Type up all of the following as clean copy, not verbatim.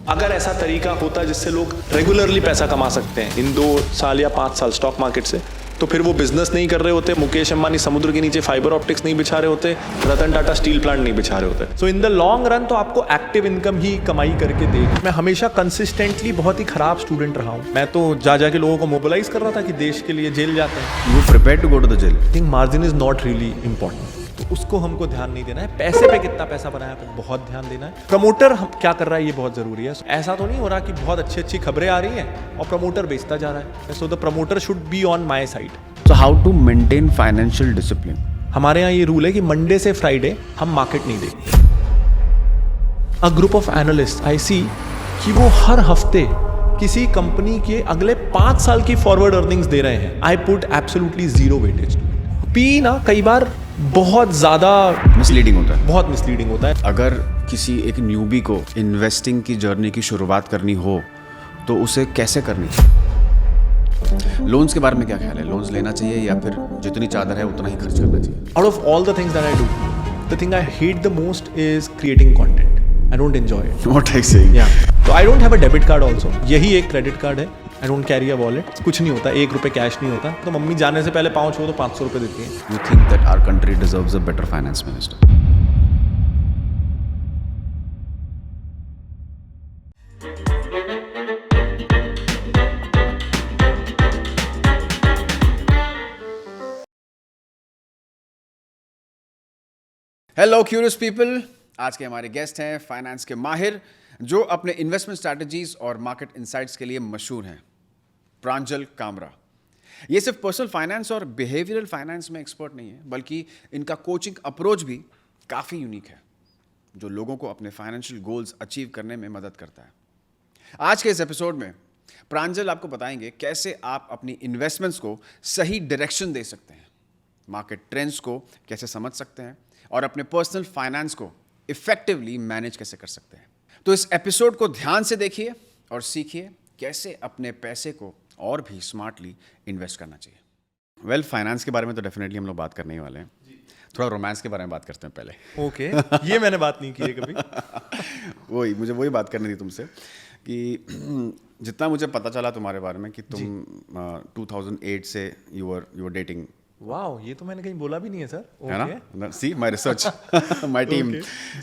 अगर ऐसा तरीका होता जिससे लोग रेगुलरली पैसा कमा सकते हैं इन 2 साल या 5 साल स्टॉक मार्केट से, तो फिर वो बिजनेस नहीं कर रहे होते, मुकेश अंबानी समुद्र के नीचे फाइबर ऑप्टिक्स नहीं बिछा रहे होते, रतन टाटा स्टील प्लांट नहीं बिछा रहे होते। So in the long run तो आपको एक्टिव इनकम ही कमाई करके दे। मैं हमेशा कंसिस्टेंटली बहुत ही खराब स्टूडेंट रहा हूँ। मैं तो जा जाके लोगों को मोबिलाइज कर रहा था कि देश के लिए जेल जाते हैं। You prepared to go to the jail? I think margin is not really important, तो उसको हमको ध्यान नहीं देना है। पैसे पे कितना पैसा बनाया पर बहुत ध्यान देना है। प्रमोटर हम क्या कर रहा है ये बहुत जरूरी है। ऐसा तो नहीं हो रहा कि बहुत अच्छी अच्छी खबरें आ रही हैं और प्रमोटर बेचता जा रहा है। So the promoter should be on my side. So how to maintain financial discipline? हमारे यहाँ ये रूल है कि मंडे से फ्राइडे हम मार्केट नहीं देखते। अ group of analyst I see कि वो हर हफ्ते किसी कंपनी के अगले 5 साल की फॉरवर्ड अर्निंग्स दे रहे हैं। I put absolutely zero weightage. P ना कई बार बहुत ज्यादा मिसलीडिंग होता है। बहुत मिसलीडिंग होता है। अगर किसी एक न्यूबी को इन्वेस्टिंग की जर्नी की शुरुआत करनी हो तो उसे कैसे करनी चाहिए? लोन्स के बारे में क्या ख्याल है? लोन्स लेना चाहिए या फिर जितनी चादर है उतना ही खर्च करना चाहिए? Out of all the things that I do, the thing I hate the most is creating content. I don't enjoy it. What I say? Yeah. So I don't have a debit card also. यही एक credit card है. I don't carry a wallet. कुछ नहीं होता, 1 रुपए cash नहीं होता. तो मम्मी जाने से पहले पाँव छो तो 500 रुपए देती है. You think that our country deserves a better finance minister? Hello curious people, आज के हमारे गेस्ट हैं फाइनेंस के माहिर जो अपने इन्वेस्टमेंट स्ट्रैटेजीज और मार्केट इनसाइट्स के लिए मशहूर हैं, प्रांजल कामरा। ये सिर्फ पर्सनल फाइनेंस और बिहेवियरल फाइनेंस में एक्सपर्ट नहीं है, बल्कि इनका कोचिंग अप्रोच भी काफ़ी यूनिक है जो लोगों को अपने फाइनेंशियल गोल्स अचीव करने में मदद करता है। आज के इस एपिसोड में प्रांजल आपको बताएंगे कैसे आप अपनी इन्वेस्टमेंट्स को सही डायरेक्शन दे सकते हैं, मार्केट ट्रेंड्स को कैसे समझ सकते हैं और अपने पर्सनल फाइनेंस को इफेक्टिवली मैनेज कैसे कर सकते हैं। तो इस एपिसोड को ध्यान से देखिए और सीखिए कैसे अपने पैसे को और भी स्मार्टली इन्वेस्ट करना चाहिए। वेल, फाइनेंस के बारे में तो डेफिनेटली हम लोग बात करने ही वाले हैं। थोड़ा रोमांस के बारे में बात करते हैं पहले। ओके, ये मैंने बात नहीं की है कभी। मुझे वही बात करनी थी तुमसे कि जितना मुझे पता चला तुम्हारे बारे में कि तुम 2008 से यू वर डेटिंग। वाओ, ये तो मैंने कहीं बोला भी नहीं है सर। है ना? See my research, my team.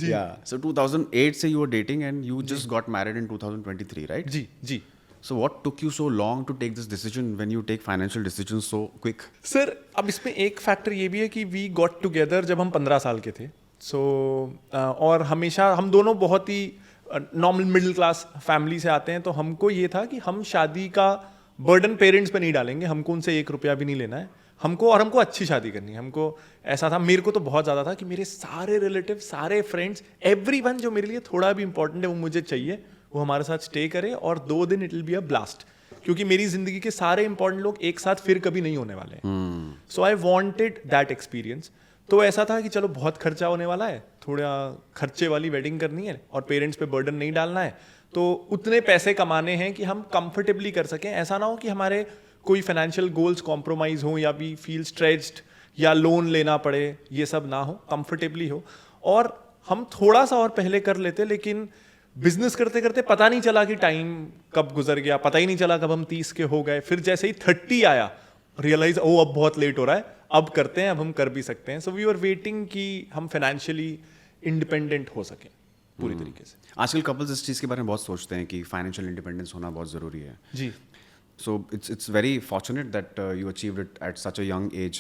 या सो 2008 से you were dating and you just got married in 2023, right? जी। So what took you so long to take this decision when you take financial decisions so quick? Sir, अब इसमें एक factor ये भी है कि वी गॉट टुगेदर जब हम 15 साल के थे। और हमेशा हम दोनों बहुत ही नॉर्मल मिडिल क्लास फैमिली से आते हैं, तो हमको ये था कि हम शादी का बर्डन पेरेंट्स पे नहीं डालेंगे, हमको उनसे 1 रुपया भी नहीं लेना है हमको अच्छी शादी करनी है। हमको ऐसा था, मेरे को तो बहुत ज़्यादा था कि मेरे सारे रिलेटिव, सारे फ्रेंड्स, एवरीवन जो मेरे लिए थोड़ा भी इंपॉर्टेंट है वो मुझे चाहिए, वो हमारे साथ स्टे करे और 2 दिन it will be a blast, क्योंकि मेरी जिंदगी के सारे इंपॉर्टेंट लोग एक साथ फिर कभी नहीं होने वाले हैं। सो आई वॉन्टेड दैट एक्सपीरियंस। तो ऐसा था कि चलो बहुत खर्चा होने वाला है, थोड़ा खर्चे वाली वेडिंग करनी है और पेरेंट्स पे बर्डन नहीं डालना है, तो उतने पैसे कमाने हैं कि हम कंफर्टेबली कर सकें। ऐसा ना हो कि हमारे कोई फाइनेंशियल गोल्स कॉम्प्रोमाइज हो या भी फील स्ट्रेच्ड या लोन लेना पड़े, ये सब ना हो, कंफर्टेबली हो। और हम थोड़ा सा और पहले कर लेते, लेकिन बिजनेस करते करते पता नहीं चला कि टाइम कब गुजर गया, पता ही नहीं चला कब हम 30 के हो गए। फिर जैसे ही 30 आया, रियलाइज अब बहुत लेट हो रहा है, अब करते हैं, अब हम कर भी सकते हैं। सो वी आर वेटिंग कि हम फाइनेंशियली इंडिपेंडेंट हो सकें पूरी तरीके से। आजकल कपल्स इस चीज़ के बारे में बहुत सोचते हैं कि फाइनेंशियल इंडिपेंडेंस होना बहुत ज़रूरी है। जी। So it's very fortunate that you achieved it at such a young age.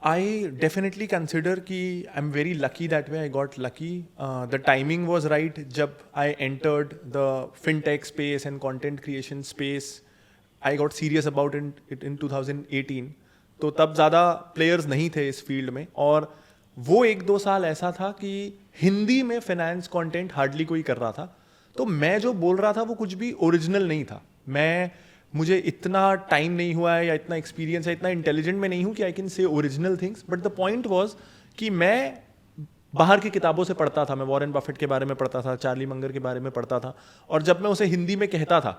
I definitely consider कि I'm very lucky that way. I got lucky. The timing was right. जब I entered the fintech space and content creation space, I got serious about it in 2018. तो तब ज़्यादा players नहीं थे इस field में, और वो 1-2 साल ऐसा था कि हिंदी में फाइनेंस कंटेंट हार्डली कोई कर रहा था। तो मैं जो बोल रहा था वो कुछ भी ओरिजिनल नहीं था। मुझे इतना टाइम नहीं हुआ है या इतना एक्सपीरियंस है, इतना इंटेलिजेंट में नहीं हूँ कि I can say original things. But the point was कि मैं बाहर की किताबों से पढ़ता था, मैं वॉरेन बफेट के बारे में पढ़ता था, चार्ली मंगर के बारे में पढ़ता था, और जब मैं उसे हिंदी में कहता था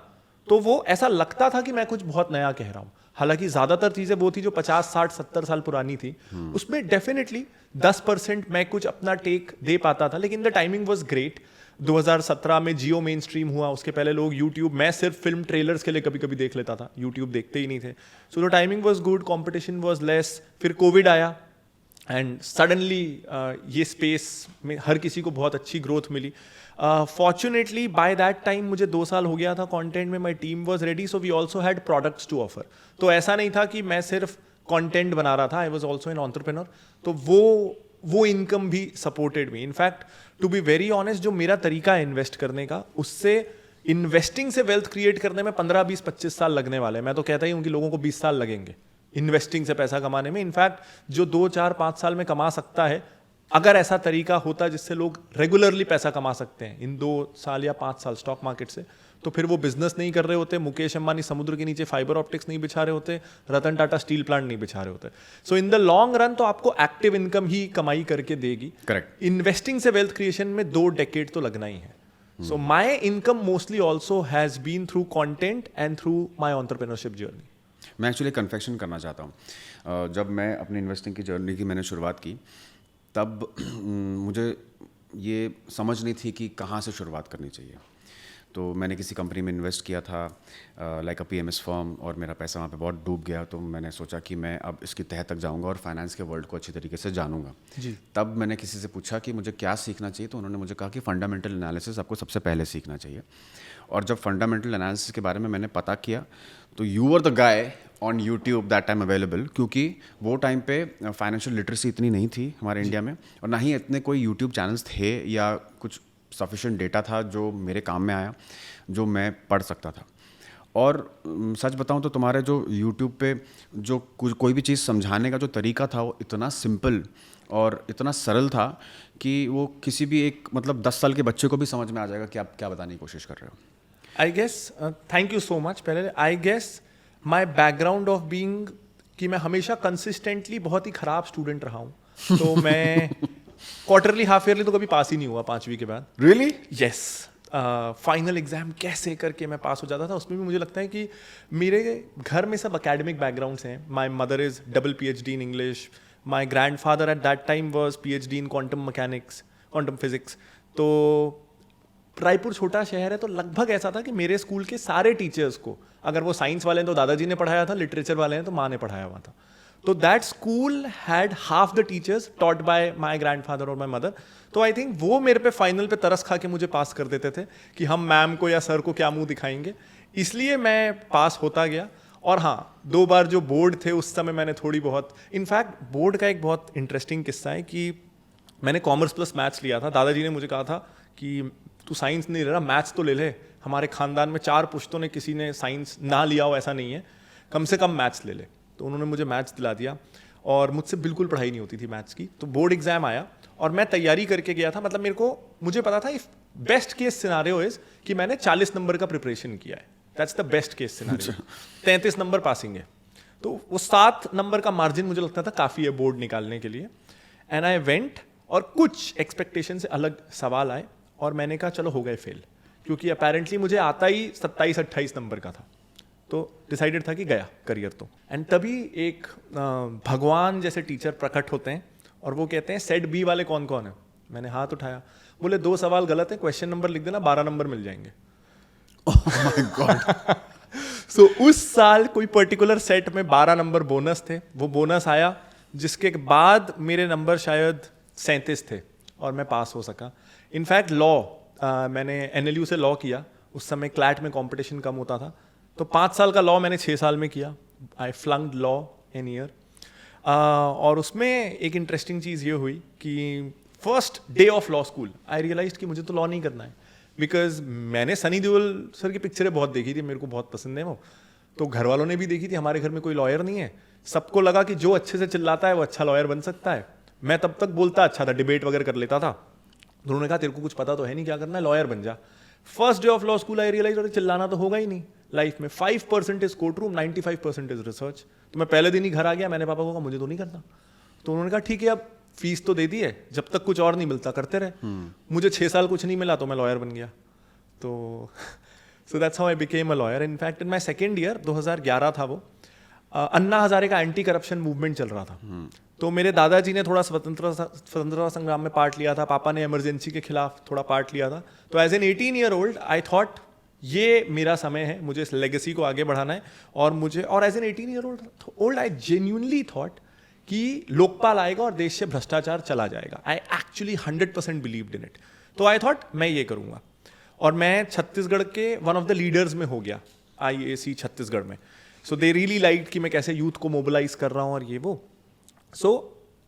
तो वो ऐसा लगता था कि मैं कुछ बहुत नया कह रहा हूँ। हालांकि ज़्यादातर चीज़ें वो थी जो 50, 60, 70 साल पुरानी थी। उसमें डेफिनेटली 10% मैं कुछ अपना टेक दे पाता था, लेकिन द टाइमिंग वॉज ग्रेट। 2017 में जियो मेन स्ट्रीम हुआ, उसके पहले लोग यूट्यूब, मैं सिर्फ फिल्म ट्रेलर्स के लिए कभी कभी देख लेता था, यूट्यूब देखते ही नहीं थे. So the timing was good, competition was less. फिर कोविड आया एंड सडनली ये स्पेस में हर किसी को बहुत अच्छी ग्रोथ मिली. फॉर्चुनेटली बाय दैट टाइम मुझे 2 साल हो गया था कंटेंट में, my team was ready, so we also had products to offer. तो ऐसा नहीं था कि मैं सिर्फ कंटेंट बना रहा था, I was also an entrepreneur. तो वो इनकम भी supported me. In fact to be very honest, जो मेरा तरीका है इन्वेस्ट करने का, उससे इन्वेस्टिंग से वेल्थ क्रिएट करने में 15, 20, 25 साल लगने वाले हैं. मैं तो कहता ही हूँ कि लोगों को 20 साल लगेंगे इन्वेस्टिंग से पैसा कमाने में. इनफैक्ट जो 2, 4, 5 साल में कमा सकता है, अगर ऐसा तरीका होता जिससे लोग रेगुलरली पैसा कमा सकते हैं इन 2 साल या 5 साल स्टॉक मार्केट से, तो फिर वो बिजनेस नहीं कर रहे होते. मुकेश अंबानी समुद्र के नीचे फाइबर ऑप्टिक्स नहीं बिछा रहे होते, रतन टाटा स्टील प्लांट नहीं बिछा रहे होते. So in the long run तो आपको एक्टिव इनकम ही कमाई करके देगी. करेक्ट. इन्वेस्टिंग से वेल्थ क्रिएशन में 2 डेकेड तो लगना ही है. So my income mostly also has been through content and through my entrepreneurship journey. मैं एक्चुअली कन्फेक्शन करना चाहता हूँ. जब मैं अपनी इन्वेस्टिंग की जर्नी की मैंने शुरुआत की, तब मुझे ये समझ नहीं थी कि कहाँ से शुरुआत करनी चाहिए. तो मैंने किसी कंपनी में इन्वेस्ट किया था, लाइक अ PMS फर्म, और मेरा पैसा वहाँ पे बहुत डूब गया. तो मैंने सोचा कि मैं अब इसकी तह तक जाऊँगा और फाइनेंस के वर्ल्ड को अच्छी तरीके से जानूंगा. जी. तब मैंने किसी से पूछा कि मुझे क्या सीखना चाहिए, तो उन्होंने मुझे कहा कि फंडामेंटल एनालिसिस आपको सबसे पहले सीखना चाहिए. और जब फंडामेंटल एनालिसिस के बारे में मैंने पता किया, तो you were the guy on YouTube that time available, क्योंकि वो टाइम पे फाइनेंशियल लिटरेसी इतनी नहीं थी हमारे इंडिया में, और ना ही इतने कोई यूट्यूब चैनल्स थे या कुछ सफिशिएंट डेटा था जो मेरे काम में आया, जो मैं पढ़ सकता था. और सच बताऊं तो तुम्हारे जो यूट्यूब पे जो कोई भी चीज़ समझाने का जो तरीका था, वो इतना सिंपल और इतना सरल था कि वो किसी भी एक मतलब 10 साल के बच्चे को भी समझ में आ जाएगा कि आप क्या बताने की कोशिश कर रहे हो. I guess, thank you so much. पहले I guess my background of being कि मैं हमेशा कंसिस्टेंटली बहुत ही खराब स्टूडेंट रहा हूँ. तो मैं क्वार्टरली, हाफ ईयरली तो कभी पास ही नहीं हुआ 5वीं के बाद. रियली? यस. फाइनल एग्जाम कैसे करके मैं पास हो जाता था. उसमें भी मुझे लगता है कि मेरे घर में सब अकेडमिक बैकग्राउंड्स हैं. My mother is double PhD in English. My grand father at that time was PhD in quantum mechanics, quantum physics. तो रायपुर छोटा शहर है, तो लगभग ऐसा था कि मेरे स्कूल के सारे टीचर्स को, अगर वो साइंस वाले हैं तो दादाजी ने पढ़ाया था, लिटरेचर वाले हैं तो माँ ने पढ़ाया हुआ था. तो that school had half the teachers taught by my grandfather और माय मदर. तो आई थिंक वो मेरे पे फाइनल पे तरस खा के मुझे पास कर देते थे कि हम मैम को या सर को क्या मुंह दिखाएंगे. इसलिए मैं पास होता गया. और हाँ, 2 बार जो बोर्ड थे उस समय मैंने थोड़ी बहुत, इनफैक्ट बोर्ड का एक बहुत इंटरेस्टिंग किस्सा है कि मैंने कॉमर्स प्लस मैथ्स लिया था. दादाजी ने मुझे कहा था कि तू साइंस नहीं ले रहा, मैथ्स तो ले ले. हमारे खानदान में 4 पुश्तों ने किसी ने साइंस ना लिया हो ऐसा नहीं है, कम से कम मैथ्स ले ले. तो उन्होंने मुझे मैथ्स दिला दिया और मुझसे बिल्कुल पढ़ाई नहीं होती थी मैथ्स की. तो बोर्ड एग्जाम आया और मैं तैयारी करके गया था. मतलब मुझे पता था if best case scenario is कि मैंने 40 नंबर का प्रिपरेशन किया है. That's the best case scenario. 33 number passing है. तो वो 7 नंबर का मार्जिन मुझे लगता था काफ़ी है बोर्ड निकालने के लिए. एंड आई वेंट, और कुछ एक्सपेक्टेशन से अलग सवाल आए और मैंने कहा चलो हो गए फेल, क्योंकि अपेरेंटली मुझे आता ही 27-28 नंबर का था. तो डिसाइडेड था कि गया करियर तो. एंड तभी एक भगवान जैसे टीचर प्रकट होते हैं और वो कहते हैं सेट बी वाले कौन कौन है. मैंने हाथ उठाया, बोले 2 सवाल गलत है, क्वेश्चन नंबर लिख देना, 12 नंबर मिल जाएंगे. Oh my God. सो उस साल कोई पर्टिकुलर सेट में 12 नंबर बोनस थे. वो बोनस आया जिसके बाद मेरे नंबर शायद 37 थे और मैं पास हो सका. इनफैक्ट लॉ, मैंने NLU से लॉ किया. उस समय क्लैट में कंपटीशन कम होता था, तो 5 साल का लॉ मैंने 6 साल में किया. I flunked law in year. और उसमें एक इंटरेस्टिंग चीज़ ये हुई कि first day of law school I realise कि मुझे तो लॉ नहीं करना है. बिकॉज मैंने सनी देओल सर की पिक्चरें बहुत देखी थी, मेरे को बहुत पसंद है वो. तो घर वालों ने भी देखी थी. हमारे घर में कोई लॉयर नहीं है. सबको लगा कि जो अच्छे से चिल्लाता है वो अच्छा लॉयर बन सकता है. मैं तब तक बोलता अच्छा था, डिबेट वगैरह कर लेता था. उन्होंने कहा तेरे को कुछ पता तो है नहीं, क्या करना है, लॉयर बन जा. First day of law school I realise अरे चिल्लाना तो होगा ही नहीं लाइफ में. 5% is court room, 95% is research. तो मैं पहले दिन ही घर आ गया. मैंने पापा को कहा मुझे तो नहीं करना. तो उन्होंने कहा ठीक है, अब फीस तो दे दी है, जब तक कुछ और नहीं मिलता करते रहे. मुझे 6 साल कुछ नहीं मिला तो मैं लॉयर बन गया. तो so that's how I became a lawyer. In fact in my second year, 2011 था वो, अन्ना हजारे का एंटी करप्शन मूवमेंट चल रहा था. तो मेरे दादाजी ने थोड़ा स्वतंत्रता संग्राम में पार्ट लिया था, पापा ने इमरजेंसी के खिलाफ थोड़ा पार्ट लिया था। तो as an 18-year-old I thought ये मेरा समय है, मुझे इस लेगेसी को आगे बढ़ाना है। और as an 18-year-old I genuinely thought कि लोकपाल आएगा और देश से भ्रष्टाचार चला जाएगा। I actually 100% believed in it. तो आई थॉट मैं ये करूँगा, और मैं छत्तीसगढ़ के वन ऑफ द लीडर्स में हो गया, IAC छत्तीसगढ़ में। सो दे रियली लाइक कि मैं कैसे यूथ को मोबिलाइज कर रहा हूँ और ये वो। सो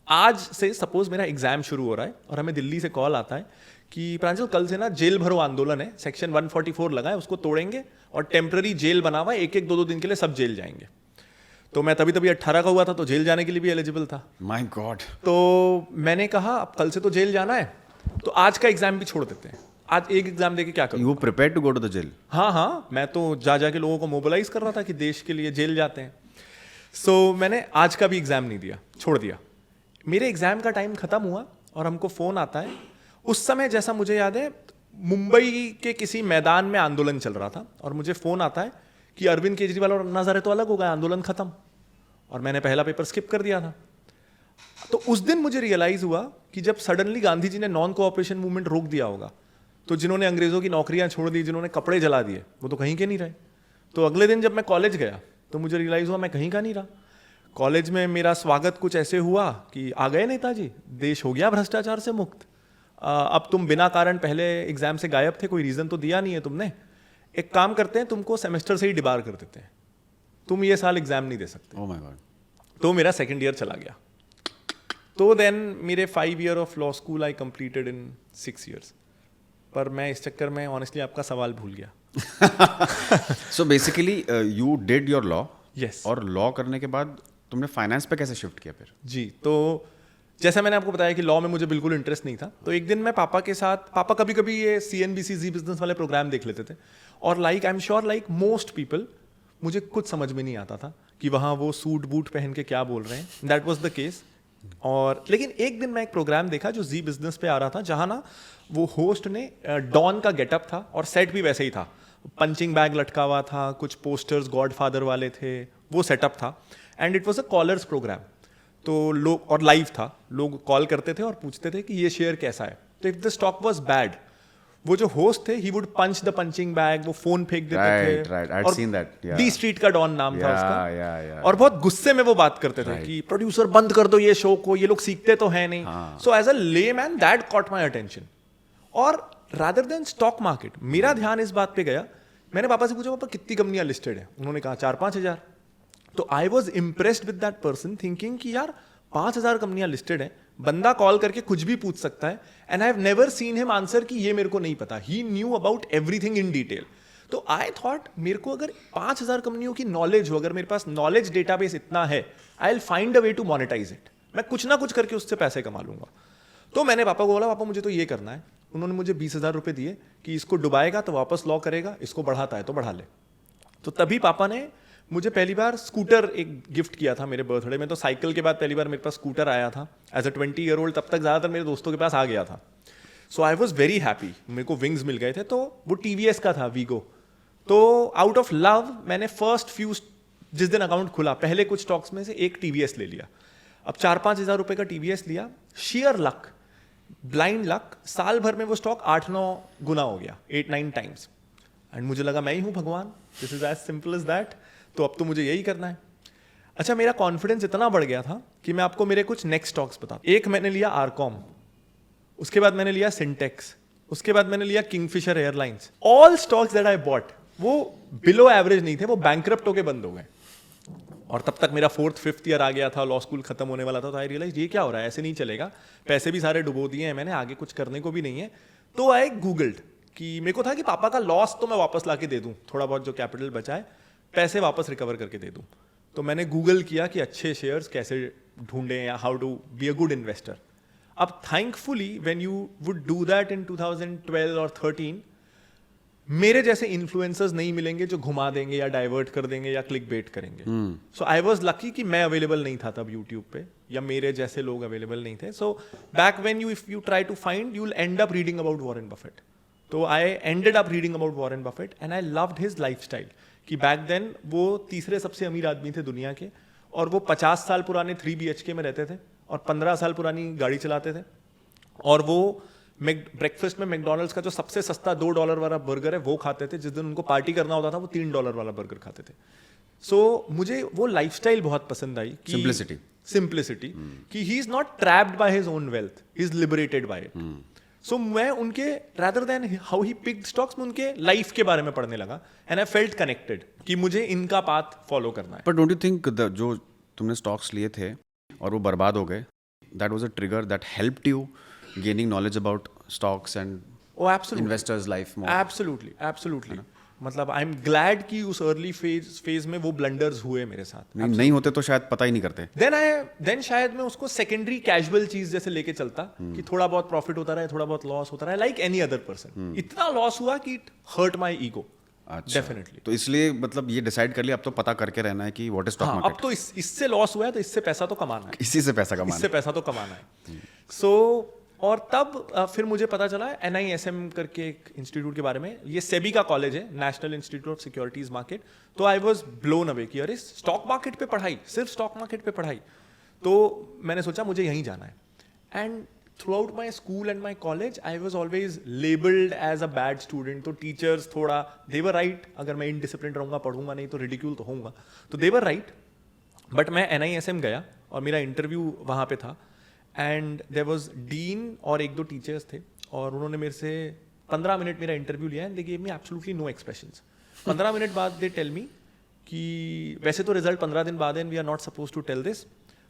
आज से सपोज मेरा एग्जाम शुरू हो रहा है और हमें दिल्ली से कॉल आता है कि प्रांजल कल से ना जेल भरो आंदोलन है, सेक्शन 144 लगा है, उसको तोड़ेंगे और टेम्पररी जेल बना हुआ है, 1-2 दिन के लिए सब जेल जाएंगे। तो मैं तभी 18 का हुआ था, तो जेल जाने के लिए भी एलिजिबल था। My God. तो मैंने कहा अब कल से तो जेल जाना है, तो आज का एग्जाम भी छोड़ देते हैं, आज एक एग्जाम देके क्या करूं। You prepare to go to the jail? हाँ, मैं तो जाके लोगों को मोबिलाइज कर रहा था कि देश के लिए जेल जाते हैं। सो मैंने आज का भी एग्जाम नहीं दिया, छोड़ दिया। मेरे एग्जाम का टाइम खत्म हुआ और हमको फोन आता है। उस समय जैसा मुझे याद है, मुंबई के किसी मैदान में आंदोलन चल रहा था और मुझे फोन आता है कि अरविंद केजरीवाल और अन्ना हजारे तो अलग हो गए, आंदोलन खत्म। और मैंने पहला पेपर स्किप कर दिया था। तो उस दिन मुझे रियलाइज हुआ कि जब सडनली गांधी जी ने नॉन कोऑपरेशन मूवमेंट रोक दिया होगा, तो जिन्होंने अंग्रेजों की नौकरियां छोड़ दी, जिन्होंने कपड़े जला दिए, वो तो कहीं के नहीं रहे। तो अगले दिन जब मैं कॉलेज गया तो मुझे रियलाइज हुआ मैं कहीं का नहीं रहा। कॉलेज में मेरा स्वागत कुछ ऐसे हुआ कि आ गए नेताजी, देश हो गया भ्रष्टाचार से मुक्त, अब तुम बिना कारण पहले एग्जाम से गायब थे, कोई रीजन तो दिया नहीं है तुमने, एक काम करते हैं तुमको सेमेस्टर से ही डिबार कर देते हैं, तुम ये साल एग्जाम नहीं दे सकते। Oh my God. तो मेरा सेकेंड ईयर चला गया। तो देन मेरे 5 year of law school I completed in 6 years। पर मैं इस चक्कर में ऑनेस्टली आपका सवाल भूल गया। So basically you did your law. Yes. और लॉ करने के बाद तुमने फाइनेंस पे कैसे शिफ्ट किया फिर? जी, तो जैसा मैंने आपको बताया कि लॉ में मुझे बिल्कुल इंटरेस्ट नहीं था। तो एक दिन मैं पापा के साथ, पापा कभी कभी ये CNBC जी बिजनेस वाले प्रोग्राम देख लेते थे, और like I am sure like most people, मुझे कुछ समझ में नहीं आता था कि वहाँ वो सूट बूट पहन के क्या बोल रहे हैं। That was the case. और लेकिन एक दिन मैं एक प्रोग्राम देखा जो जी बिजनेस पे आ रहा था, जहाँ ना वो होस्ट ने डॉन का गेटअप था और सेट भी वैसे ही था, पंचिंग बैग लटका हुआ था, कुछ पोस्टर्स गॉडफादर वाले थे, वो सेटअप था। And it was a callers programme. तो लोग, और लाइव था, लोग कॉल करते थे और पूछते थे कि ये शेयर कैसा है। तो if the stock was bad, वो जो होस्ट थे, he would punch the punching bag, वो फोन फेंक देते थे। Right, I had seen that. D street का डॉन नाम था उसका। या और बहुत गुस्से में वो बात करते थे कि प्रोड्यूसर बंद कर दो ये शो को, ये लोग सीखते तो है नहीं। So as a layman that caught my attention. और रादर देन स्टॉक मार्केट, मेरा ध्यान इस बात पे गया। मैंने पापा से पूछा, पापा कितनी कंपनियां लिस्टेड है? उन्होंने कहा 4-5 हजार। तो I was impressed with that person, thinking कि यार 5,000 कंपनियां लिस्टेड है, बंदा कॉल करके कुछ भी पूछ सकता है। And I have never seen him answer कि ये मेरे को नहीं पता। He knew about everything in detail. तो आई थॉट मेरे को अगर 5,000 कंपनियों की नॉलेज हो, अगर मेरे पास नॉलेज डेटाबेस इतना है, I will find a way to monetise it. मैं कुछ ना कुछ करके उससे पैसे कमा लूंगा। तो मैंने पापा को बोला, पापा मुझे तो ये करना है। उन्होंने मुझे 20,000 रुपए दिए कि इसको डुबाएगा तो वापस लॉ करेगा, इसको बढ़ाता है तो बढ़ा ले। तो तभी पापा ने मुझे पहली बार स्कूटर एक गिफ्ट किया था मेरे बर्थडे में। तो साइकिल के बाद पहली बार मेरे पास स्कूटर आया था एज अ 20-year-old। तब तक ज़्यादातर मेरे दोस्तों के पास आ गया था। सो आई वॉज वेरी हैप्पी, मेरे को विंग्स मिल गए थे। तो वो TVS का था, वीगो। तो आउट ऑफ लव मैंने फर्स्ट फ्यू, जिस दिन अकाउंट खुला, पहले कुछ स्टॉक्स में से एक TVS ले लिया। अब 4-5 हज़ार रुपए का TVS लिया। शेयर लक, ब्लाइंड लक, साल भर में वो स्टॉक 8-9 गुना हो गया, 8-9 टाइम्स। एंड मुझे लगा मैं ही हूँ भगवान, this is as simple as that. तो अब तो मुझे यही करना है। अच्छा, मेरा कॉन्फिडेंस इतना बढ़ गया था कि मैं आपको मेरे कुछ नेक्स्ट स्टॉक्स बता। एक मैंने लिया आरकॉम, उसके बाद मैंने लिया सिंटेक्स, उसके बाद मैंने लिया Kingfisher airlines. All stocks that I bought वो बिलो एवरेज नहीं थे, वो बैंकरप्ट होके बंद हो गए। और तब तक मेरा 4th-5th ईयर आ गया था, लॉ स्कूल खत्म होने वाला था। तो आई रियलाइज ये क्या हो रहा है, ऐसे नहीं चलेगा, पैसे भी सारे डुबो दिए हैं मैंने, आगे कुछ करने को भी नहीं है। तो आई गूगल्ड कि मेरे को था कि पापा का लॉस तो मैं वापस ला के दे दूं, थोड़ा बहुत जो कैपिटल बचा है पैसे वापस रिकवर करके दे दूं। तो मैंने गूगल किया कि अच्छे शेयर्स कैसे ढूंढें या how to be a good investor. अब thankfully when you would do that in 2012 और 13, मेरे जैसे इन्फ्लुएंसर्स नहीं मिलेंगे जो घुमा देंगे या डाइवर्ट कर देंगे या क्लिक बेट करेंगे। सो आई वॉज लकी कि मैं अवेलेबल नहीं था तब यूट्यूब पे, या मेरे जैसे लोग अवेलेबल नहीं थे। So back when you, if you try to find, you will end up reading about Warren Buffett. तो I ended up reading about Warren Buffett and I loved his lifestyle. कि back then वो तीसरे सबसे अमीर आदमी थे दुनिया के, और वो 50 साल पुराने 3 BHK में रहते थे, और 15 साल पुरानी गाड़ी चलाते थे, और वो ब्रेकफास्ट में मैकडोनल्ड्स का जो सबसे सस्ता $2 वाला बर्गर है वो खाते थे। जिस दिन उनको पार्टी करना होता था वो $3 वाला बर्गर खाते थे। सो मुझे वो लाइफस्टाइल बहुत पसंद आई कि सिंप्लिसिटी कि he is not trapped by his own wealth, he is liberated by it. So मैं उनके rather than how he picked stocks, में उनके लाइफ के बारे में पढ़ने लगा एंड आई फेल्ट कनेक्टेड कि मुझे इनका पाथ फॉलो करना है। बट डोंट यू थिंक जो तुमने स्टॉक्स लिए थे और वो बर्बाद हो गए, that was a trigger that helped you gaining knowledge about stocks and investors life more? Absolutely मतलब आई एम ग्लैड कि उस अर्ली फेज में वो ब्लंडर्स हुए मेरे साथ। नहीं होते तो शायद पता ही नहीं करते। देन शायद मैं उसको सेकेंडरी कैजुअल चीज जैसे लेके चलता कि थोड़ा बहुत प्रॉफिट होता रहा, थोड़ा बहुत लॉस होता रहा, लाइक एनी अदर पर्सन। इतना लॉस हुआ कि इट हर्ट माय ईगो। अच्छा, डेफिनेटली। तो इसलिए मतलब ये डिसाइड कर लिया अब तो पता करके रहना है कि व्हाट इज स्टॉक मार्केट। अब तो इससे लॉस हुआ है तो इससे पैसा तो कमाना है, इसी से पैसा कमाना इससे पैसा तो कमाना है। सो और तब फिर मुझे पता चला NISM करके एक इंस्टीट्यूट के बारे में। ये सेबी का कॉलेज है, national institute of securities market. तो आई वाज ब्लोन अवे कि अरे स्टॉक मार्केट पे पढ़ाई, सिर्फ स्टॉक मार्केट पे पढ़ाई। तो मैंने सोचा मुझे यहीं जाना है। And throughout my school and my college I was always labelled as a bad student. तो टीचर्स थोड़ा दे वर राइट, अगर मैं इनडिसिप्लिन रहूँगा, पढ़ूंगा नहीं तो रिडिक्यूल तो होऊंगा, तो दे वर राइट। बट मैं NISM गया और मेरा इंटरव्यू वहाँ पे था एंड देयर वाज डीन और 1-2 टीचर्स थे, और उन्होंने मेरे से 15 मिनट मेरा इंटरव्यू लिया and they give me absolutely no expressions. 15 minute बाद दे टेल मी कि वैसे तो रिजल्ट 15 दिन बाद है, we are not suppose to tell this,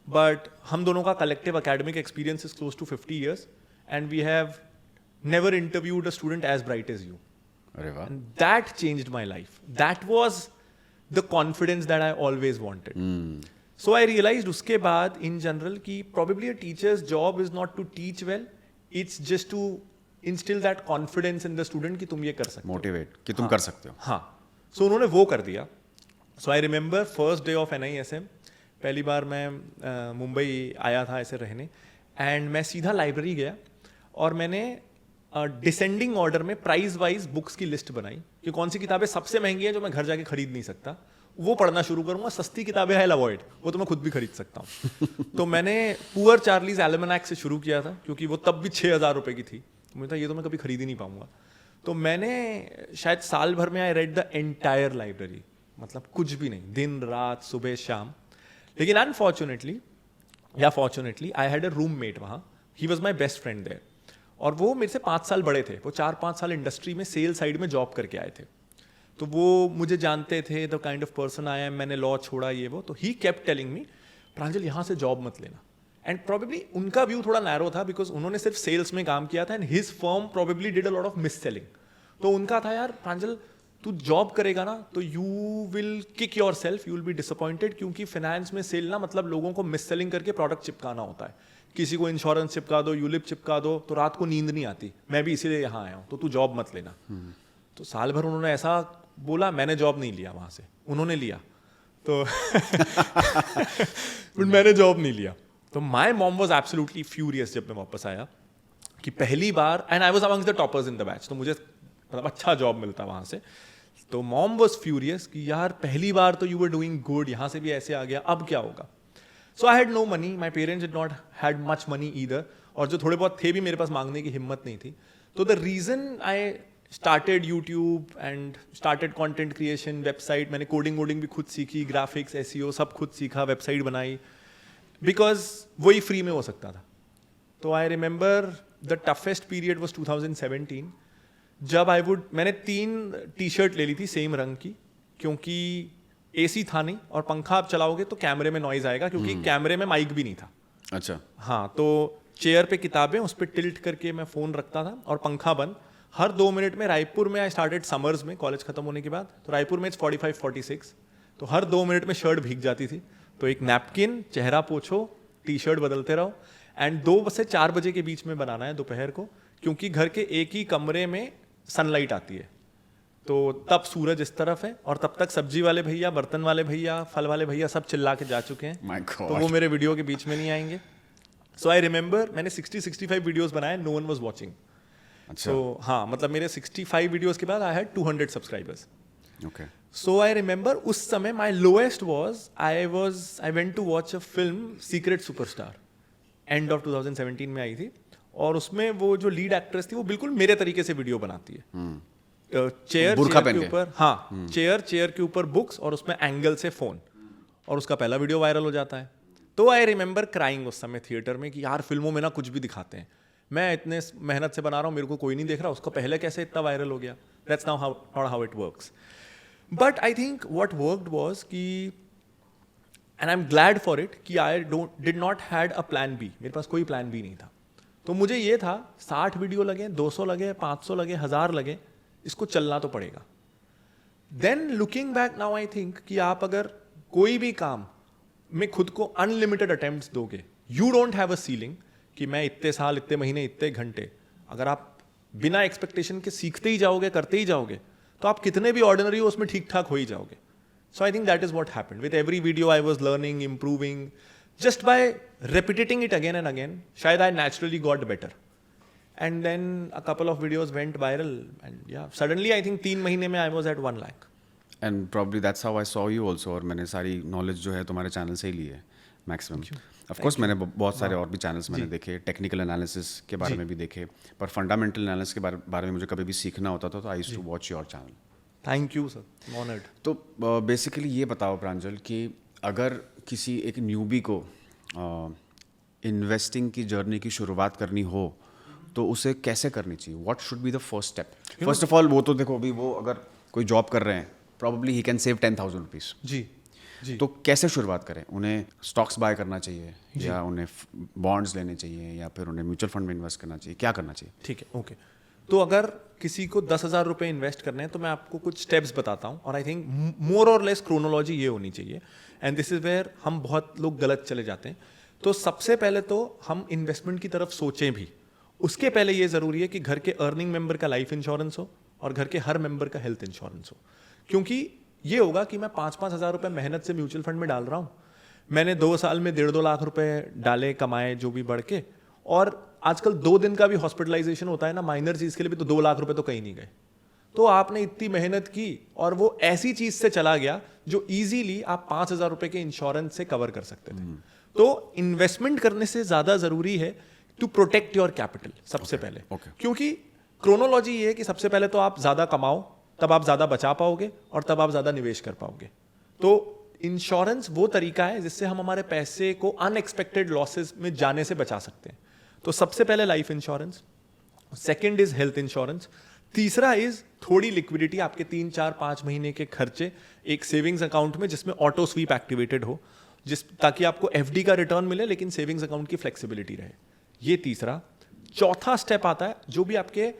but हम दोनों का collective academic experience is close to 50 years and we have never interviewed a student as bright as you. अरे वाह। And that changed my life. That was the confidence that I always wanted. So I realised उसके बाद in general कि probably a teacher's job is not to teach well, it's just to instill that confidence in the student कि तुम ये कर सकते हो, motivate कि तुम कर सकते हो। हाँ, सो उन्होंने वो कर दिया। So I remember first day of NISM, पहली बार मैं मुंबई आया था ऐसे रहने, एंड मैं सीधा लाइब्रेरी गया और मैंने डिसेंडिंग ऑर्डर में प्राइस वाइज बुक्स की लिस्ट बनाई कि कौन सी किताबें सबसे महंगी है जो मैं घर जाके खरीद नहीं सकता, वो पढ़ना शुरू करूंगा। सस्ती किताबें आई अवॉइड, वो तो मैं खुद भी खरीद सकता हूँ। तो मैंने पुअर चार्लीज एल्मनैक से शुरू किया था, क्योंकि वो तब भी 6,000 रुपये की थी। मुझे था ये तो मैं कभी खरीद ही नहीं पाऊंगा। तो मैंने शायद साल भर में I read the entire library, मतलब कुछ भी नहीं, दिन रात सुबह शाम। लेकिन अनफॉर्चुनेटली या fortunately I had a roommate वहाँ, he was my best friend there, और वो मेरे से 5 साल बड़े थे। वो 4-5 साल इंडस्ट्री में सेल साइड में जॉब करके आए थे, तो वो मुझे जानते थे, the kind of person I am, मैंने लॉ छोड़ा ये वो। तो ही केप्ट टेलिंग मी, प्रांजल यहाँ से जॉब मत लेना। एंड प्रोबेबली उनका व्यू थोड़ा नैरो था, बिकॉज उन्होंने सिर्फ सेल्स में काम किया था and his firm probably did a lot of miss selling. तो उनका था यार प्रांजल तू जॉब करेगा ना तो you will kick your self, you will be disappointed, क्योंकि फाइनेंस में सेल ना मतलब लोगों को मिस सेलिंग करके प्रोडक्ट चिपकाना होता है। किसी को इंश्योरेंस चिपका दो, यूलिप चिपका दो, तो रात को नींद नहीं आती। मैं भी इसीलिए यहाँ आया हूँ, तो तू जॉब मत लेना। तो साल भर उन्होंने ऐसा बोला, मैंने जॉब नहीं लिया वहाँ से, उन्होंने लिया तो बट मैंने जॉब नहीं लिया। तो my mom was absolutely furious जब मैं वापस आया कि पहली बार, and I was amongst the toppers in the batch, तो मुझे मतलब अच्छा जॉब मिलता वहाँ से। तो मॉम वॉज फ्यूरियस कि यार पहली बार तो यू वर डूइंग गुड, यहाँ से भी ऐसे आ गया, अब क्या होगा। So I had no money, my parents did not had much money either, और जो थोड़े बहुत थे भी मेरे पास मांगने की हिम्मत नहीं थी। तो the reason I started YouTube and started content creation, website, मैंने कोडिंग वोडिंग भी खुद सीखी, ग्राफिक्स, SEO सब खुद सीखा, वेबसाइट बनाई, बिकॉज वही फ्री में हो सकता था। तो I remember the toughest period was 2017, जब मैंने 3 टी-शर्ट ले ली थी सेम रंग की, क्योंकि AC था नहीं, और पंखा आप चलाओगे तो कैमरे में नॉइज आएगा, क्योंकि कैमरे में माइक भी नहीं था। अच्छा। हाँ, तो चेयर पे किताबें, उस पर टिल्ट करके मैं फ़ोन रखता था और पंखा बंद। हर 2 मिनट में रायपुर में आई स्टार्टेड समर्स में, कॉलेज खत्म होने के बाद, तो रायपुर में 45-46, तो हर 2 मिनट में शर्ट भीग जाती थी। तो एक नैपकिन, चेहरा पोछो, टी-शर्ट बदलते रहो, एंड 2 से 4 बजे के बीच में बनाना है दोपहर को, क्योंकि घर के एक ही कमरे में सनलाइट आती है। तो तब सूरज इस तरफ है, और तब तक सब्जी वाले भैया, बर्तन वाले भैया, फल वाले भैया सब चिल्ला के जा चुके हैं। My God. तो वो मेरे वीडियो के बीच में नहीं आएंगे। सो आई रिमेंबर मैंने 60-65 वीडियोस बनाए, नो वन वाज वाचिंग। अच्छा। तो हाँ, मतलब मेरे 65 वीडियोस के बाद I had 200 subscribers. Okay. So I remember उस समय my lowest was I went to watch a film Secret Superstar. End of 2017 में आई थी, और उसमें वो जो लीड एक्ट्रेस थी वो बिल्कुल मेरे तरीके से वीडियो बनाती है। चेयर बुर्का के पहन के। ऊपर, हाँ, चेयर के ऊपर बुक्स और उसमें एंगल से फोन, और उसका पहला वीडियो वायरल हो जाता है। तो आई रिमेंबर क्राइंग उस समय थिएटर में कि यार फिल्मों में ना कुछ भी दिखाते हैं, मैं इतने मेहनत से बना रहा हूँ, मेरे को कोई नहीं देख रहा, उसका पहले कैसे इतना वायरल हो गया। That's now not how it works. But I think what worked was कि, and I am glad for it, कि I did not had a plan B. मेरे पास कोई प्लान बी नहीं था। तो मुझे ये था 60 वीडियो लगे, 200 लगे, 500 लगे, 1000 लगे, इसको चलना तो पड़ेगा। Then looking back now I think कि आप अगर कोई भी काम में खुद को अनलिमिटेड अटेम्प्ट्स दोगे, you don't have a ceiling कि मैं इतने साल, इतने महीने, इतने घंटे, अगर आप बिना एक्सपेक्टेशन के सीखते ही जाओगे, करते ही जाओगे, तो आप कितने भी ऑर्डिनरी हो उसमें ठीक ठाक हो ही जाओगे। So I think that is what happened with every video. I was learning, improving, just by repeating it again and again, शायद I naturally got better. And then a couple of videos went viral, and yeah, suddenly I think 3 महीने में I was at 1 lakh. And probably that's how I saw you also, और मैंने सारी knowledge जो है तुम्हारे channel से ही ली है मैक्सिमम। ऑफ कोर्स मैंने बहुत सारे और भी चैनल्स मैंने देखे, टेक्निकल एनालिसिस के बारे में भी देखे, पर फंडामेंटल एनालिसिस के बारे में मुझे कभी भी सीखना होता था तो I used to watch your channel. Thank you sir, honoured. तो बेसिकली ये बताओ प्रांजल कि अगर किसी एक न्यूबी को इन्वेस्टिंग की जर्नी की शुरुआत करनी हो तो उसे कैसे करनी चाहिए? What should be the first step? First of all वो तो देखो, अभी वो अगर कोई जॉब कर रहे हैं, probably he can save 10,000 rupees. जी। तो कैसे शुरुआत करें? उन्हें स्टॉक्स बाय करना चाहिए, या उन्हें बॉन्ड्स लेने चाहिए, या फिर उन्हें म्यूचुअल फंड में इन्वेस्ट करना चाहिए? क्या करना चाहिए? ठीक है, ओके। तो अगर किसी को 10,000 रुपये इन्वेस्ट करने हैं तो मैं आपको कुछ स्टेप्स बताता हूँ, और आई थिंक मोर और लेस क्रोनोलॉजी ये होनी चाहिए, एंड दिस इज वेयर हम बहुत लोग गलत चले जाते हैं। तो सबसे पहले तो हम इन्वेस्टमेंट की तरफ सोचें भी, उसके पहले ये ज़रूरी है कि घर के अर्निंग मेंबर का लाइफ इंश्योरेंस हो और घर के हर मेंबर का हेल्थ इंश्योरेंस हो। क्योंकि ये होगा कि मैं 5-5 हज़ार रुपये मेहनत से म्यूचुअल फंड में डाल रहा हूँ, मैंने 2 साल में 1.5-2 लाख रुपए डाले, कमाए जो भी बढ़ के, और आजकल 2 दिन का भी हॉस्पिटलाइजेशन होता है ना माइनर चीज़ के लिए भी, तो 2 लाख रुपए तो कहीं नहीं गए। तो आपने इतनी मेहनत की और वो ऐसी चीज़ से चला गया जो ईजीली आप 5,000 रुपये के इंश्योरेंस से कवर कर सकते थे। तो इन्वेस्टमेंट करने से ज़्यादा ज़रूरी है टू प्रोटेक्ट योर कैपिटल सबसे पहले। क्योंकि क्रोनोलॉजी ये है कि सबसे पहले तो आप ज़्यादा कमाओ, तब आप ज़्यादा बचा पाओगे, और तब आप ज़्यादा निवेश कर पाओगे। तो इंश्योरेंस वो तरीका है जिससे हम हमारे पैसे को अनएक्सपेक्टेड लॉसेस में जाने से बचा सकते हैं। तो सबसे पहले life insurance, second is health insurance, तीसरा इज थोड़ी लिक्विडिटी, आपके 3-4-5 महीने के खर्चे एक सेविंग्स अकाउंट में जिसमें ऑटो स्वीप एक्टिवेटेड हो, ताकि आपको एफडी का रिटर्न मिले लेकिन सेविंग्स अकाउंट की फ्लेक्सिबिलिटी रहे। ये तीसरा। चौथा स्टेप आता है जो भी आपके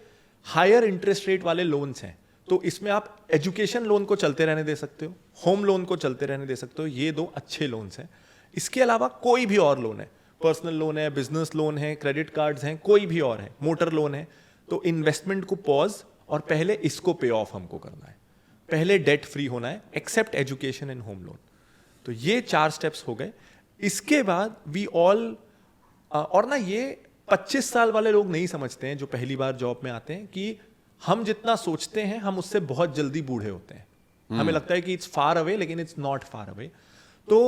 हायर इंटरेस्ट रेट वाले लोन्स हैं, तो इसमें आप एजुकेशन लोन को चलते रहने दे सकते हो, होम लोन को चलते रहने दे सकते हो, ये 2 अच्छे लोन्स हैं। इसके अलावा कोई भी और लोन है, पर्सनल लोन है, बिजनेस लोन है, क्रेडिट कार्ड्स हैं, कोई भी और है, मोटर लोन है, तो इन्वेस्टमेंट को पॉज और पहले इसको पे ऑफ हमको करना है, पहले डेट फ्री होना है, except education and home loan. तो ये 4 स्टेप्स हो गए। इसके बाद वी ऑल, और ना ये 25 साल वाले लोग नहीं समझते हैं जो पहली बार जॉब में आते हैं, कि हम जितना सोचते हैं हम उससे बहुत जल्दी बूढ़े होते हैं। हमें लगता है कि इट्स फार अवे, लेकिन इट्स नॉट फार अवे। तो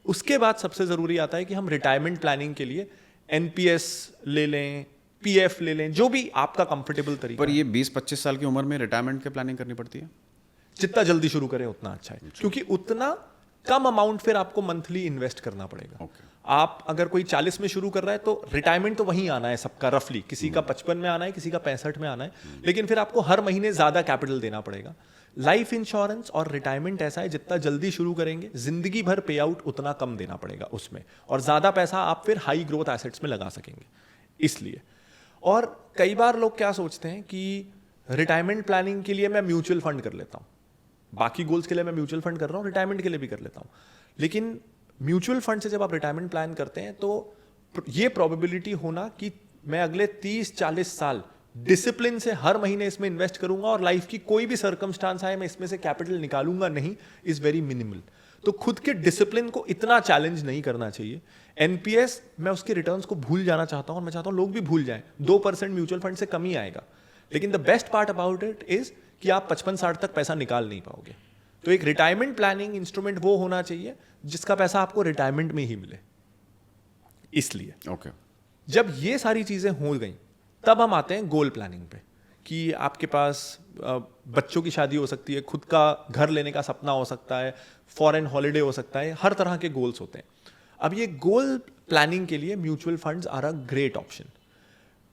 उसके बाद सबसे जरूरी आता है कि हम रिटायरमेंट प्लानिंग के लिए एनपीएस ले लें, पीएफ ले लें, जो भी आपका कंफर्टेबल तरीका। पर ये 20-25 साल की उम्र में रिटायरमेंट की प्लानिंग करनी पड़ती है? जितना जल्दी शुरू करें उतना अच्छा है, क्योंकि उतना कम अमाउंट फिर आपको मंथली इन्वेस्ट करना पड़ेगा। आप अगर कोई 40 में शुरू कर रहा है तो रिटायरमेंट तो वहीं आना है सबका रफली, किसी का 55 में आना है, किसी का 65 में आना है, लेकिन फिर आपको हर महीने ज्यादा कैपिटल देना पड़ेगा। लाइफ इंश्योरेंस और रिटायरमेंट ऐसा है, जितना जल्दी शुरू करेंगे जिंदगी भर पे आउट उतना कम देना पड़ेगा उसमें, और ज्यादा पैसा आप फिर हाई ग्रोथ एसेट्स में लगा सकेंगे इसलिए। और कई बार लोग क्या सोचते हैं कि रिटायरमेंट प्लानिंग के लिए मैं म्यूचुअल फंड कर लेता हूँ, बाकी गोल्स के लिए मैं म्यूचुअल फंड कर रहा हूँ, रिटायरमेंट के लिए भी कर लेता हूँ। लेकिन म्यूचुअल फंड से जब आप रिटायरमेंट प्लान करते हैं तो ये प्रोबेबिलिटी होना कि मैं अगले 30-40 साल डिसिप्लिन से हर महीने इसमें इन्वेस्ट करूंगा और लाइफ की कोई भी सर्कमस्टांस आए मैं इसमें से कैपिटल निकालूंगा नहीं, इज वेरी मिनिमल। तो खुद के डिसिप्लिन को इतना चैलेंज नहीं करना चाहिए। एनपीएस, मैं उसके रिटर्न्स को भूल जाना चाहता हूं और मैं चाहता हूं लोग भी भूल जाएं। 2% म्यूचुअल फंड से कम ही आएगा, लेकिन the best part about it is कि आप 55-60 तक पैसा निकाल नहीं पाओगे। तो एक रिटायरमेंट प्लानिंग इंस्ट्रूमेंट वो होना चाहिए जिसका पैसा आपको रिटायरमेंट में ही मिले, इसलिए। ओके जब ये सारी चीज़ें हो गई तब हम आते हैं गोल प्लानिंग पे कि आपके पास बच्चों की शादी हो सकती है, खुद का घर लेने का सपना हो सकता है, फॉरेन हॉलीडे हो सकता है, हर तरह के गोल्स होते हैं। अब ये गोल प्लानिंग के लिए mutual funds are a great option.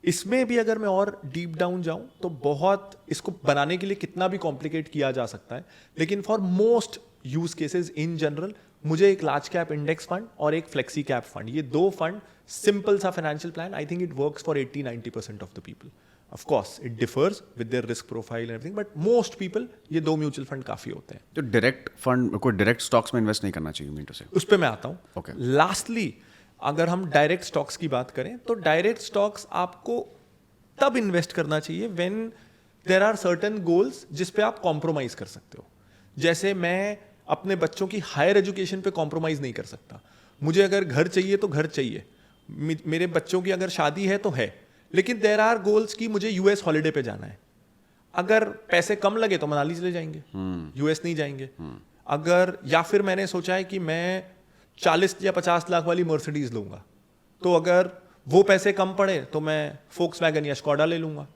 इसमें भी अगर मैं और डीप डाउन जाऊं तो बहुत इसको बनाने के लिए कितना भी कॉम्प्लिकेट किया जा सकता है, लेकिन for most use cases in general मुझे एक लार्ज कैप इंडेक्स फंड और एक फ्लेक्सी कैप फंड, ये दो फंड, सिंपल सा financial plan, I think it works for 80-90% of the people. Of course it differs with their risk profile and everything, but most people ये दो mutual fund काफी होते हैं। तो डायरेक्ट फंड को डायरेक्ट स्टॉक्स में invest नहीं करना चाहिए मीन टू से? उस पर मैं आता हूँ। Okay. लास्टली अगर हम डायरेक्ट स्टॉक्स की बात करें तो डायरेक्ट स्टॉक्स आपको तब इन्वेस्ट करना चाहिए when there are certain goals जिस पे आप कॉम्प्रोमाइज कर सकते हो। जैसे मैं अपने बच्चों की हायर एजुकेशन पे कॉम्प्रोमाइज नहीं कर सकता। मुझे अगर घर चाहिए तो घर चाहिए, मेरे बच्चों की अगर शादी है तो है, लेकिन देयर आर गोल्स कि मुझे यूएस हॉलीडे पे जाना है। अगर पैसे कम लगे तो मनाली चले जाएंगे, यूएस नहीं जाएंगे। अगर या फिर मैंने सोचा है कि मैं 40 या 50 लाख वाली मर्सिडीज लूंगा, तो अगर वो पैसे कम पड़े तो मैं फोक्सवैगन या स्कॉडा ले लूंगा।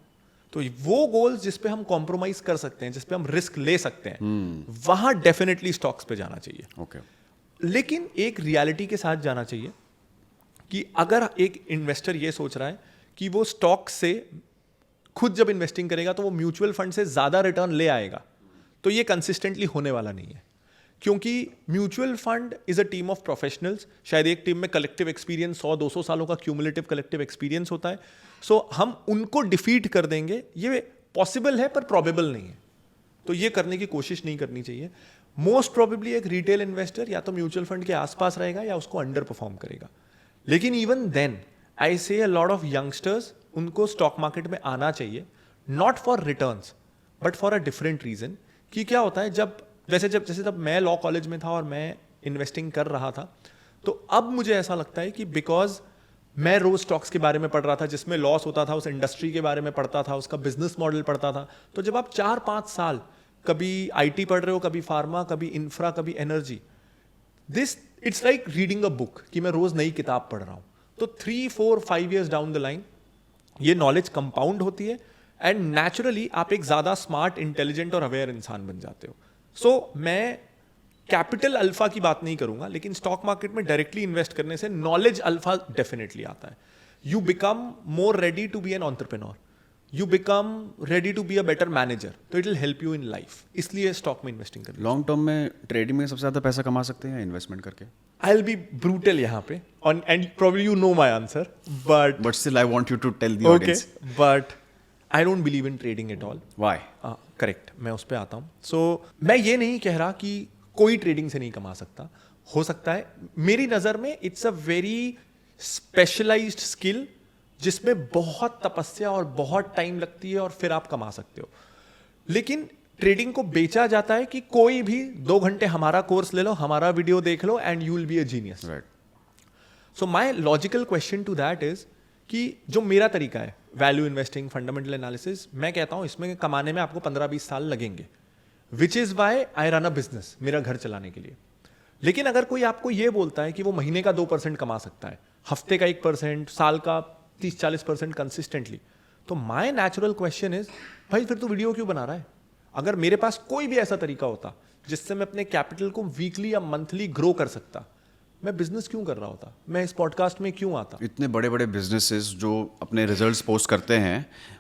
तो वो गोल्स जिस पे हम कॉम्प्रोमाइज कर सकते हैं, जिस पे हम रिस्क ले सकते हैं, वहां डेफिनेटली स्टॉक्स पे जाना चाहिए। ओके। लेकिन एक रियलिटी के साथ जाना चाहिए कि अगर एक इन्वेस्टर ये सोच रहा है कि वो स्टॉक से खुद जब इन्वेस्टिंग करेगा तो वो म्यूचुअल फंड से ज्यादा रिटर्न ले आएगा, तो ये कंसिस्टेंटली होने वाला नहीं है। क्योंकि mutual fund is a team of professionals, शायद एक टीम में कलेक्टिव एक्सपीरियंस 100-200 सालों का क्यूमुलेटिव कलेक्टिव एक्सपीरियंस होता है। सो हम उनको डिफीट कर देंगे, ये पॉसिबल है पर प्रॉबेबल नहीं है, तो ये करने की कोशिश नहीं करनी चाहिए। मोस्ट प्रोबेबली एक रिटेल इन्वेस्टर या तो म्यूचुअल फंड के आसपास रहेगा या उसको अंडर परफॉर्म करेगा। लेकिन even then I say a lot of youngsters, उनको स्टॉक मार्केट में आना चाहिए, not for returns but for a different reason. कि क्या होता है, जब मैं लॉ कॉलेज में था और मैं इन्वेस्टिंग कर रहा था, तो अब मुझे ऐसा लगता है कि बिकॉज मैं रोज स्टॉक्स के बारे में पढ़ रहा था, जिसमें लॉस होता था, उस इंडस्ट्री के बारे में पढ़ता था, उसका बिजनेस मॉडल पढ़ता था, तो जब आप 4-5 साल कभी आईटी पढ़ रहे हो, कभी फार्मा, कभी इंफ्रा, कभी energy, this it's like reading a book कि मैं रोज नई किताब पढ़ रहा हूं। तो 3-4-5 years डाउन द लाइन ये नॉलेज कंपाउंड होती है एंड नेचुरली आप एक ज्यादा स्मार्ट, इंटेलिजेंट और अवेयर इंसान बन जाते हो। सो मैं कैपिटल अल्फा की बात नहीं करूंगा, लेकिन स्टॉक मार्केट में डायरेक्टली इन्वेस्ट करने से नॉलेज अल्फा डेफिनेटली आता है। You become more ready to be an entrepreneur, you become ready to be a better manager, तो it will help you in life. इसलिए स्टॉक में इन्वेस्टिंग करना। Long term में trading में सबसे ज्यादा पैसा कमा सकते हैं इन्वेस्टमेंट करके? आई विल बी ब्रूटल यहाँ पे, and probably you know my answer, but still I want you to tell the okay, audience. But I don't believe in trading at all. Why? Correct, मैं उस पर आता हूँ। सो मैं ये नहीं कह रहा कि कोई ट्रेडिंग से नहीं कमा सकता, हो सकता है। मेरी नज़र में it's a very specialised skill जिसमें बहुत तपस्या और बहुत टाइम लगती है और फिर आप कमा सकते हो। लेकिन ट्रेडिंग को बेचा जाता है कि कोई भी 2 घंटे हमारा कोर्स ले लो, हमारा वीडियो देख लो and you will be a genius. Right. So my logical question to that is कि जो मेरा तरीका है वैल्यू इन्वेस्टिंग, फंडामेंटल एनालिसिस, मैं कहता हूं इसमें कमाने में आपको 15-20 साल लगेंगे, which is why I run a business, मेरा घर चलाने के लिए। लेकिन अगर कोई आपको यह बोलता है कि वो महीने का 2% कमा सकता है, हफ्ते का 1%, साल का 30-40% कंसिस्टेंटली, तो माई नेचुरल क्वेश्चन इज भाई फिर तू वीडियो क्यों बना रहा है? अगर मेरे पास कोई भी ऐसा तरीका होता जिससे मैं अपने कैपिटल को वीकली या मंथली ग्रो कर सकता, मैं बिजनेस क्यों कर रहा होता? मैं इस पॉडकास्ट में क्यों आता? इतने बड़े बड़े बिजनेसेस जो अपने रिजल्ट्स पोस्ट करते हैं,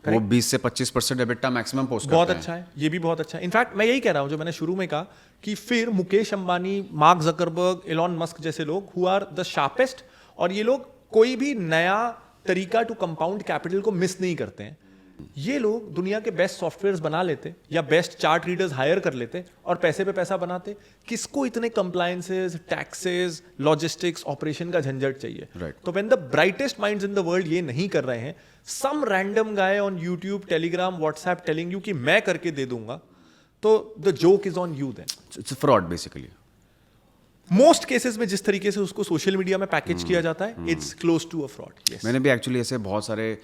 वो 20 से 25% एबिटा मैक्सिमम पोस्ट करते हैं। बहुत अच्छा है, ये भी बहुत अच्छा है। इनफैक्ट मैं यही कह रहा हूं जो मैंने शुरू में कहा कि फिर Mukesh Ambani, mark Zuckerberg, Elon Musk जैसे लोग हु आर द शार्पेस्ट, और ये लोग कोई भी नया तरीका टू कंपाउंड कैपिटल को मिस नहीं करते हैं। ये लोग दुनिया के बेस्ट सॉफ्टवेयर्स बना लेते या बेस्ट चार्ट रीडर्स हायर कर लेते और पैसे पे पैसा बनाते। किसको इतने कंप्लायंसेस, टैक्सेस, लॉजिस्टिक्स, ऑपरेशन का झंझट चाहिए? Right. तो when the brightest minds in the world ये नहीं कर रहे हैं, some random guy on YouTube, Telegram, WhatsApp telling you कि मैं करके दे दूंगा, तो the joke is on you then. It's fraud basically. Most cases में जिस तरीके से उसको सोशल मीडिया में पैकेज किया जाता है, it's close to a fraud. मैंने भी एक्चुअली ऐसे बहुत सारे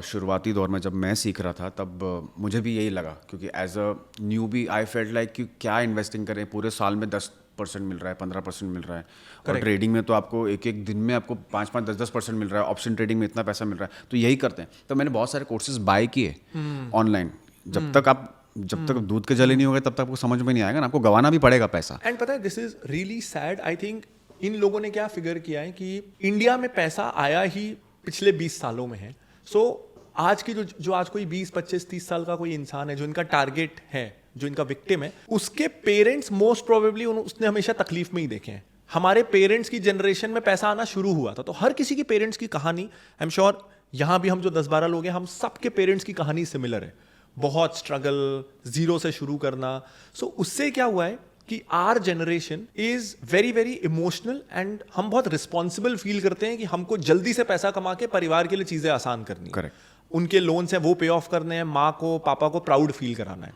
शुरुआती दौर में जब मैं सीख रहा था तब मुझे भी यही लगा, क्योंकि as a newbie I felt like कि क्या इन्वेस्टिंग करें, पूरे साल में 10 10% मिल रहा है, 15% मिल रहा है, और ट्रेडिंग में तो आपको एक एक दिन में आपको 5-5, 10-10% मिल रहा है, ऑप्शन ट्रेडिंग में इतना पैसा मिल रहा है, तो यही करते हैं। तो मैंने बहुत सारे कोर्सेज बाय किए ऑनलाइन। जब तक दूध के जले नहीं होंगे तब तक आपको समझ में नहीं आएगा ना, आपको गंवाना भी पड़ेगा पैसा। एंड पता है this is really sad. I think in लोगों ने क्या फिगर किया है कि इंडिया में पैसा आया ही पिछले 20 सालों में है। सो आज की जो आज कोई 20, 25, 30 साल का कोई इंसान है जो इनका टारगेट है, जो इनका विक्टिम है, उसके पेरेंट्स मोस्ट प्रोबेबली उसने हमेशा तकलीफ में ही देखे हैं। हमारे पेरेंट्स की जनरेशन में पैसा आना शुरू हुआ था, तो हर किसी की पेरेंट्स की कहानी, आई एम श्योर यहां भी हम जो 10-12 लोग हैं, हम सबके पेरेंट्स की कहानी सिमिलर है। बहुत स्ट्रगल, जीरो से शुरू करना। सो उससे क्या हुआ है कि our generation is very very emotional and हम बहुत रिस्पॉन्सिबल फील करते हैं कि हमको जल्दी से पैसा कमा के परिवार के लिए चीजें आसान करनी है। करेक्ट। उनके लोन्स हैं वो पे ऑफ करने हैं, माँ को पापा को प्राउड फील कराना है।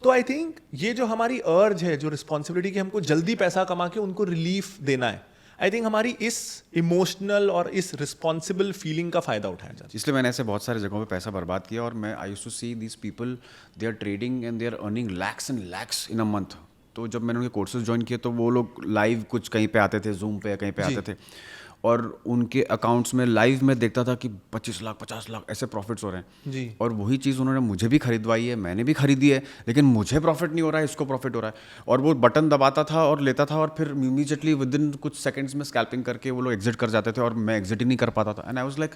तो आई थिंक ये जो हमारी अर्ज है, जो रिस्पॉन्सिबिलिटी की हमको जल्दी पैसा कमा के उनको रिलीफ देना है, आई थिंक हमारी इस इमोशनल और इस रिस्पॉन्सिबल फीलिंग का फायदा उठाया जाता है। इसलिए मैंने ऐसे बहुत सारे जगहों पे पैसा बर्बाद किया, और मैं I used to see these people, they are trading and they are earning lakhs and lakhs in a month. तो जब मैंने उनके कोर्सेज ज्वाइन किए तो वो लोग लाइव कुछ कहीं पे आते थे, जूम पे कहीं पे आते थे, और उनके अकाउंट्स में लाइव में देखता था कि 25 लाख 50 लाख ऐसे प्रॉफिट्स हो रहे हैं जी। और वही चीज़ उन्होंने मुझे भी खरीदवाई है, मैंने भी खरीदी है, लेकिन मुझे प्रॉफिट नहीं हो रहा है, इसको प्रॉफिट हो रहा है। और वो बटन दबाता था और लेता था, और फिर इमीजिएटली विद इन कुछ सेकंड्स में स्कैल्पिंग करके वो लोग एग्जिट कर जाते थे, और मैं एग्जिट ही नहीं कर पाता था। एंड आई वाज लाइक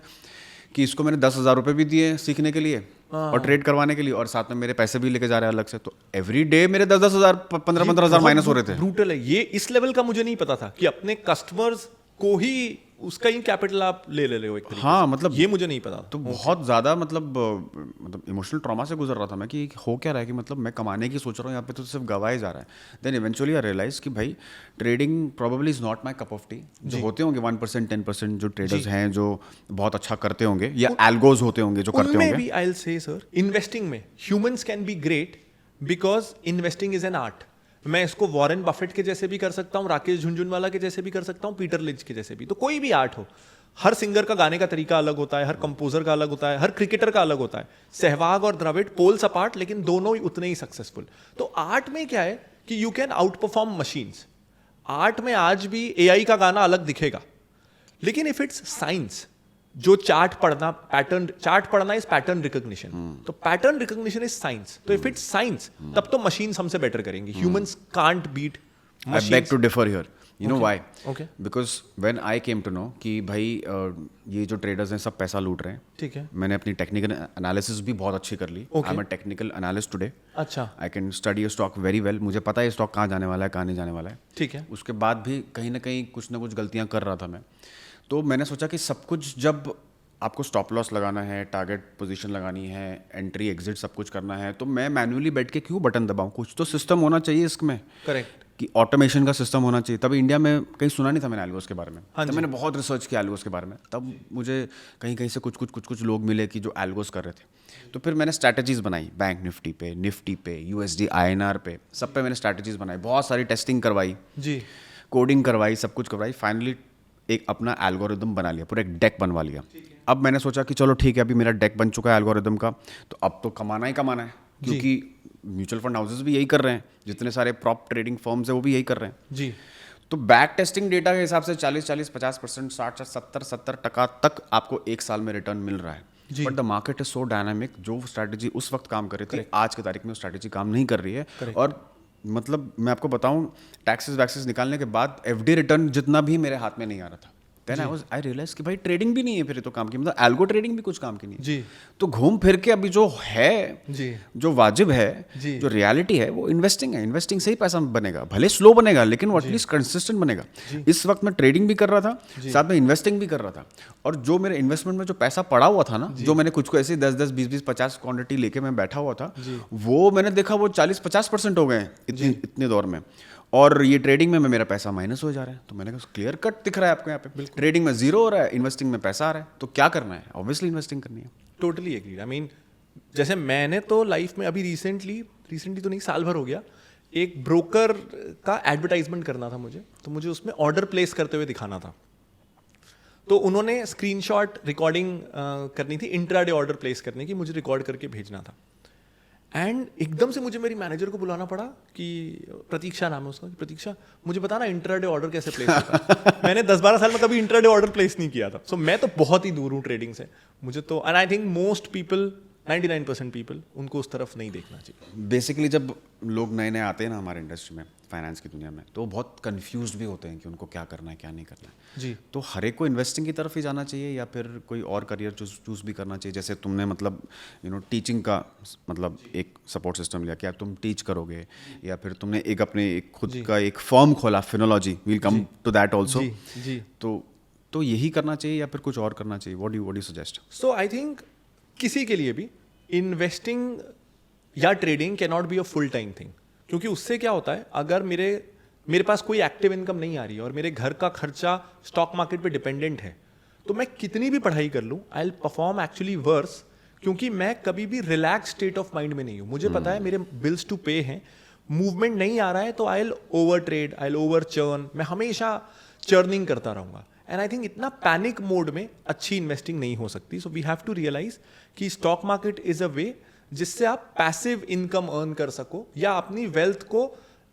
कि इसको मैंने 10,000 रुपये भी दिए सीखने के लिए और ट्रेड करवाने के लिए, और साथ में मेरे पैसे भी लेके जा रहे हैं अलग से। तो एवरी डे मेरे 10-10 हज़ार 15-15 हज़ार माइनस हो रहे थे। ब्रूटल है ये। इस लेवल का मुझे नहीं पता था कि अपने कस्टमर्स को ही उसका ही कैपिटल आप ले रहे हो एक तरीके हाँ, से। मतलब ये मुझे नहीं पता। तो बहुत ज़्यादा मतलब इमोशनल ट्रॉमा से गुजर रहा था मैं कि हो क्या रहा है, कि मतलब मैं कमाने की सोच रहा हूँ, यहाँ पे तो सिर्फ गवाए जा रहा है। देन इवेंचुअली आई रियलाइज कि भाई trading probably is not my cup of T. जो होते होंगे 1%, 10% जो ट्रेडर्स हैं जो बहुत अच्छा करते होंगे, या एल्गोज होते होंगे जो करते होंगे। भी I will say sir, investing में humans can be great because investing is an art. मैं इसको वॉरेन बफेट के जैसे भी कर सकता हूँ, राकेश झुनझुनवाला के जैसे भी कर सकता हूँ, पीटर लिंच के जैसे भी। तो कोई भी आर्ट हो, हर सिंगर का गाने का तरीका अलग होता है, हर कंपोजर का अलग होता है, हर क्रिकेटर का अलग होता है। सहवाग और द्रविड़ पोल्स अपार्ट, लेकिन दोनों ही उतने ही सक्सेसफुल। तो आर्ट में क्या है कि you can outperform machines. Art में आज भी एआई का गाना अलग दिखेगा, लेकिन इफ इट्स साइंस, जो चार्ट पढ़ना इज पैटर्न रिकॉग्निशन। तो पैटर्न रिकॉग्निशन इज साइंस। तो इफ इट्स साइंस, तब तो मशीन्स हमसे बेटर करेंगी। Humans can't beat I beg to differ here. You know why? Okay. Because when I came to know कि भाई ये जो ट्रेडर्स हैं सब पैसा लूट रहे हैं, ठीक है। मैंने अपनी टेक्निकल एनालिसिस भी बहुत अच्छी कर ली। I am a technical analyst today. अच्छा, I can study a stock very well. मुझे पता है स्टॉक कहाँ जाने वाला है, कहाँ नहीं जाने वाला है। ठीक है। उसके बाद भी कहीं ना कहीं कुछ ना कुछ गलतियाँ कर रहा था मैं। तो मैंने सोचा कि सब कुछ, जब आपको स्टॉप लॉस लगाना है, टारगेट पोजीशन लगानी है, एंट्री एग्जिट सब कुछ करना है, तो मैं मैन्युअली बैठ के क्यों बटन दबाऊं? कुछ तो सिस्टम होना चाहिए इसमें। करेक्ट। कि ऑटोमेशन का सिस्टम होना चाहिए। तब इंडिया में कहीं सुना नहीं था मैंने एल्गोस के बारे में। हाँ तब जी। मैंने बहुत रिसर्च किया एल्गोस के बारे में। तब मुझे कहीं कहीं से कुछ लोग मिले कि जो एल्गोस कर रहे थे। तो फिर मैंने स्ट्रैटेजीज बनाई, बैंक निफ्टी पे USD INR पे, सब पे मैंने स्ट्रैटेजीज बनाई, बहुत सारी टेस्टिंग करवाई जी। कोडिंग करवाई, सब कुछ करवाई। फाइनली एक अपना एल्गोरिदम बना लिया, पूरा एक डेक बनवा लिया। अब मैंने सोचा कि चलो ठीक है, अभी मेरा डेक बन चुका है एल्गोरिदम का, तो अब तो कमाना ही कमाना है, क्योंकि म्यूचुअल फंड हाउसेस भी यही कर रहे हैं, जितने सारे प्रॉप ट्रेडिंग फर्म्स है वो भी यही कर रहे हैं जी। तो बैक टेस्टिंग डेटा के हिसाब से 40-40, 50%, 60-70% तक आपको एक साल में रिटर्न मिल रहा है। But the market is so dynamic, जो स्ट्रैटेजी उस वक्त काम कर रही थी आज की तारीख में वो स्ट्रैटेजी काम नहीं कर रही है। और मतलब मैं आपको बताऊं, टैक्सेस वैक्सेस निकालने के बाद FD रिटर्न जितना भी मेरे हाथ में नहीं आ रहा था। देन आई रियलाइज कि भाई ट्रेडिंग भी नहीं है फिर तो काम की, मतलब एल्गो ट्रेडिंग भी कुछ काम की नहीं जी। तो घूम फिर के अभी जो है जी। जो वाजिब है, जो रियलिटी है, वो इन्वेस्टिंग है। इन्वेस्टिंग से ही पैसा बनेगा, भले स्लो बनेगा लेकिन वो एटलीस्ट कंसिस्टेंट बनेगा। इस वक्त मैं ट्रेडिंग भी कर रहा था, साथ में इन्वेस्टिंग भी कर रहा था, और जो मेरे इन्वेस्टमेंट में जो पैसा पड़ा हुआ था ना, जो मैंने कुछ को ऐसे 10-10, 20-20, 50 क्वांटिटी लेके मैं बैठा हुआ था, वो मैंने देखा वो 40-50% हो गए इतने दौर में। और ये ट्रेडिंग में मेरा पैसा माइनस हो जा रहा है। तो मैंने कहा क्लियर कट दिख रहा है आपको यहाँ पे, ट्रेडिंग में जीरो हो रहा है, इन्वेस्टिंग में पैसा आ रहा है, तो क्या करना है? ऑब्वियसली इन्वेस्टिंग करनी है। Totally agreed. आई मीन जैसे मैंने तो लाइफ में अभी रिसेंटली तो नहीं, साल भर हो गया, एक ब्रोकर का एडवर्टाइजमेंट करना था मुझे, तो मुझे उसमें ऑर्डर प्लेस करते हुए दिखाना था। तो उन्होंने स्क्रीनशॉट रिकॉर्डिंग करनी थी, इंट्राडे ऑर्डर प्लेस करने की, मुझे रिकॉर्ड करके भेजना था। एंड एकदम से मुझे मेरी मैनेजर को बुलाना पड़ा कि प्रतीक्षा नाम है उसका, प्रतीक्षा मुझे बताना इंट्राडे ऑर्डर कैसे प्लेस होता है। मैंने 10-12 साल में कभी इंट्राडे ऑर्डर प्लेस नहीं किया था। सो मैं तो बहुत ही दूर हूँ ट्रेडिंग से। मुझे तो and I think most people 99% people उनको उस तरफ नहीं देखना चाहिए। बेसिकली जब लोग नए नए आते हैं ना हमारे इंडस्ट्री में, फाइनेंस की दुनिया में, तो बहुत कंफ्यूज भी होते हैं कि उनको क्या करना है क्या नहीं करना है। जी। तो हर एक को इन्वेस्टिंग की तरफ ही जाना चाहिए या फिर कोई और करियर चूज भी करना चाहिए? जैसे तुमने मतलब टीचिंग का मतलब एक सपोर्ट सिस्टम लिया, क्या तुम टीच करोगे या फिर तुमने एक अपने एक खुद का एक फर्म खोला, Finology, we'll come to that also. जी। तो यही करना चाहिए या फिर कुछ और करना चाहिए? What do you suggest? So I think किसी के लिए भी इन्वेस्टिंग या trading can not be a full time thing, क्योंकि उससे क्या होता है, अगर मेरे पास कोई एक्टिव इनकम नहीं आ रही है और मेरे घर का खर्चा स्टॉक मार्केट पे डिपेंडेंट है, तो मैं कितनी भी पढ़ाई कर लूँ I will perform actually worse, क्योंकि मैं कभी भी रिलैक्स स्टेट ऑफ माइंड में नहीं हूँ। मुझे पता है मेरे बिल्स टू पे हैं, मूवमेंट नहीं आ रहा है तो I will over trade, I will over churn, मैं हमेशा चर्निंग करता रहूँगा। एंड आई थिंक इतना पैनिक मोड में अच्छी इन्वेस्टिंग नहीं हो सकती। So we have to realise कि stock market is a way जिससे आप पैसिव इनकम अर्न कर सको या अपनी वेल्थ को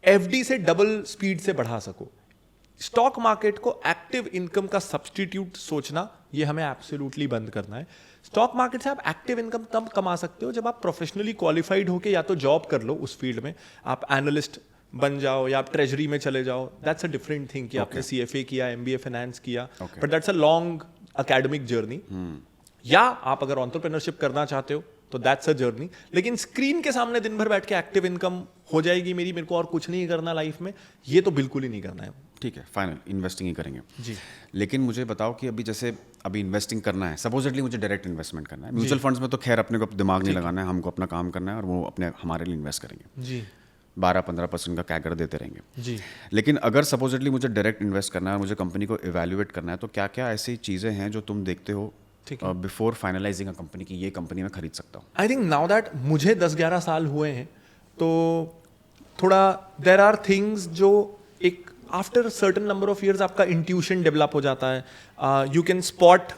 एफडी से डबल स्पीड से बढ़ा सको। स्टॉक मार्केट को एक्टिव इनकम का सब्सटीट्यूट सोचना, ये हमें एब्सोल्युटली बंद करना है। स्टॉक मार्केट से आप एक्टिव इनकम तब कमा सकते हो जब आप प्रोफेशनली क्वालिफाइड होके या तो जॉब कर लो उस फील्ड में, आप एनालिस्ट बन जाओ या आप ट्रेजरी में चले जाओ, दैट्स अ डिफरेंट थिंग कि आपने CFA किया, MBA फाइनेंस किया, but that's a long academic journey. या आप अगर एंटरप्रेन्योरशिप करना चाहते हो तो दैट्स अ जर्नी। लेकिन स्क्रीन के सामने दिन भर बैठ के एक्टिव इनकम हो जाएगी मेरे को और कुछ नहीं करना लाइफ में, ये तो बिल्कुल ही नहीं करना है। ठीक है, फाइनल इन्वेस्टिंग ही करेंगे जी। लेकिन मुझे बताओ कि अभी इन्वेस्टिंग करना है, सपोजिटली मुझे डायरेक्ट इन्वेस्टमेंट करना है। म्यूचुअल फंड्स में तो खैर अपने को दिमाग नहीं लगाना है, हमको अपना काम करना है और वो हमारे लिए इन्वेस्ट करेंगे। जी। 12-15% का कैगर देते रहेंगे। जी। लेकिन अगर सपोजिटली मुझे डायरेक्ट इन्वेस्ट करना है और मुझे कंपनी को इवैल्यूएट करना है, तो क्या क्या ऐसी चीज़ें हैं जो तुम देखते हो बिफोर फाइनलाइजिंग अ कंपनी की ये कंपनी में खरीद सकता हूँ? आई थिंक नाउ दैट मुझे 10-11 साल हुए हैं तो थोड़ा देर आर थिंग्स जो एक after certain number of years आपका इंट्यूशन डेवलप हो जाता है। यू कैन स्पॉट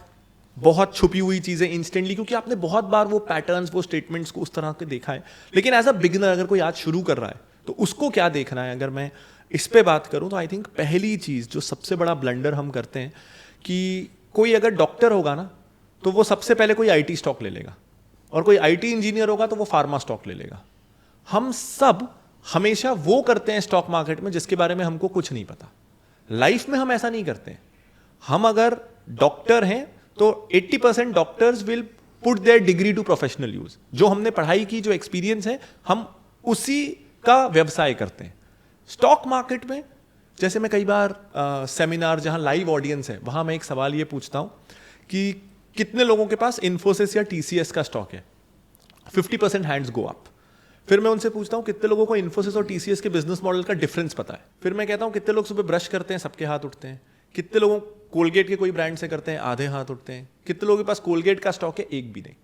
बहुत छुपी हुई चीज़ें इंस्टेंटली, क्योंकि आपने बहुत बार वो पैटर्न्स, वो स्टेटमेंट्स को उस तरह के देखा है। लेकिन एज अ बिगिनर अगर कोई आज शुरू कर रहा है तो उसको क्या देखना है, अगर मैं इस पे बात करूं तो आई थिंक पहली चीज़ जो सबसे बड़ा ब्लंडर हम करते हैं कि कोई अगर डॉक्टर होगा ना तो वो सबसे पहले कोई IT स्टॉक ले लेगा, और कोई IT इंजीनियर होगा तो वो फार्मा स्टॉक ले लेगा। हम सब हमेशा वो करते हैं स्टॉक मार्केट में जिसके बारे में हमको कुछ नहीं पता। लाइफ में हम ऐसा नहीं करते हैं। हम अगर डॉक्टर हैं तो 80% doctors will put their degree to professional use. जो हमने पढ़ाई की, जो एक्सपीरियंस है, हम उसी का व्यवसाय करते हैं। स्टॉक मार्केट में जैसे मैं कई बार सेमिनार जहां लाइव ऑडियंस है वहां मैं एक सवाल ये पूछता हूं कि कितने लोगों के पास इन्फोसिस या TCS का स्टॉक है? 50% हैंड्स गो अप। फिर मैं उनसे पूछता हूं कितने लोगों को इन्फोसिस और TCS के बिजनेस मॉडल का डिफरेंस पता है? फिर मैं कहता हूं कितने लोग सुबह ब्रश करते हैं, सबके हाथ उठते हैं। कितने लोगों कोलगेट के कोई ब्रांड से करते हैं, आधे हाथ उठते हैं। कितने लोगों के पास कोलगेट का स्टॉक है? एक भी नहीं।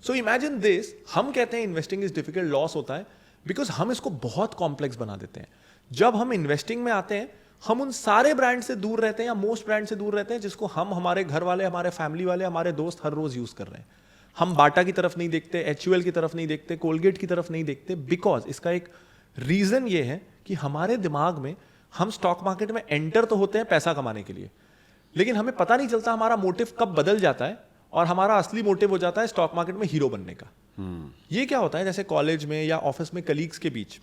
सो इमेजिन दिस, हम कहते हैं इन्वेस्टिंग इज डिफिकल्ट, लॉस होता है, बिकॉज हम इसको बहुत कॉम्प्लेक्स बना देते हैं। जब हम इन्वेस्टिंग में आते हैं हम उन सारे ब्रांड से दूर रहते हैं या मोस्ट ब्रांड से दूर रहते हैं जिसको हम, हमारे घर वाले, हमारे फैमिली वाले, हमारे दोस्त हर रोज यूज कर रहे हैं। हम बाटा की तरफ नहीं देखते, HUL की तरफ नहीं देखते, कोलगेट की तरफ नहीं देखते, बिकॉज इसका एक रीजन ये है कि हमारे दिमाग में हम स्टॉक मार्केट में एंटर तो होते हैं पैसा कमाने के लिए, लेकिन हमें पता नहीं चलता हमारा मोटिव कब बदल जाता है और हमारा असली मोटिव हो जाता है स्टॉक मार्केट में हीरो बनने का। ये क्या होता है, जैसे कॉलेज में या ऑफिस में कलीग्स के बीच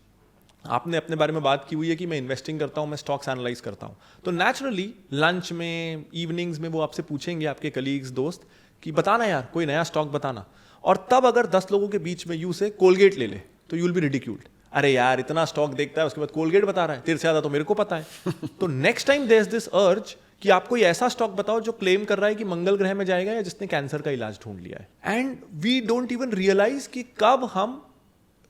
आपने अपने बारे में बात की हुई है कि मैं इन्वेस्टिंग करता हूं, मैं स्टॉक्स एनालाइज करता हूं, तो नेचुरली लंच में, इवनिंग्स में वो आपसे पूछेंगे, आपके कलीग्स, दोस्त, कि बताना यार कोई नया स्टॉक बताना। और तब अगर 10 लोगों के बीच में यू से कोलगेट ले ले तो यू विल बी रिडिक्यूल्ड। अरे यार इतना स्टॉक देखता है उसके बाद कोलगेट बता रहा है, तेरे से ज्यादा तो मेरे को पता है। तो next time there is this urge कि आप कोई ऐसा स्टॉक बताओ जो क्लेम कर रहा है कि मंगल ग्रह में जाएगा या जिसने कैंसर का इलाज ढूंढ लिया है। And we don't even realise कि कब हम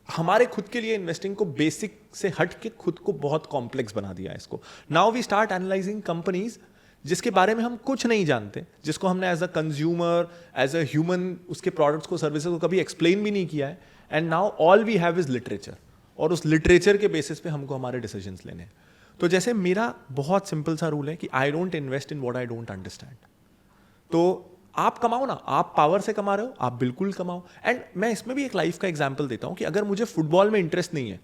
हमारे खुद के लिए इन्वेस्टिंग को बेसिक से हट के खुद को बहुत कॉम्प्लेक्स बना दिया है इसको। Now we start analysing companies जिसके बारे में हम कुछ नहीं जानते, जिसको हमने as a consumer, as a human उसके प्रोडक्ट्स को, सर्विसेज को कभी एक्सप्लेन भी नहीं किया है। And now all we have is literature, और उस लिटरेचर के बेसिस पे हमको हमारे डिसीजंस लेने हैं। तो जैसे मेरा बहुत सिंपल सा रूल है कि I don't invest in what I don't understand. तो आप कमाओ ना, आप पावर से कमा रहे हो, आप बिल्कुल कमाओ। एंड मैं इसमें भी एक लाइफ का एग्जाम्पल देता हूँ कि अगर मुझे फुटबॉल में इंटरेस्ट नहीं है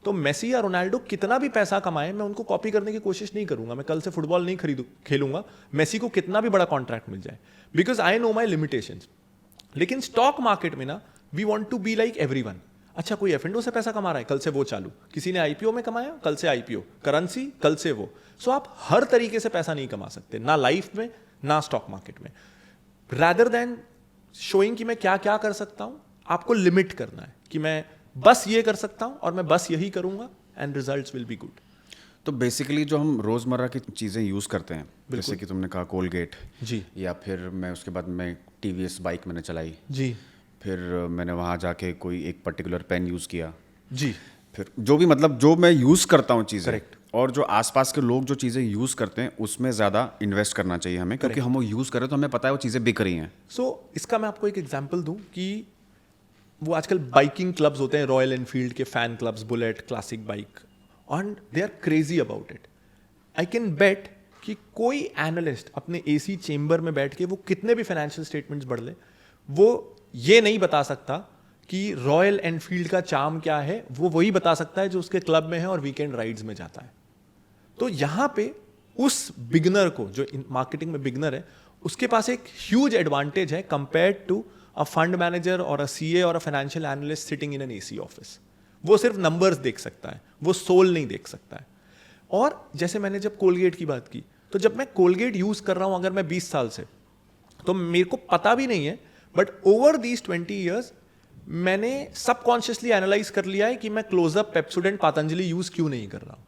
तो मेसी या रोनाल्डो कितना भी पैसा कमाए, मैं उनको कॉपी करने की कोशिश नहीं करूंगा। मैं कल से फुटबॉल नहीं खेलूंगा, मेसी को कितना भी बड़ा कॉन्ट्रैक्ट मिल जाए, because I know my limitations. लेकिन स्टॉक मार्केट में ना, we want to be like everyone. अच्छा, कोई एफ से पैसा कमा रहा है, कल से वो चालू, किसी ने आईपीओ में कमाया, कल से आईपीओ, करेंसी, कल से वो। सो आप हर तरीके से पैसा नहीं कमा सकते, ना लाइफ में ना स्टॉक मार्केट में। रादर देन शोइंग कि मैं क्या क्या कर सकता हूं, आपको लिमिट करना है कि मैं बस ये कर सकता हूं और मैं बस यही करूंगा, and results will be good. तो बेसिकली जो हम रोज़मर्रा की चीज़ें यूज़ करते हैं, जैसे कि तुमने कहा कोलगेट जी, या फिर मैं उसके बाद मैं टीवीएस बाइक मैंने चलाई, जी, फिर मैंने वहाँ जाके कोई एक पर्टिकुलर पेन यूज़ किया, जी, फिर जो भी मतलब जो मैं यूज़ करता हूँ चीज़ें, Correct. और जो आसपास के लोग जो चीज़ें यूज़ करते हैं उसमें ज़्यादा इन्वेस्ट करना चाहिए हमें, क्योंकि हम वो यूज़ करें तो हमें पता है वो चीज़ें बिक रही हैं। सो इसका मैं आपको एक एग्जाम्पल दूं कि वो आजकल बाइकिंग क्लब्स होते हैं, रॉयल एनफील्ड के fan clubs, Bullet, classic bike, and they are crazy about it. I can bet कि कोई एनालिस्ट अपने एसी चेंबर में बैठ के वो कितने भी फाइनेंशियल स्टेटमेंट्स पढ़ ले, वो ये नहीं बता सकता कि रॉयल एनफील्ड का चार्म क्या है। वो वही बता सकता है जो उसके क्लब में है और वीकेंड राइड्स में जाता है। तो यहां पे उस बिगनर को, जो मार्केटिंग में बिगनर है, उसके पास एक ह्यूज एडवांटेज है compared to a fund manager और अ सीए और a financial analyst sitting in an AC office. वो सिर्फ नंबर्स देख सकता है, वो सोल नहीं देख सकता है। और जैसे मैंने जब कोलगेट की बात की, तो जब मैं कोलगेट यूज कर रहा हूं अगर मैं 20 साल से, तो मेरे को पता भी नहीं है, बट ओवर दीज 20 ईयर्स मैंने सबकॉन्शियसली एनालाइज कर लिया है कि मैं क्लोजअप, पेप्सोडेंट, पतंजलि यूज क्यों नहीं कर रहा हूं।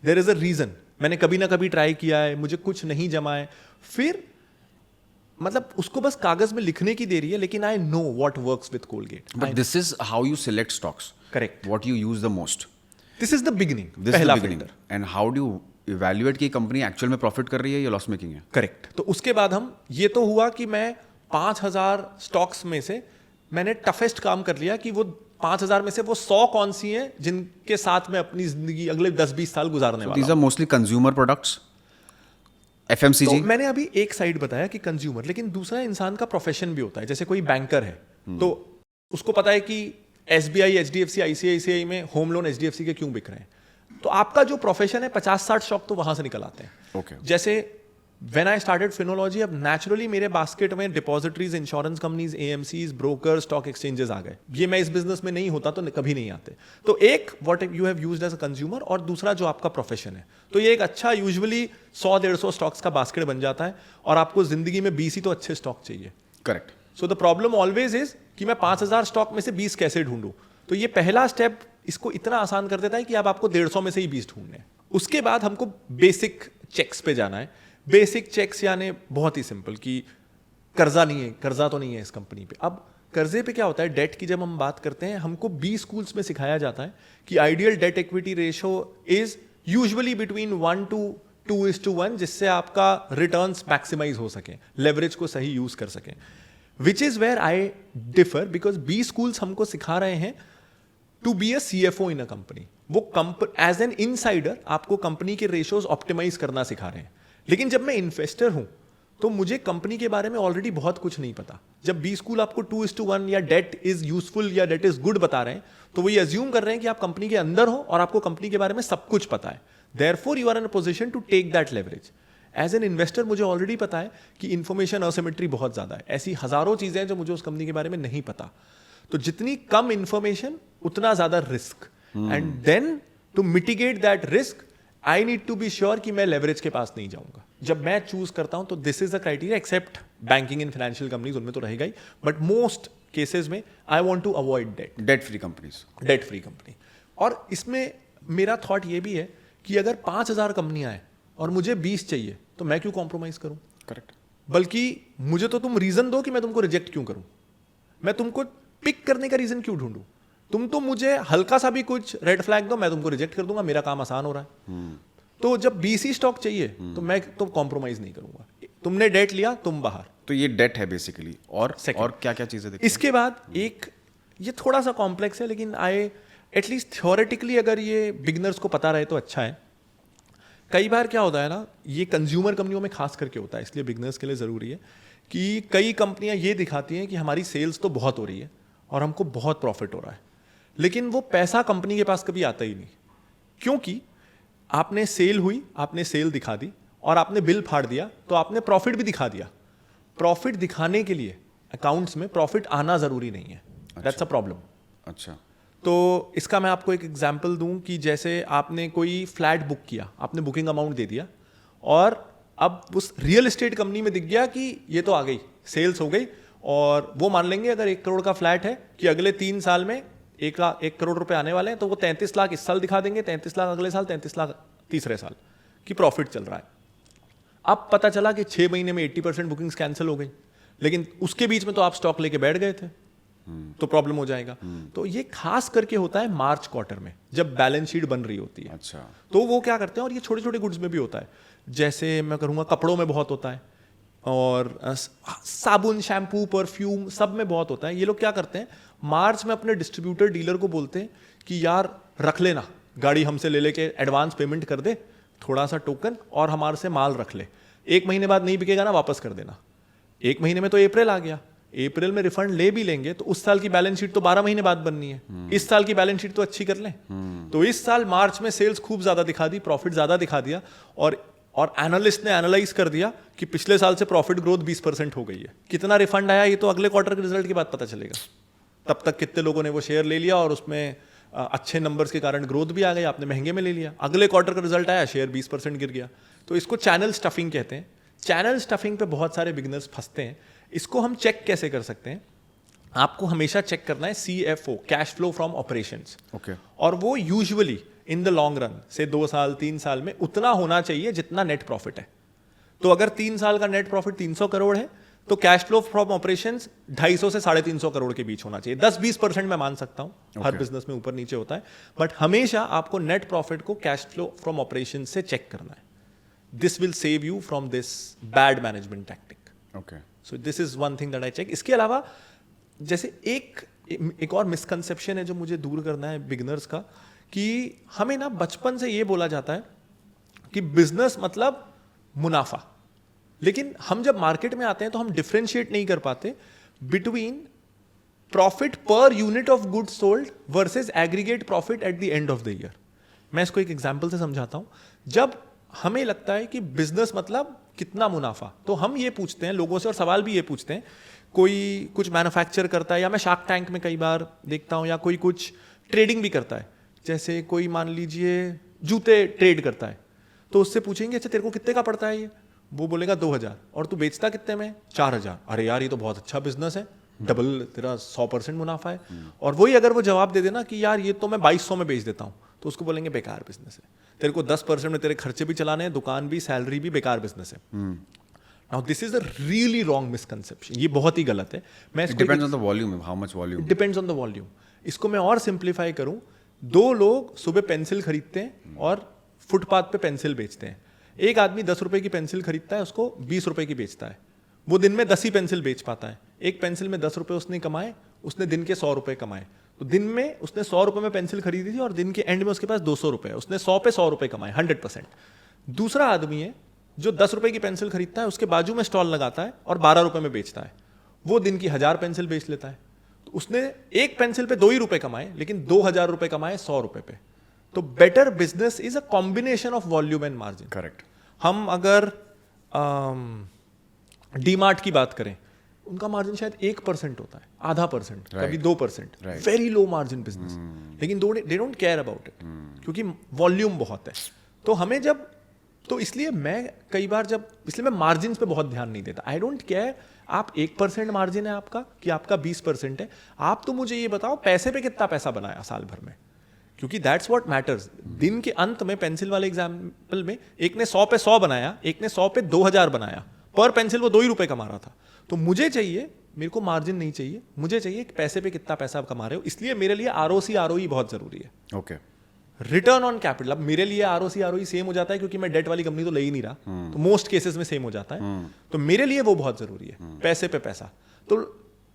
There is a reason. मैंने कभी ना कभी ट्राई किया है, मुझे कुछ नहीं जमा है, फिर मतलब उसको बस कागज में लिखने की देरी है, लेकिन I know what works with Colgate. But this is how you select stocks, correct, what you use the most, this is the beginning, this is पहला the beginning, filter. And how do you evaluate कि company actual में profit कर रही है या loss making है। Correct. तो उसके बाद हम, ये तो हुआ कि मैं 5000 स्टॉक्स में से मैंने टफेस्ट काम कर लिया कि वो 5000 में से वो 100 कौन सी हैं जिनके साथ मैं अपनी जिंदगी अगले 10-20 साल गुजारने वाला these are mostly consumer products, FMCG. तो मैंने अभी एक साइड बताया कि कंज्यूमर, लेकिन दूसरा इंसान का प्रोफेशन भी होता है। जैसे कोई बैंकर है तो उसको पता है कि एसबीआई, एचडीएफसी, आईसीआईसीआई में होम लोन एचडीएफसी के क्यों बिक रहे हैं। तो आपका जो प्रोफेशन है 50-60 स्टॉक तो वहां से निकल आते हैं। Okay. जैसे व्हेन आई स्टार्टेड फिनोलॉजी, अब नेचुरली मेरे बास्केट में depositories, insurance companies, AMCs, broker, stock exchanges आ गए। ये मैं इस बिजनेस में नहीं होता तो कभी नहीं आते। तो एक what you have used as a consumer, और दूसरा जो आपका प्रोफेशन है। तो ये एक अच्छा यूजुअली 100-150 स्टॉक्स का बास्केट बन जाता है, और आपको जिंदगी में 20 ही तो अच्छे स्टॉक चाहिए। Correct. So the problem always is कि मैं 5000 स्टॉक में से 20 कैसे ढूंढूं। तो ये पहला स्टेप इसको इतना आसान कर देता है कि अब आपको 150 में से ही 20 ढूंढने हैं। उसके बाद हमको बेसिक चेक्स पे जाना है। बेसिक चेक्स यानी बहुत ही सिंपल कि कर्जा नहीं है, कर्जा तो नहीं है इस कंपनी पे। अब कर्जे पे क्या होता है, डेट की जब हम बात करते हैं, हमको 20 स्कूल्स में सिखाया जाता है कि ideal debt equity ratio is usually between 1 to 2:1, जिससे आपका रिटर्न्स मैक्सिमाइज हो सके, लेवरेज को सही यूज कर सकें। Which is where I differ, because 20 schools हमको सिखा रहे हैं to be a CFO in a company. वो एज एन इनसाइडर आपको कंपनी के रेशियोज ऑप्टिमाइज करना सिखा रहे हैं। लेकिन जब मैं इन्वेस्टर हूं तो मुझे कंपनी के बारे में ऑलरेडी बहुत कुछ नहीं पता। जब 20 स्कूल आपको 2:1 या डेट इज यूजफुल या डेट इज गुड बता रहे हैं, तो वो ये अज्यूम कर रहे हैं कि आप कंपनी के अंदर हो और आपको कंपनी के बारे में सब कुछ पता है। Therefore you are in a position to take that leverage. As an investor मुझे ऑलरेडी पता है कि इन्फॉर्मेशन असिमेट्री बहुत ज्यादा है, ऐसी हजारों चीजें हैं जो मुझे उस कंपनी के बारे में नहीं पता। तो जितनी कम इंफॉर्मेशन उतना ज्यादा risk, and then to mitigate that risk I need to be sure कि मैं लेवरेज के पास नहीं जाऊंगा। जब मैं चूज करता हूं तो this is a criteria, except banking and financial companies, उनमें तो रहेगा ही, बट मोस्ट केसेस में I want to avoid debt free companies, debt free company. और इसमें मेरा थॉट ये भी है कि अगर 5000 कंपनियां हैं और मुझे 20 चाहिए तो मैं क्यों कॉम्प्रोमाइज करूं। करेक्ट। बल्कि मुझे तो तुम रीजन दो कि मैं तुमको रिजेक्ट क्यों करूं। मैं तुमको पिक करने का रीजन क्यों ढूंढूं। तुम तो मुझे हल्का सा भी कुछ रेड फ्लैग दो, मैं तुमको रिजेक्ट कर दूंगा, मेरा काम आसान हो रहा है। तो जब 20 ही स्टॉक चाहिए तो मैं तो कॉम्प्रोमाइज नहीं करूंगा। तुमने डेट लिया, तुम बाहर। तो ये डेट है बेसिकली। और क्या क्या चीजें देखते इसके बाद एक, ये थोड़ा सा कॉम्प्लेक्स है, लेकिन एटलीस्ट थ्योरेटिकली अगर ये बिगिनर्स को पता रहे तो अच्छा है। कई बार क्या होता है ना, ये कंज्यूमर कंपनियों में खास करके होता है, इसलिए बिगिनर्स के लिए जरूरी है कि कई कंपनियां ये दिखाती हैं कि हमारी सेल्स तो बहुत हो रही है और हमको बहुत प्रॉफिट हो रहा है, लेकिन वो पैसा कंपनी के पास कभी आता ही नहीं, क्योंकि आपने सेल हुई, आपने सेल दिखा दी और आपने बिल फाड़ दिया, तो आपने प्रॉफिट भी दिखा दिया। प्रॉफिट दिखाने के लिए अकाउंट्स में प्रॉफिट आना जरूरी नहीं है, दैट्स अ प्रॉब्लम। अच्छा, तो इसका मैं आपको एक एग्जांपल दूं कि जैसे आपने कोई फ्लैट बुक किया, आपने बुकिंग अमाउंट दे दिया और अब उस रियल एस्टेट कंपनी में दिख गया कि ये तो आ गई, सेल्स हो गई, और वो मान लेंगे अगर 1 करोड़ का फ्लैट है कि अगले 3 साल में 1 करोड़ रुपए आने वाले हैं, तो वो 33 लाख इस साल दिखा देंगे, 33 लाख अगले साल, 33 लाख तीसरे साल की प्रॉफिट चल रहा है। अब पता चला कि 6 महीने में 80% बुकिंग्स कैंसिल हो गई, लेकिन उसके बीच में तो आप स्टॉक लेके बैठ गए थे, तो प्रॉब्लम हो जाएगा। तो ये खास करके होता है मार्च क्वार्टर में जब बैलेंस शीट बन रही होती है। अच्छा, तो वो क्या करते हैं, और ये छोटे छोटे गुड्स में भी होता है, जैसे मैं करूँगा कपड़ों में बहुत होता है, और साबुन, शैम्पू, परफ्यूम सब में बहुत होता है। ये लोग क्या करते हैं, मार्च में अपने डिस्ट्रीब्यूटर डीलर को बोलते हैं कि यार रख लेना, गाड़ी हमसे ले लेके एडवांस पेमेंट कर दे, थोड़ा सा टोकन, और हमारे से माल रख ले, 1 महीने बाद नहीं बिकेगा ना वापस कर देना। 1 महीने में तो अप्रैल आ गया, अप्रैल में रिफंड ले भी लेंगे तो उस साल की बैलेंस शीट तो 12 महीने बाद बननी है, इस साल की बैलेंस शीट तो अच्छी कर लें। तो इस साल मार्च में सेल्स खूब ज्यादा दिखा दी, प्रॉफिट ज्यादा दिखा दिया, और एनालिस्ट ने एनालाइज कर दिया कि पिछले साल से प्रॉफिट ग्रोथ 20% हो गई है। कितना रिफंड आया ये तो अगले क्वार्टर के रिजल्ट के बाद पता चलेगा। तब तक कितने लोगों ने वो शेयर ले लिया और उसमें अच्छे नंबर्स के कारण ग्रोथ भी आ गई, आपने महंगे में ले लिया, अगले क्वार्टर का रिजल्ट आया, शेयर 20% गिर गया। तो इसको चैनल स्टफिंग कहते हैं। चैनल स्टफिंग पे बहुत सारे बिगिनर्स फंसते हैं। इसको हम चेक कैसे कर सकते हैं, आपको हमेशा चेक करना है CFO, cash flow from operations. Okay, और वो usually in the long run से 2 साल 3 साल में उतना होना चाहिए जितना नेट प्रॉफिट है। तो अगर 3 साल का नेट प्रॉफिट 300 करोड़ है तो कैश फ्लो फ्रॉम ऑपरेशंस 250 से 350 करोड़ के बीच होना चाहिए। 10-20% मैं मान सकता हूं, हर बिजनेस में ऊपर नीचे होता है, बट हमेशा आपको नेट प्रॉफिट को कैश फ्लो फ्रॉम ऑपरेशन से चेक करना है। This will save you from this bad management tactic. Okay, so this is one thing that I check. इसके अलावा जैसे एक और मिसकंसेप्शन है जो मुझे दूर करना है बिगिनर्स का, कि हमें ना बचपन से ये बोला जाता है कि बिजनेस मतलब मुनाफा, लेकिन हम जब मार्केट में आते हैं तो हम डिफरेंशिएट नहीं कर पाते between profit per unit of goods sold versus aggregate profit at the end of the year. मैं इसको एक एग्जांपल से समझाता हूं। जब हमें लगता है कि बिजनेस मतलब कितना मुनाफा, तो हम ये पूछते हैं लोगों से, और सवाल भी ये पूछते हैं, कोई कुछ मैन्युफैक्चर करता है, या मैं शार्क टैंक में कई बार देखता हूं, या कोई कुछ ट्रेडिंग भी करता है, जैसे कोई मान लीजिए जूते ट्रेड करता है, तो उससे पूछेंगे अच्छा तेरे को कितने का पड़ता है ये, वो बोलेगा 2000, और तू बेचता कितने में, 4000। अरे यार ये तो बहुत अच्छा बिजनेस है, डबल तेरा 100% मुनाफा है। और वही अगर वो जवाब दे देना कि यार ये तो मैं 2200 में बेच देता हूँ, तो उसको बोलेंगे बेकार बिजनेस है, तेरे को 10% में तेरे खर्चे भी चलाने हैं, दुकान भी, सैलरी भी, बेकार बिजनेस है। Now this is a really wrong misconception, ये बहुत ही गलत है। मैं इसको depends on the volume, how much volume. Depends on the volume. इसको मैं और सिंप्लीफाई करूं, 2 लोग सुबह पेंसिल खरीदते हैं और फुटपाथ पे पेंसिल बेचते हैं। एक आदमी 10 रुपए की पेंसिल खरीदता है, उसको 20 रुपए की बेचता है, वो दिन में 10 ही पेंसिल बेच पाता है। एक पेंसिल में 10 रुपए उसने कमाए, उसने दिन के 100 रुपए कमाए, तो दिन में उसने 100 रुपए में पेंसिल खरीदी थी और दिन के एंड में उसके पास 200 रुपए है, उसने 100 पे 100 रुपए कमाए, 100%। दूसरा आदमी है जो 10 रुपए की पेंसिल खरीदता है, उसके बाजू में स्टॉल लगाता है और 12 रुपए में बेचता है, वो दिन की 1000 पेंसिल बेच लेता है। तो उसने एक पेंसिल पे 2 ही रुपए कमाए, लेकिन 2000 रुपए कमाए 100 रुपए पे। तो better business is a combination of volume and margin. Correct. हम अगर डीमार्ट की बात करें, उनका मार्जिन शायद 1% होता है, आधा परसेंट, कभी 2%, वेरी लो मार्जिन बिजनेस, लेकिन they don't care about it, क्योंकि वॉल्यूम बहुत है। तो हमें जब, तो इसलिए मैं कई बार इसलिए मैं मार्जिन पे बहुत ध्यान नहीं देता। आई डोंट केयर आप 1% मार्जिन है आपका कि आपका 20% है, आप तो मुझे ये बताओ पैसे पे कितना पैसा बनाया साल भर में, क्योंकि दैट्स व्हाट मैटर्स। दिन के अंत में पेंसिल वाले एग्जाम्पल में एक ने 100 पे 100 बनाया, एक ने 100 पे 2000 बनाया, पर पेंसिल वो 2 ही रुपए कमा रहा था। तो मुझे चाहिए, मेरे को मार्जिन नहीं चाहिए, मुझे चाहिए कि पैसे पे कितना पैसा आप कमा रहे हो। इसलिए मेरे लिए ROC ROE बहुत जरूरी है। Okay, return on capital. अब मेरे लिए ROC ROE सेम हो जाता है क्योंकि मैं डेट वाली कंपनी तो ले ही नहीं रहा, तो मोस्ट केसेस में सेम हो जाता है। तो मेरे लिए वो बहुत जरूरी है, पैसे पे पैसा। तो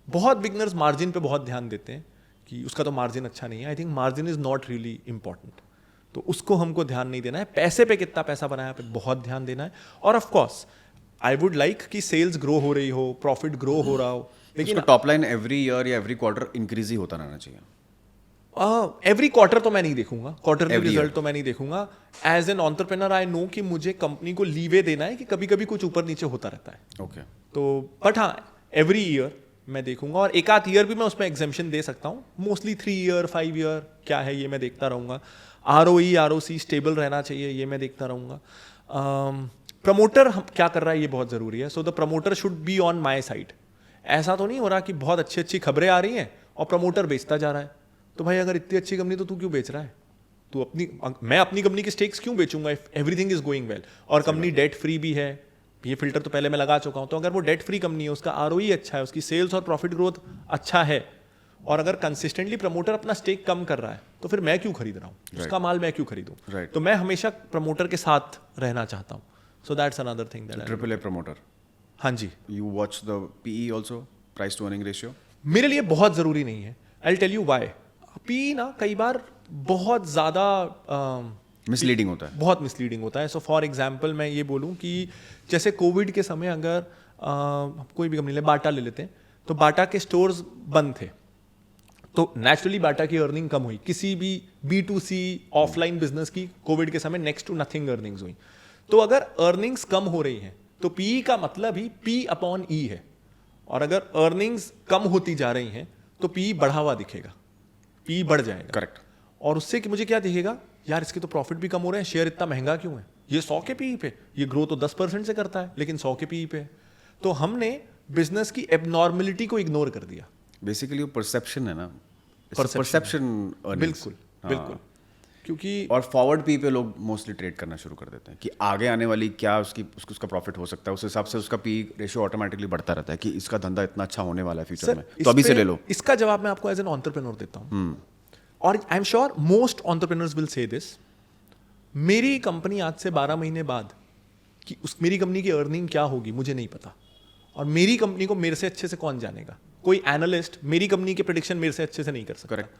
बहुत बिगनर्स मार्जिन पे बहुत ध्यान देते हैं कि उसका तो मार्जिन अच्छा नहीं है। I think margin is not really important, तो उसको हमको ध्यान नहीं देना है। पैसे पे कितना पैसा बनाया पे बहुत ध्यान देना है। और of course I would like कि सेल्स ग्रो हो रही हो, प्रॉफिट ग्रो हो रहा हो, लेकिन टॉप लाइन एवरी ईयर या एवरी क्वार्टर इंक्रीज ही होता रहना चाहिए। एवरी क्वार्टर तो मैं नहीं देखूंगा, क्वार्टरली Every रिजल्ट year. तो मैं नहीं देखूंगा। As an entrepreneur I know कि मुझे कंपनी को लीवे देना है कि कभी कभी कुछ ऊपर नीचे होता रहता है। ओके तो बट हाँ, एवरी ईयर मैं देखूंगा, और एक आध ईयर भी मैं उसमें एग्जेम्पशन दे सकता हूँ। मोस्टली 3 ईयर 5 ईयर क्या है ये मैं देखता रहूँगा। ROE ROC स्टेबल रहना चाहिए, ये मैं देखता रहूँगा। प्रमोटर क्या कर रहा है ये बहुत ज़रूरी है। So the promoter should be on my side. ऐसा तो नहीं हो रहा कि बहुत अच्छी अच्छी खबरें आ रही हैं और प्रमोटर बेचता जा रहा है। तो भाई अगर इतनी अच्छी कंपनी तो तू क्यों बेच रहा है? मैं अपनी कंपनी के स्टेक्स क्यों बेचूंगा if everything is going well, और कंपनी डेट फ्री भी है। ये फिल्टर तो पहले मैं लगा चुका हूं। तो अगर वो डेट फ्री कंपनी है, उसका ROE अच्छा है, उसकी सेल्स और प्रॉफिट ग्रोथ अच्छा है, और अगर कंसिस्टेंटली प्रमोटर अपना स्टेक कम कर रहा है, तो फिर मैं क्यों खरीद रहा हूँ? उसका माल मैं क्यों खरीदूं? Right. तो मैं हमेशा प्रमोटर के साथ रहना चाहता हूँ। So that's another thing that triple A promoter, हाँ जी, you watch the PE also, price to earning ratio. मेरे लिए बहुत ज़रूरी नहीं है। I tell you why. P ना कई बार बहुत ज़्यादा मिसलीडिंग होता है। बहुत मिसलीडिंग होता है। सो फॉर एग्जांपल मैं ये बोलूँ कि जैसे कोविड के समय अगर कोई भी कंपनी ले, बाटा ले लेते हैं, तो बाटा के स्टोर्स बंद थे, तो नेचुरली बाटा की अर्निंग कम हुई। किसी भी B2C ऑफलाइन बिजनेस की कोविड के समय नेक्स्ट टू नथिंग अर्निंग्स हुई। तो अगर अर्निंग्स कम हो रही हैं तो PE का मतलब ही P/E है, और अगर अर्निंग्स कम होती जा रही हैं तो PE बढ़ा हुआ दिखेगा, PE बढ़ जाएगा। करेक्ट। और उससे कि मुझे क्या दिखेगा, यार इसके तो प्रॉफिट भी कम हो रहे हैं, शेयर इतना महंगा क्यों है? ये 100 के PE पे, ये ग्रो तो 10% से करता है, लेकिन 100 के PE पे है। तो हमने बिजनेस की एबनॉर्मलिटी को इग्नोर कर दिया। बेसिकली वो परसेप्शन है ना, Perception परसेप्शन। बिल्कुल बिल्कुल, क्योंकि और फॉरवर्ड पी पे लोग मोस्टली ट्रेड करना शुरू कर देते हैं कि आगे आने वाली क्या उसका प्रॉफिट हो सकता है, उस हिसाब से उसका पी रेशियो ऑटोमेटिकली बढ़ता रहता है कि इसका धंधा इतना अच्छा होने वाला है फ्यूचर में, तो अभी से ले लो। इसका जवाब मैं आपको एज एन एंटरप्रेन्योर देता हूँ, और I am sure most entrepreneurs will say this. मेरी कंपनी आज से 12 महीने बाद कि मेरी कंपनी की अर्निंग क्या होगी मुझे नहीं पता, और मेरी कंपनी को मेरे से अच्छे से कौन जानेगा? कोई एनालिस्ट मेरी कंपनी के प्रेडिक्शन मेरे से अच्छे से नहीं कर सकता। Correct.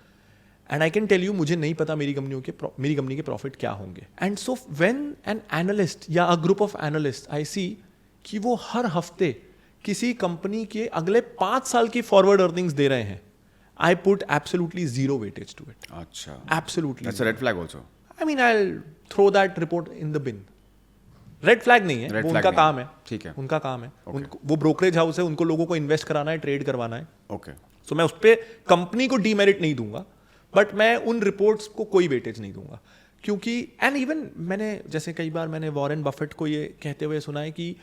And I can tell you, मुझे नहीं पता मेरी कंपनी के प्रॉफिट क्या होंगे। And so when an analyst या a group of analyst I see कि वो हर हफ्ते किसी कंपनी के अगले 5 साल की फॉरवर्ड अर्निंग्स दे रहे हैं, I put absolutely zero weightage to it. अच्छा, absolutely that's a red flag also. I mean I throw that report in the bin. Red flag नहीं है, Red वो flag उनका नहीं काम है। है, ठीक है। उनका काम है। Okay. वो ब्रोकरेज हाउस है, उनको लोगों को इन्वेस्ट कराना है, ट्रेड करवाना है। ओके। सो मैं उस पर कंपनी को डीमेरिट नहीं दूंगा, बट मैं उन रिपोर्ट्स को कोई वेटेज नहीं दूंगा, क्योंकि एंड इवन मैंने जैसे कई बार मैंने वॉरेन बफेट को ये कहते हुए सुना है कि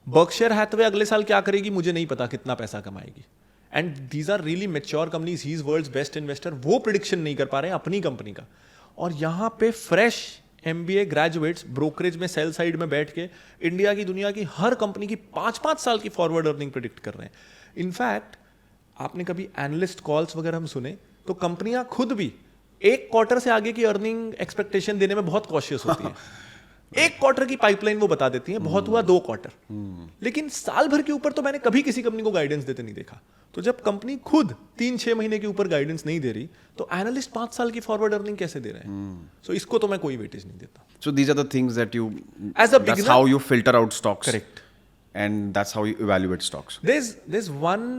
बर्कशायर हैथवे अगले साल क्या करेगी मुझे नहीं पता, कितना पैसा कमाएगी। And these are really mature companies, he is world's best investor. वो प्रिडिक्शन नहीं कर पा रहे हैं अपनी कंपनी का, और यहाँ पे फ्रेश MBA ग्रेजुएट्स ब्रोकरेज में सेल साइड में बैठ के इंडिया की दुनिया की हर कंपनी की 5-5 साल की फॉरवर्ड अर्निंग प्रिडिक्ट कर रहे हैं। इनफैक्ट आपने कभी एनालिस्ट कॉल्स वगैरह हम सुने तो कंपनियां खुद भी एक क्वार्टर से आगे की अर्निंग एक्सपेक्टेशन देने में बहुत कॉशियस होती हैं। एक क्वार्टर की पाइपलाइन वो बता देती हैं, बहुत हुआ 2 क्वार्टर, लेकिन साल भर के ऊपर तो मैंने कभी किसी कंपनी को गाइडेंस देते नहीं देखा। तो जब कंपनी खुद 3-6 महीने के ऊपर गाइडेंस नहीं दे रही, तो एनालिस्ट 5 साल की फॉरवर्ड अर्निंग कैसे दे रहे हैं? सो इसको तो मैं कोई वेटेज नहीं देता। So these are the things that you, As a that's beginner- how you filter out stocks. Correct. And that's how you evaluate stocks. There's one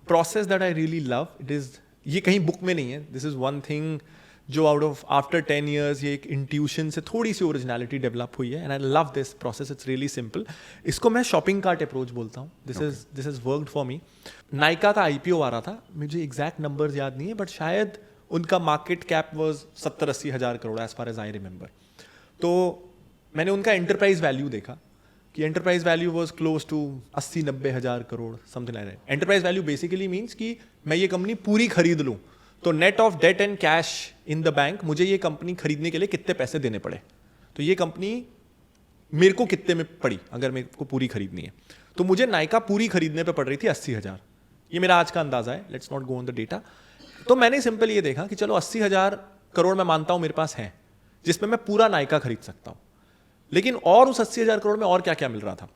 process that I really love. It is, ये कहीं book में नहीं है, this is one thing जो out of after 10 years ये एक intuition से थोड़ी सी ओरिजिनलिटी डेवलप हुई है, and I love this process. It's really simple. इसको मैं शॉपिंग कार्ट अप्रोच बोलता हूँ। This is worked for me. Nykaa का IPO आ रहा था, मुझे एग्जैक्ट नंबर्स याद नहीं है, बट शायद उनका मार्केट कैप वाज 70-80 हज़ार crore as far as I remember. तो मैंने उनका एंटरप्राइज वैल्यू देखा कि enterprise value was close to 80-90 हज़ार crore, something like that. Enterprise value basically means कि मैं ये कंपनी पूरी खरीद लूँ, तो net of debt and cash in the bank मुझे ये कंपनी खरीदने के लिए कितने पैसे देने पड़े, तो ये कंपनी मेरे को कितने में पड़ी अगर मेरे को पूरी खरीदनी है। तो मुझे नाइका पूरी खरीदने पे पड़ रही थी 80 हज़ार। ये मेरा आज का अंदाजा है, let's not go on the data. तो मैंने सिंपल ये देखा कि चलो 80 हज़ार करोड़ मैं मानता हूँ मेरे पास है, जिसमें मैं पूरा नाइका खरीद सकता हूँ, लेकिन और उस 80 हज़ार करोड़ में और क्या क्या मिल रहा था।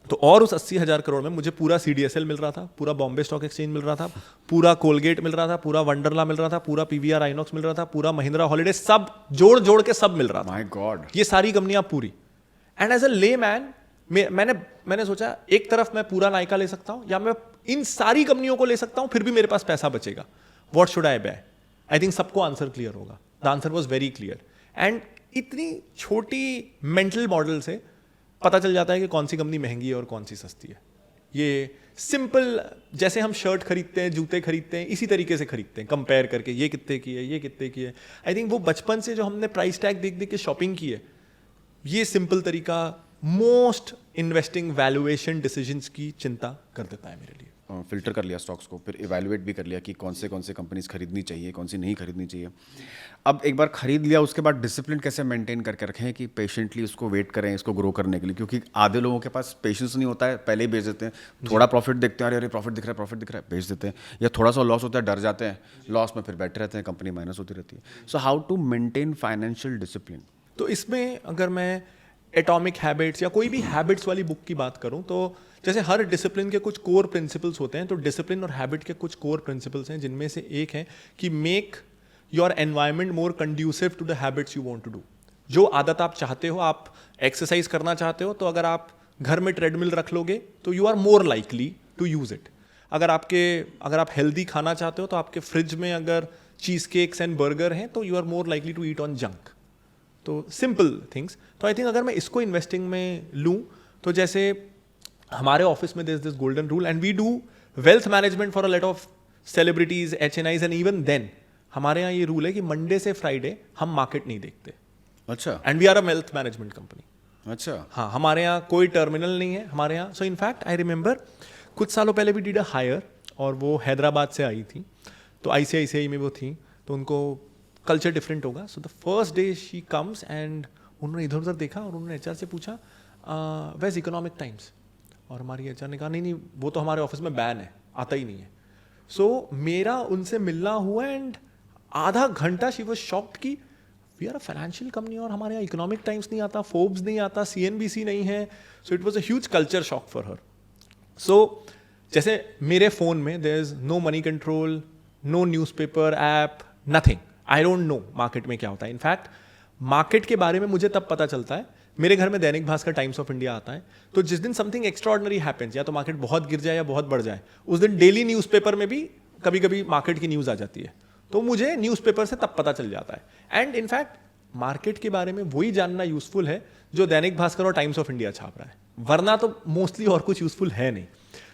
तो और उस 80 हज़ार करोड़ में मुझे पूरा CDSL मिल रहा था, पूरा बॉम्बे स्टॉक एक्सचेंज मिल रहा था, पूरा कोलगेट मिल रहा था, पूरा वंडरला मिल रहा था, पूरा PVR आइनॉक्स मिल रहा था, पूरा महिंद्रा हॉलिडे, सब जोड़ जोड़ के सब मिल रहा था। My God. ये सारी कंपनियां पूरी। एंड एज अ ले मैन मैंने सोचा एक तरफ मैं पूरा नायका ले सकता हूँ या मैं इन सारी कंपनियों को ले सकता हूँ, फिर भी मेरे पास पैसा बचेगा. What should I buy? I think सबको आंसर क्लियर होगा. The answer was very clear. And इतनी छोटी मेंटल मॉडल से पता चल जाता है कि कौन सी कंपनी महंगी है और कौन सी सस्ती है. ये सिंपल, जैसे हम शर्ट खरीदते हैं, जूते खरीदते हैं, इसी तरीके से खरीदते हैं, कंपेयर करके ये कितने की है, ये कितने की है. आई थिंक वो बचपन से जो हमने प्राइस टैग देख देख के शॉपिंग की है, ये सिंपल तरीका मोस्ट इन्वेस्टिंग वैल्यूएशन डिसीजंस की चिंता कर देता है मेरे लिए. फिल्टर कर लिया स्टॉक्स को, फिर इवैल्यूएट भी कर लिया कि कौन से कंपनीज खरीदनी चाहिए, कौन सी नहीं खरीदनी चाहिए. अब एक बार खरीद लिया, उसके बाद डिसिप्लिन कैसे मेंटेन करके रखें कि पेशेंटली उसको वेट करें इसको ग्रो करने के लिए, क्योंकि आधे लोगों के पास पेशेंस नहीं होता है, पहले ही बेच देते हैं. थोड़ा प्रॉफिट देखते हैं, अरे प्रॉफिट दिख रहा है बेच देते हैं, या थोड़ा सा लॉस होता है डर जाते हैं, लॉस में फिर बैठे रहते हैं, कंपनी माइनस होती रहती है. So how to maintain financial discipline? तो इसमें अगर मैं एटॉमिक हैबिट्स या कोई भी हैबिट्स वाली बुक की बात करूं, तो जैसे हर डिसिप्लिन के कुछ कोर प्रिंसिपल्स होते हैं, तो डिसिप्लिन और हैबिट के कुछ कोर प्रिंसिपल्स हैं, जिनमें से एक है कि make your environment more conducive to the habits you want to do. जो आदत आप चाहते हो, आप एक्सरसाइज करना चाहते हो, तो अगर आप घर में ट्रेडमिल रख लोगे तो you are more likely to use it. अगर आप हेल्दी खाना चाहते हो, तो आपके फ्रिज में अगर चीज केक्स एंड बर्गर हैं, तो you are more likely to eat on junk. तो सिंपल थिंग्स. तो आई थिंक अगर मैं इसको इन्वेस्टिंग में लूँ, तो जैसे हमारे ऑफिस में this golden rule, and we do wealth management for a lot of celebrities, HNIs, and even then हमारे यहाँ ये रूल है कि मंडे से फ्राइडे हम मार्केट नहीं देखते. अच्छा. And we are a wealth management company. अच्छा. हाँ, हमारे यहाँ कोई टर्मिनल नहीं है हमारे यहाँ. सो इनफैक्ट आई रिमेंबर कुछ सालों पहले भी डिड अ हायर, और वो हैदराबाद से आई थी, तो ICICI में वो थी, तो उनको कल्चर डिफरेंट होगा. So the first day she comes and उन्होंने इधर उधर देखा और उन्होंने HR से पूछा वेज इकोनॉमिक टाइम्स, और हमारी HR ने कहा नहीं वो तो हमारे ऑफिस में बैन है, आता ही नहीं है. सो मेरा उनसे मिलना हुआ एंड आधा घंटा शी वॉज शॉक्ड कि we are a financial company और हमारे यहाँ इकोनॉमिक टाइम्स नहीं आता, फोर्ब्स नहीं आता, CNBC नहीं है. So it was a huge culture shock for her. So जैसे मेरे फ़ोन में there is no Moneycontrol, no newspaper app, nothing. I don't know market में क्या होता है. इनफैक्ट मार्केट के बारे में मुझे तब पता चलता है, मेरे घर में Dainik Bhaskar, times of India आता है, तो जिस दिन समथिंग एक्स्ट्राऑर्डिनरी हैपेंस, या तो मार्केट बहुत गिर जाए या बहुत बढ़ जाए, उस दिन डेली न्यूज़पेपर में भी कभी कभी मार्केट की न्यूज़ आ जाती है, तो मुझे न्यूज़पेपर से तब पता चल जाता है. एंड इनफैक्ट मार्केट के बारे में वही जानना यूजफुल है जो दैनिक भास्कर और टाइम्स ऑफ इंडिया छाप रहा है, वरना तो मोस्टली और कुछ यूजफुल है नहीं.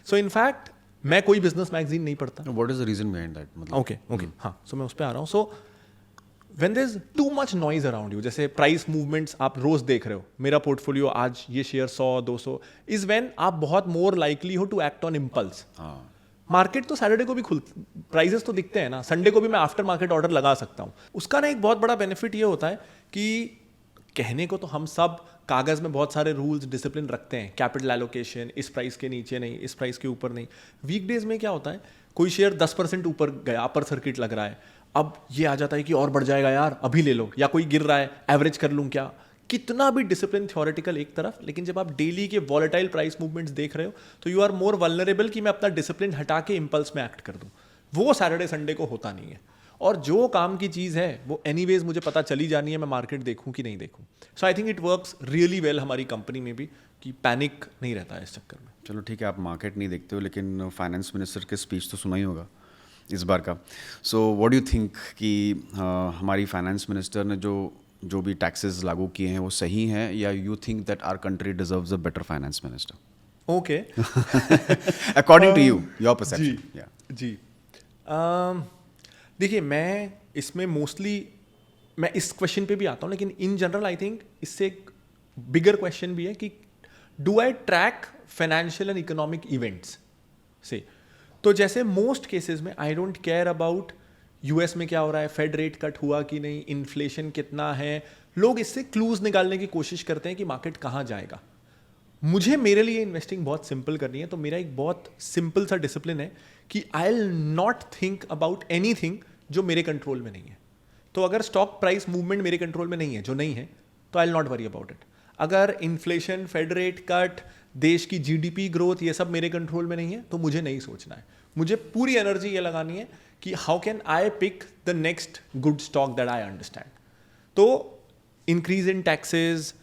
सो इनफैक्ट मैं कोई बिजनेस मैगजीन नहीं पढ़ता. What is the reason behind that? Okay, हाँ, सो मैं उस पर आ रहा हूँ. So when there is too much noise around you, जैसे प्राइस मूवमेंट्स आप रोज देख रहे हो, मेरा पोर्टफोलियो आज ये शेयर 100-200, इज व्हेन आप बहुत मोर लाइकली हो to act on impulse. Market तो सैटरडे को भी प्राइसेस तो दिखते हैं ना, संडे को भी मैं आफ्टर मार्केट ऑर्डर लगा सकता हूँ. उसका ना एक बहुत बड़ा बेनिफिट ये होता है कि कहने को तो हम सब कागज में बहुत सारे रूल्स डिसिप्लिन रखते हैं, कैपिटल एलोकेशन, इस प्राइस के नीचे नहीं, इस प्राइस के ऊपर नहीं. वीकडेज में क्या होता है, कोई शेयर 10% ऊपर गया, अपर सर्किट लग रहा है, अब ये आ जाता है कि और बढ़ जाएगा यार, अभी ले लो, या कोई गिर रहा है, एवरेज कर लूँ क्या. कितना भी डिसिप्लिन थ्योरेटिकल एक तरफ, लेकिन जब आप डेली के वॉलेटाइल प्राइस मूवमेंट्स देख रहे हो, तो यू आर मोर वल्नरेबल कि मैं अपना डिसिप्लिन हटा के इम्पल्स में एक्ट कर दूं. वो सैटरडे संडे को होता नहीं है. और जो काम की चीज़ है वो एनीवेज मुझे पता चली जानी है, मैं मार्केट देखूं कि नहीं देखूं. So I think it works really well हमारी कंपनी में भी, कि पैनिक नहीं रहता है इस चक्कर में. चलो ठीक है, आप मार्केट नहीं देखते हो, लेकिन फाइनेंस मिनिस्टर के स्पीच तो सुना ही होगा इस बार का. So what do you think कि हमारी फाइनेंस मिनिस्टर ने जो भी टैक्सेस लागू किए हैं वो सही हैं, या you think that our country deserves a better finance minister? Okay, according to you, your perception. जी, देखिए, मैं इसमें मोस्टली मैं इस क्वेश्चन पे भी आता हूँ, लेकिन इन जनरल आई थिंक इससे एक बिगर क्वेश्चन भी है कि do I track financial and economic events से. तो जैसे मोस्ट केसेस में I don't care about US में क्या हो रहा है, फेड रेट कट हुआ कि नहीं, इन्फ्लेशन कितना है. लोग इससे क्लूज निकालने की कोशिश करते हैं कि मार्केट कहाँ जाएगा. मेरे लिए इन्वेस्टिंग बहुत सिंपल करनी है, तो मेरा एक बहुत सिंपल सा डिसिप्लिन है कि आई will not think about anything जो मेरे कंट्रोल में नहीं है. तो अगर स्टॉक प्राइस मूवमेंट मेरे कंट्रोल में नहीं है, जो नहीं है, तो I will not worry about it. अगर इन्फ्लेशन, फेड रेट कट, देश की GDP ग्रोथ, ये सब मेरे कंट्रोल में नहीं है, तो मुझे नहीं सोचना है. मुझे पूरी एनर्जी ये लगानी है कि how can I pick the next good stock that I understand. तो increase in taxes,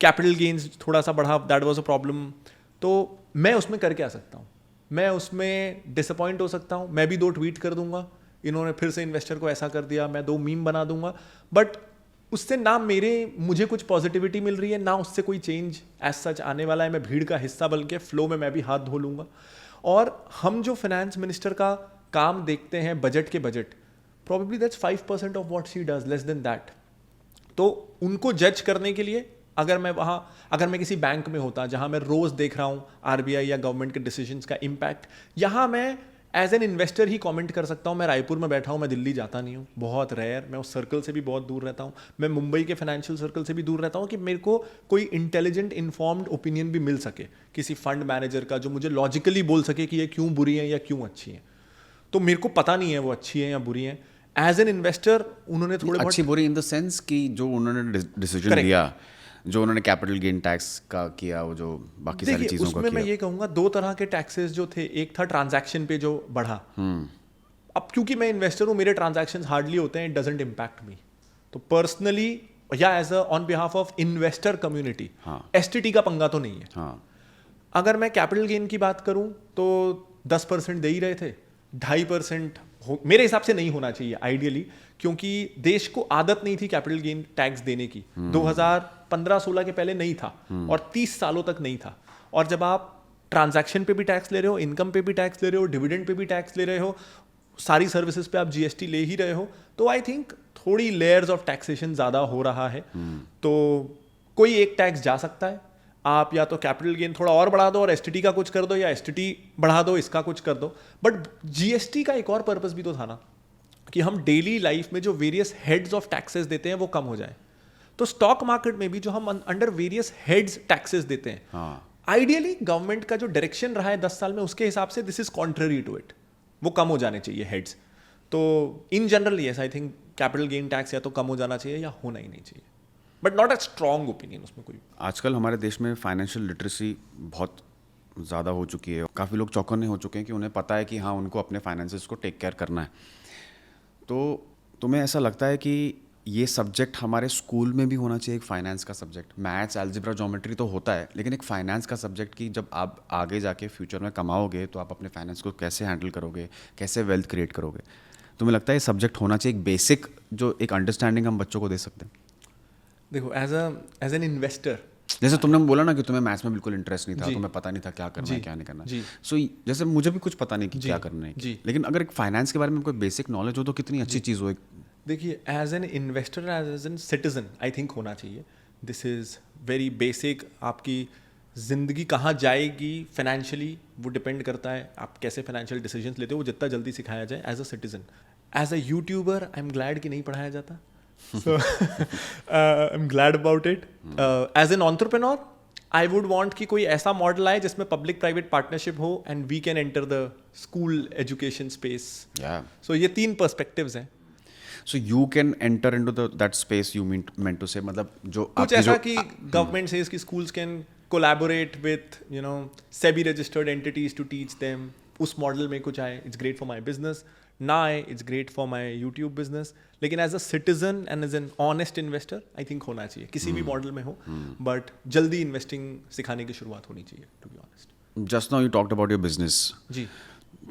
capital gains थोड़ा सा बढ़ा, दैट वाज अ प्रॉब्लम। तो मैं उसमें करके आ सकता हूँ, मैं उसमें डिसअपॉइंट हो सकता हूँ, मैं भी 2 ट्वीट कर दूंगा, इन्होंने फिर से इन्वेस्टर को ऐसा कर दिया, मैं 2 मीम बना दूंगा, बट उससे ना मुझे कुछ पॉजिटिविटी मिल रही है, ना उससे कोई चेंज एज सच आने वाला है। मैं भीड़ का हिस्सा, बल्कि फ्लो में मैं भी हाथ धो लूंगा। और हम जो फाइनेंस मिनिस्टर का काम देखते हैं, बजट के budget, probably that's 5% of what she does, less than that. तो उनको जज करने के लिए अगर मैं किसी बैंक में होता जहां मैं रोज देख रहा हूं आरबीआई या गवर्नमेंट के डिसीजंस का इम्पैक्ट, यहां मैं एज एन इन्वेस्टर ही कमेंट कर सकता हूं। मैं रायपुर में बैठा हूं, मैं दिल्ली जाता नहीं हूं, बहुत रेयर, मैं उस सर्कल से भी बहुत दूर रहता हूं, मैं मुंबई के फाइनेंशियल सर्कल से भी दूर रहता हूं, कि मेरे को कोई इंटेलिजेंट इन्फॉर्म्ड ओपिनियन भी मिल सके किसी फंड मैनेजर का, जो मुझे लॉजिकली बोल सके कि ये क्यों बुरी है या क्यों अच्छी है। तो मेरे को पता नहीं है वो अच्छी है या बुरी है। एज एन इन्वेस्टर उन्होंने थोड़े अच्छी बुरी इन द सेंस कि जो उन्होंने डिसीजन लिया, जो उन्होंने कैपिटल गेन टैक्स का किया, वो जो बाकी सारी चीजों का उसमें किया। मैं ये कहूंगा 2 तरह के टैक्सेस जो थे, एक था ट्रांजैक्शन पे जो बढ़ा। अब क्योंकि मैं इन्वेस्टर हूं, मेरे ट्रांजैक्शंस हार्डली होते हैं, इट डजंट इम्पैक्ट मी। तो पर्सनली या as a on behalf of investor community, STT का पंगा तो नहीं है। हाँ, अगर मैं कैपिटल गेन की बात करूं तो 10% दे ही रहे थे, 2.5% मेरे हिसाब से नहीं होना चाहिए आइडियली, क्योंकि देश को आदत नहीं थी कैपिटल गेन टैक्स देने की। 2015-16 के पहले नहीं था, और 30 सालों तक नहीं था। और जब आप ट्रांजैक्शन पे भी टैक्स ले रहे हो, इनकम पे भी टैक्स ले रहे हो, डिविडेंड पे भी टैक्स ले रहे हो, सारी सर्विसेज पे आप जीएसटी ले ही रहे हो, तो आई थिंक थोड़ी लेयर्स ऑफ टैक्सेशन ज़्यादा हो रहा है। तो कोई एक टैक्स जा सकता है, आप या तो कैपिटल गेन थोड़ा और बढ़ा दो और एसटीटी का कुछ कर दो, या एसटीटी बढ़ा दो, इसका कुछ कर दो। बट जीएसटी का एक और पर्पस भी तो था ना, कि हम डेली लाइफ में जो वेरियस हेड्स ऑफ टैक्सेस देते हैं वो कम हो जाए। तो स्टॉक मार्केट में भी जो हम अंडर वेरियस हेड्स टैक्सेस देते हैं, आइडियली गवर्नमेंट का जो डायरेक्शन रहा है 10 साल में, उसके हिसाब से this is contrary to it, वो कम हो जाने चाहिए हेड्स। तो in general yes, I think capital gain tax या तो कम हो जाना चाहिए या होना ही नहीं चाहिए, but not a strong opinion उसमें कोई। आजकल हमारे देश में फाइनेंशियल लिटरेसी बहुत ज़्यादा हो चुकी है। काफ़ी लोग चौकन्ने हो चुके हैं कि उन्हें पता है कि हाँ, उनको अपने फाइनेंसेस को टेक केयर करना है। तो तुम्हें ऐसा लगता है कि ये सब्जेक्ट हमारे स्कूल में भी होना चाहिए, एक फाइनेंस का सब्जेक्ट? मैथ्स, अलजेब्रा, ज्योमेट्री तो होता है, लेकिन एक फाइनेंस का सब्जेक्ट कि जब आप आगे जाके फ्यूचर में कमाओगे तो आप अपने फाइनेंस को कैसे हैंडल करोगे, कैसे वेल्थ क्रिएट करोगे। तुम्हें लगता है ये सब्जेक्ट होना चाहिए, एक बेसिक जो एक अंडरस्टैंडिंग हम बच्चों को दे सकते हैं? देखो, एज एन इन्वेस्टर, जैसे तुमने बोला ना कि तुम्हें मैथ्स में बिल्कुल इंटरेस्ट नहीं था, तुम्हें पता नहीं था क्या करना है क्या नहीं करना। सो जैसे मुझे भी कुछ पता नहीं कि क्या करना है, लेकिन अगर एक फाइनेंस के बारे में कोई बेसिक नॉलेज हो तो कितनी अच्छी चीज़ हो। देखिए, as an investor, as an citizen, I think होना चाहिए। This is very basic. आपकी ज़िंदगी कहाँ जाएगी फाइनेंशियली, वो डिपेंड करता है आप कैसे फाइनेंशियल डिसीजंस लेते हो, वो जितना जल्दी सिखाया जाए as a citizen. As a YouTuber, I am glad कि नहीं पढ़ाया जाता, so I'm glad about it. As an entrepreneur, I would want कि कोई ऐसा मॉडल आए जिसमें पब्लिक प्राइवेट पार्टनरशिप हो and we can enter the school education space. So ये 3 पर्सपेक्टिव्स हैं। So you can enter into that space you meant to say, मतलब जो कुछ ऐसा कि गवर्नमेंट सेज कि schools can collaborate with SEBI registered entities to teach them, उस model में कुछ आए, it's great for my business, ना आए, it's great for my YouTube business। लेकिन as a citizen and as an honest investor, I think होना चाहिए, किसी भी मॉडल में हो, बट जल्दी इन्वेस्टिंग सिखाने की शुरुआत होनी चाहिए, to be honest. Just now you talked about your business, जी,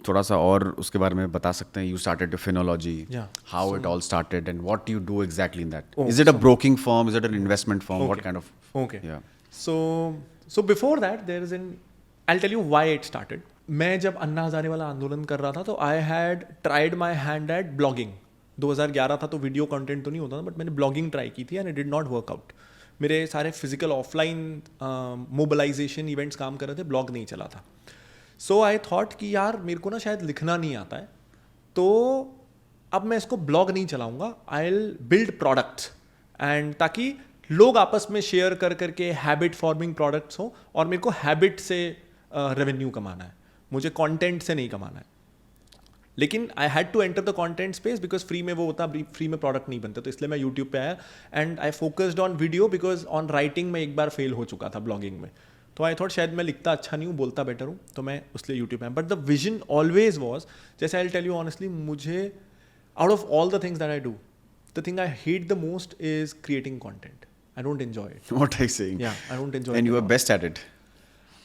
थोड़ा सा और उसके बारे में बता सकते हैं? You started Finology, how it all started and what you do exactly in that? Is it a broking firm, is it an investment firm, what kind of? Okay, so before that there is an, I will tell you why it started. मैं जब अन्ना हजारे वाला आंदोलन कर रहा था, तो I had tried my hand eight blogging. 2011 था, तो वीडियो कंटेंट तो नहीं होता था, बट मैंने ब्लॉगिंग ट्राई की थी and it did not work out. मेरे सारे फिजिकल ऑफलाइन मोबिलाइजेशन इवेंट्स काम कर रहे थे, ब्लॉग नहीं चला था। सो आई थॉट कि यार मेरे को ना शायद लिखना नहीं आता है, तो अब मैं इसको ब्लॉग नहीं चलाऊंगा, I will build products, and ताकि लोग आपस में शेयर कर करके हैबिट फॉर्मिंग प्रोडक्ट्स हो, और मेरे को हैबिट से रेवेन्यू कमाना है, मुझे कंटेंट से नहीं कमाना है। लेकिन I had to enter the content space because free में वो होता, फ्री में प्रोडक्ट नहीं बनते, तो इसलिए मैं यूट्यूब पे आया and I focused on video, because on writing में एक बार फेल हो चुका था ब्लॉगिंग में। तो आई थॉट शायद मैं लिखता अच्छा नहीं हूँ, बोलता बेटर हूँ, तो मैं उसलिए यूट्यूब पे आया। But the vision always was, जैसे I will tell you honestly, मुझे out of all the things that I do, the thing I hate the most is creating content. I don't enjoy it. What are you saying? Yeah, I don't enjoy it. And you at are all. best at it.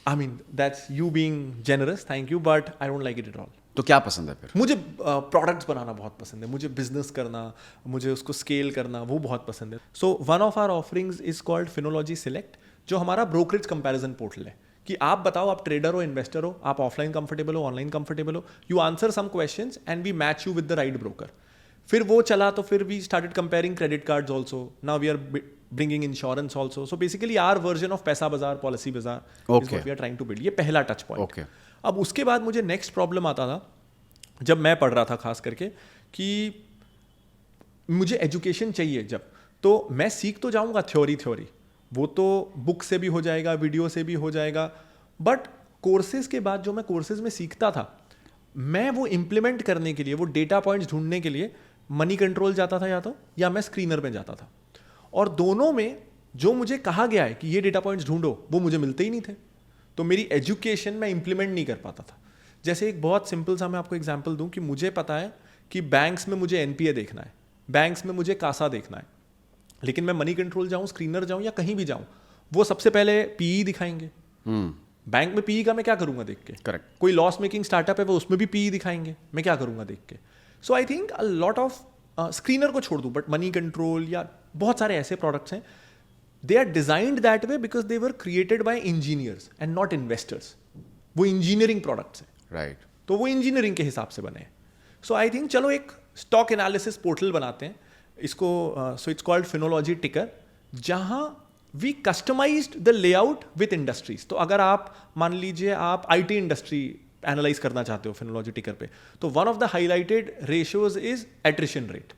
I mean, that's you being generous, thank you, but I don't like it at all. तो क्या पसंद है फिर? मुझे products बनाना बहुत पसंद है, मुझे बिजनेस करना, मुझे उसको स्केल करना वो बहुत पसंद है. So one of our offerings is called Finology select, जो हमारा ब्रोकरेज कंपैरिजन पोर्टल है कि आप बताओ आप ट्रेडर हो, इन्वेस्टर हो, आप ऑफलाइन कंफर्टेबल हो, ऑनलाइन कंफर्टेबल हो, you answer some questions and we match you with the right broker. फिर वो चला तो फिर we started comparing credit cards also, now we are bringing insurance also. So basically our version of Paisabazaar, Policybazaar is what we are trying to build. ये पहला touch point. Okay. अब उसके बाद मुझे नेक्स्ट प्रॉब्लम आता था जब मैं पढ़ रहा था खास करके कि मुझे एजुकेशन चाहिए जब, तो मैं सीख तो जाऊंगा थ्योरी, वो तो बुक से भी हो जाएगा, वीडियो से भी हो जाएगा, बट कोर्सेज के बाद जो मैं कोर्सेज में सीखता था, मैं वो इम्प्लीमेंट करने के लिए, वो डेटा पॉइंट्स ढूंढने के लिए मनी कंट्रोल जाता था या मैं स्क्रीनर में जाता था. और दोनों में जो मुझे कहा गया है कि ये डेटा पॉइंट्स ढूंढो, वो मुझे मिलते ही नहीं थे. तो मेरी एजुकेशन मैं इम्प्लीमेंट नहीं कर पाता था. जैसे एक बहुत सिंपल सा मैं आपको एग्जांपल दूं कि मुझे पता है कि बैंक्स में मुझे एनपीए देखना है, बैंक्स में मुझे कासा देखना है, लेकिन मैं मनी कंट्रोल जाऊं, स्क्रीनर जाऊं या कहीं भी जाऊं, वो सबसे पहले पीई दिखाएंगे. बैंक में पीई का मैं क्या करूंगा देख के? करेक्ट. कोई लॉस मेकिंग स्टार्टअप है वो उसमें भी पीई दिखाएंगे, मैं क्या करूंगा देख के? So I think a lot of screener को छोड़ दूं, बट मनी कंट्रोल या बहुत सारे ऐसे प्रोडक्ट्स हैं, they are designed that way because they were created by engineers and not investors. वो इंजीनियरिंग प्रोडक्ट्स हैं, राइट. तो वो इंजीनियरिंग के हिसाब से बने हैं. सो आई थिंक चलो एक स्टॉक एनालिसिस पोर्टल बनाते हैं इसको. So it's called Finology ticker, जहां we customized the layout with industries. तो अगर आप मान लीजिए आप आईटी इंडस्ट्री एनालाइज करना चाहते हो फिनोलॉजी टिकर पे, तो one of the highlighted ratios is attrition rate,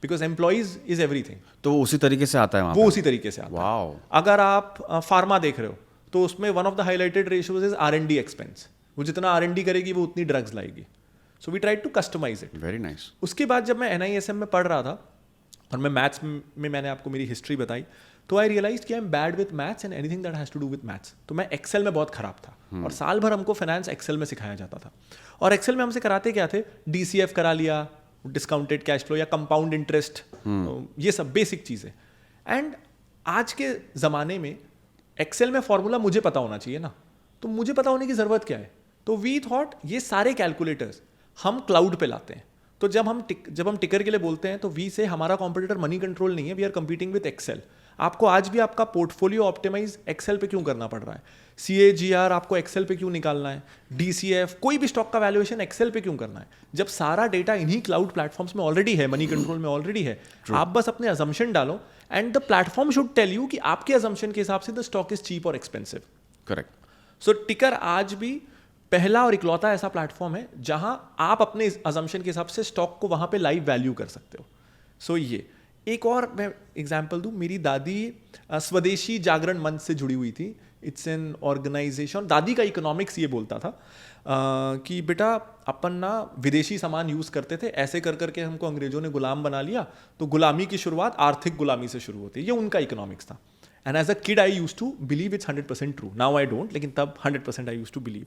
because employees is everything. तो वो उसी तरीके से आता है वहाँ वो पे? उसी तरीके से आता है. वाओ. अगर आप फार्मा देख रहे हो तो उसमें one of the highlighted ratios is R&D expense. वो जितना R&D करेगी वो उतनी ड्रग्स लाएगी. So we try to customize it. Very nice. उसके बाद जब मैं NISM में पढ़ रहा था और मैं मैथ्स में मैंने आपको मेरी हिस्ट्री बताई, तो आई रियलाइज कि I am bad with maths and anything that has to do with maths. तो मैं एक्सेल में बहुत खराब था और साल भर हमको फाइनेंस एक्सेल में सिखाया जाता था. और एक्सेल में हमसे कराते क्या थे? DCF करा लिया, डिस्काउंटेड कैश फ्लो या कंपाउंड इंटरेस्ट, ये सब बेसिक चीज़ें. एंड आज के ज़माने में एक्सेल में फॉर्मूला मुझे पता होना चाहिए ना, तो मुझे पता होने की ज़रूरत क्या है? तो वी थॉट ये सारे कैलकुलेटर्स हम क्लाउड पे लाते हैं. तो जब हम टिकर के लिए बोलते हैं तो वी से हमारा कॉम्पिटिटर मनी कंट्रोल नहीं है, we are competing with Excel. आपको आज भी आपका पोर्टफोलियो ऑप्टिमाइज एक्सेल पे क्यों करना पड़ रहा है? CAGR आपको एक्सेल पे क्यों निकालना है? DCF, कोई भी स्टॉक का वैल्यूएशन एक्सेल पे क्यों करना है, जब सारा डेटा इन्हीं क्लाउड प्लेटफॉर्म्स में ऑलरेडी है, मनी कंट्रोल में ऑलरेडी है. आप बस अपने अजम्पशन डालो and the platform should tell you कि आपके अजम्पशन के हिसाब से द स्टॉक इज चीप और एक्सपेंसिव. करेक्ट. सो टिकर आज भी पहला और इकलौता ऐसा प्लेटफॉर्म है जहां आप अपने अजम्पशन के हिसाब से स्टॉक को वहां पे लाइव वैल्यू कर सकते हो. सो ये एक और मैं एग्जांपल दूं, मेरी दादी स्वदेशी जागरण मंच से जुड़ी हुई थी. It's an organization. दादी का इकोनॉमिक्स ये बोलता था कि बेटा अपन ना विदेशी सामान यूज़ करते थे, ऐसे कर करके हमको अंग्रेजों ने गुलाम बना लिया, तो गुलामी की शुरुआत आर्थिक गुलामी से शुरू होती है. ये उनका इकोनॉमिक्स था. And as a kid I use to believe it's 100% true. Now I don't, लेकिन तब 100% आई यूज टू बिलीव.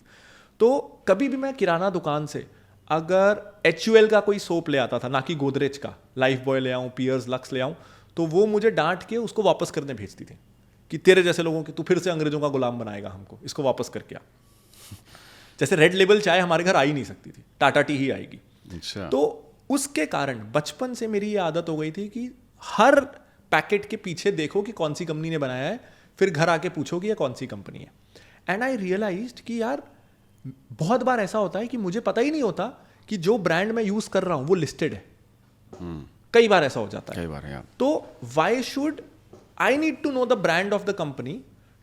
तो कभी भी मैं किराना दुकान से अगर HUL का कोई सोप ले आता था, ना कि गोदरेज का, लाइफ बॉय ले आऊँ, पियर्स लक्स ले आऊँ, तो वो मुझे डांट के उसको वापस करने भेजती थी कि तेरे जैसे लोगों के तू फिर से अंग्रेजों का गुलाम बनाएगा हमको, इसको वापस करके आ. जैसे रेड लेबल चाय हमारे घर आ ही नहीं सकती थी, टाटा टी ही आएगी. अच्छा. तो उसके कारण बचपन से मेरी ये आदत हो गई थी कि हर पैकेट के पीछे देखो कि कौन सी कंपनी ने बनाया है, फिर घर आके पूछो कि ये कौन सी कंपनी है. एंड आई रियलाइज्ड कि यार बहुत बार ऐसा होता है कि मुझे पता ही नहीं होता कि जो ब्रांड मैं यूज कर रहा हूं वो लिस्टेड है. कई बार ऐसा हो जाता है. कई बार यार. तो why should I need to know the brand of the company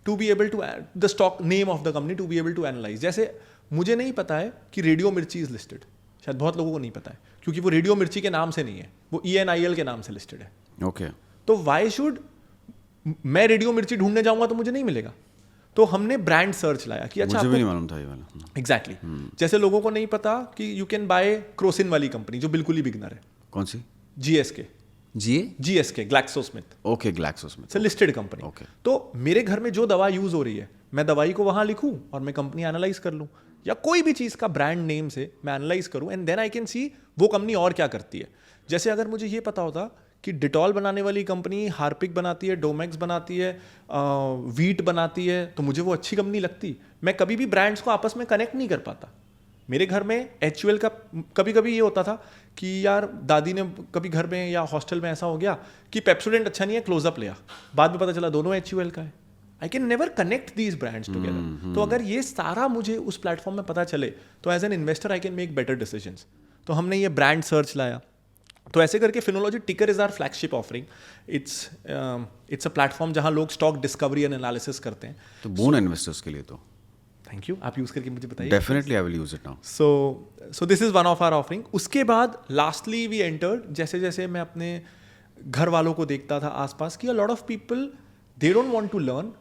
to be able to, the stock name of the company to be able to analyze. जैसे मुझे नहीं पता है कि रेडियो मिर्ची इज लिस्टेड, शायद बहुत लोगों को नहीं पता है, क्योंकि वो रेडियो मिर्ची के नाम से नहीं है, वो ENIL के नाम से लिस्टेड है. ओके. तो व्हाई शुड मैं रेडियो मिर्ची ढूंढने जाऊंगा तो मुझे नहीं मिलेगा. तो हमने ब्रांड सर्च लाया कि अच्छा, मुझे भी नहीं मालूम था ये वाला. एग्जैक्टली. जैसे लोगों को नहीं पता कि यू कैन बाय क्रोसिन वाली कंपनी जो बिल्कुल ही बिगनर है. कौन सी? GSK, GlaxoSmith. Okay, GlaxoSmith. Listed company. Okay. तो मेरे घर में जो दवा यूज हो रही है, मैं दवाई को वहां लिखूं और मैं कंपनी एनालाइज कर लूं, या कोई भी चीज का ब्रांड नेम से मैं एनालाइज करूं, and then I can see वो कंपनी और क्या करती है. जैसे अगर मुझे ये पता होता कि डिटॉल बनाने वाली कंपनी हार्पिक बनाती है, डोमेक्स बनाती है, वीट बनाती है, तो मुझे वो अच्छी कंपनी लगती। मैं कभी भी ब्रांड्स को आपस में कनेक्ट नहीं कर पाता। मेरे घर में HUL का कभी कभी ये होता था कि यार दादी ने कभी घर में या हॉस्टल में ऐसा हो गया कि पेप्सोडेंट अच्छा नहीं है, क्लोजअप लिया, बाद में पता चला दोनों HUL का है। I can never connect these brands together. तो अगर ये सारा मुझे उस प्लेटफॉर्म में पता चले तो as an investor I can make better decisions. तो हमने ये ब्रांड सर्च लाया, तो ऐसे करके Finology ticker is our flagship offering. It's a platform जहां लोग स्टॉक डिस्कवरी एंड एनालिसिस करते हैं। तो बोन इन्वेस्टर्स के लिए तो थैंक यू, आप यूज़ करके मुझे बताइए। Definitely I will use it now. So this is one of our offering. उसके बाद लास्टली वी एंटर्ड, जैसे जैसे मैं अपने घर वालों को देखता था आसपास कि a lot of people they don't want to learn,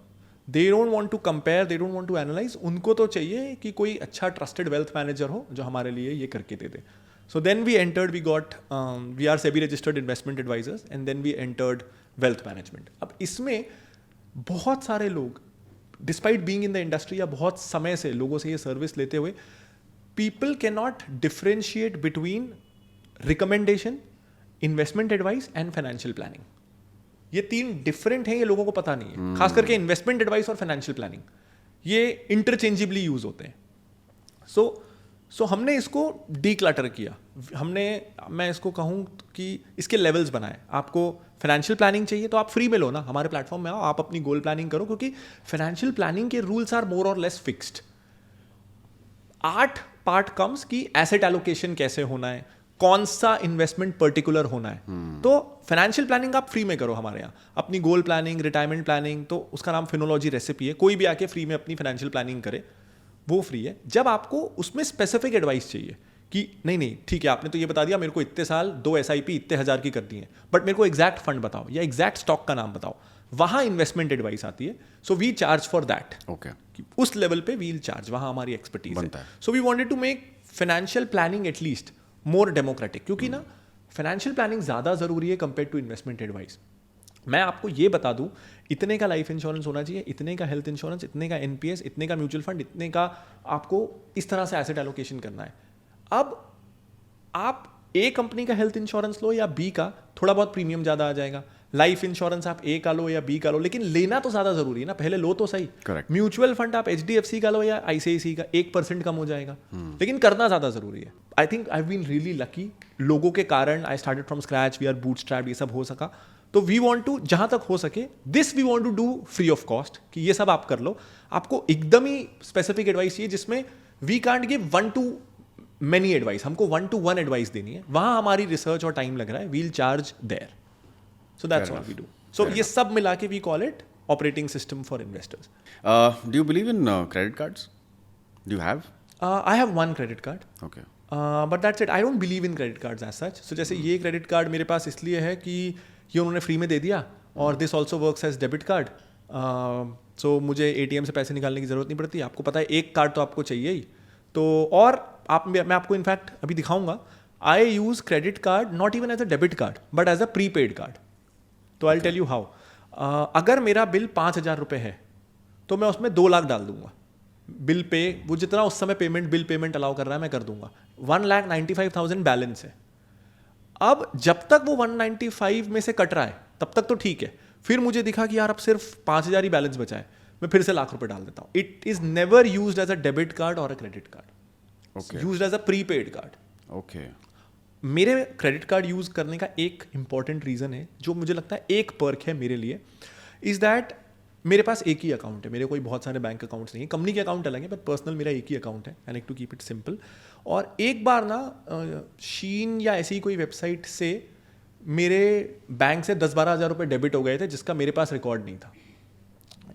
they don't want to compare, they don't want to analyze. उनको तो चाहिए कि कोई अच्छा ट्रस्टेड वेल्थ मैनेजर हो जो हमारे लिए ये करके दे दे। So then we entered, we are SEBI registered investment advisors and then we entered wealth management. अब इसमें बहुत सारे लोग despite being in the industry या बहुत समय से लोगों से ये सर्विस लेते हुए, people can not differentiate between recommendation, investment advice and financial planning. ये तीन डिफरेंट हैं, ये लोगों को पता नहीं है। खास करके इन्वेस्टमेंट एडवाइस और फाइनेंशियल प्लानिंग ये इंटरचेंजेबली यूज होते हैं। सो हमने इसको डीक्लटर किया। मैं इसको कहूँ कि इसके लेवल्स बनाए। आपको फाइनेंशियल प्लानिंग चाहिए तो आप फ्री में लो ना, हमारे प्लेटफॉर्म में आओ, आप अपनी गोल प्लानिंग करो, क्योंकि फाइनेंशियल प्लानिंग के रूल्स आर मोर और लेस फिक्स्ड। 8 पार्ट कम्स कि एसेट एलोकेशन कैसे होना है, कौन सा इन्वेस्टमेंट पर्टिकुलर होना है। तो फाइनेंशियल प्लानिंग आप फ्री में करो हमारे यहाँ। अपनी गोल प्लानिंग, रिटायरमेंट प्लानिंग, तो उसका नाम फिनोलॉजी रेसिपी है। कोई भी आके फ्री में अपनी फाइनेंशियल प्लानिंग करे, वो फ्री है। जब आपको उसमें स्पेसिफिक एडवाइस चाहिए कि नहीं ठीक है, आपने तो ये बता दिया मेरे को इतने साल 2 SIP इतने हज़ार की करनी है, बट मेरे को एग्जैक्ट फंड बताओ या एग्जैक्ट स्टॉक का नाम बताओ, वहाँ इन्वेस्टमेंट एडवाइस आती है। So we charge for that. Okay, उस लेवल पे वील चार्ज, वहाँ हमारी एक्सपर्टीज है। So we wanted to make financial planning at least more democratic, क्योंकि ना फाइनेंशियल प्लानिंग ज़्यादा ज़रूरी है कंपेयर टू इन्वेस्टमेंट एडवाइस। मैं आपको ये बता दूं, इतने का लाइफ इंश्योरेंस होना चाहिए, इतने का हेल्थ इंश्योरेंस, इतने का NPS, इतने का म्यूचुअल फंड, इतने का आपको इस तरह से एसेट एलोकेशन करना है। अब आप A कंपनी का हेल्थ इंश्योरेंस लो या B का, थोड़ा बहुत प्रीमियम ज़्यादा आ जाएगा। लाइफ इंश्योरेंस आप A का लो या B का लो, लेकिन लेना तो ज़्यादा ज़रूरी है ना, पहले लो तो सही। करेक्ट। म्यूचुअल फंड आप HDFC का लो या ICICI का, 1% कम हो जाएगा, लेकिन करना ज़्यादा ज़रूरी है। I think I have been really lucky, लोगों के कारण I started from scratch, we are bootstrapped, ये सब हो सका। तो वी वांट टू, जहां तक हो सके, this we want to do free of cost, कि ये सब आप कर लो। आपको एकदम ही स्पेसिफिक एडवाइस चाहिए जिसमें we can't give 1 to many advice, हमको 1 to 1 एडवाइस देनी है, वहां हमारी रिसर्च और टाइम लग रहा है, we'll charge there. So that's what we do. So ये सब मिला के we call it operating system for investors. Do you believe in credit cards? Do you have? I have 1 credit card, okay, but that's it. I don't believe in credit cards as such. So जैसे ये credit card मेरे पास इसलिए है कि ये उन्होंने free में दे दिया, और this also works as debit card. So मुझे ATM से पैसे निकालने की ज़रूरत नहीं पड़ती। आपको पता है एक कार्ड तो आपको चाहिए ही। तो और मैं आपको इनफैक्ट अभी दिखाऊंगा, I use credit card not even as a debit card but as a prepaid card. तो आई टेल यू हाउ। अगर मेरा बिल 5,000 रुपये है तो मैं उसमें 2 लाख डाल दूंगा बिल पे, वो जितना उस समय बिल पेमेंट अलाउ कर रहा है मैं कर दूंगा। 1,95,000 बैलेंस है। अब जब तक वो 195 में से कट रहा है तब तक तो ठीक है, फिर मुझे दिखा कि यार अब सिर्फ 5,000 ही बैलेंस बचा है, मैं फिर से लाख रुपए डाल देता हूँ। It is never used as a debit card और a credit card, used as a prepaid card. Okay. मेरे क्रेडिट कार्ड यूज करने का एक इंपॉर्टेंट रीजन है, जो मुझे लगता है एक पर्क है मेरे लिए, इज दैट मेरे पास एक ही अकाउंट है, मेरे कोई बहुत सारे बैंक अकाउंट्स नहीं है। कंपनी के अकाउंट अलग है, बट पर्सनल मेरा एक ही अकाउंट है। I like to keep it simple. और एक बार ना शीन या ऐसी कोई वेबसाइट से मेरे बैंक से 10-12 हज़ार रुपये डेबिट हो गए थे, जिसका मेरे पास रिकॉर्ड नहीं था।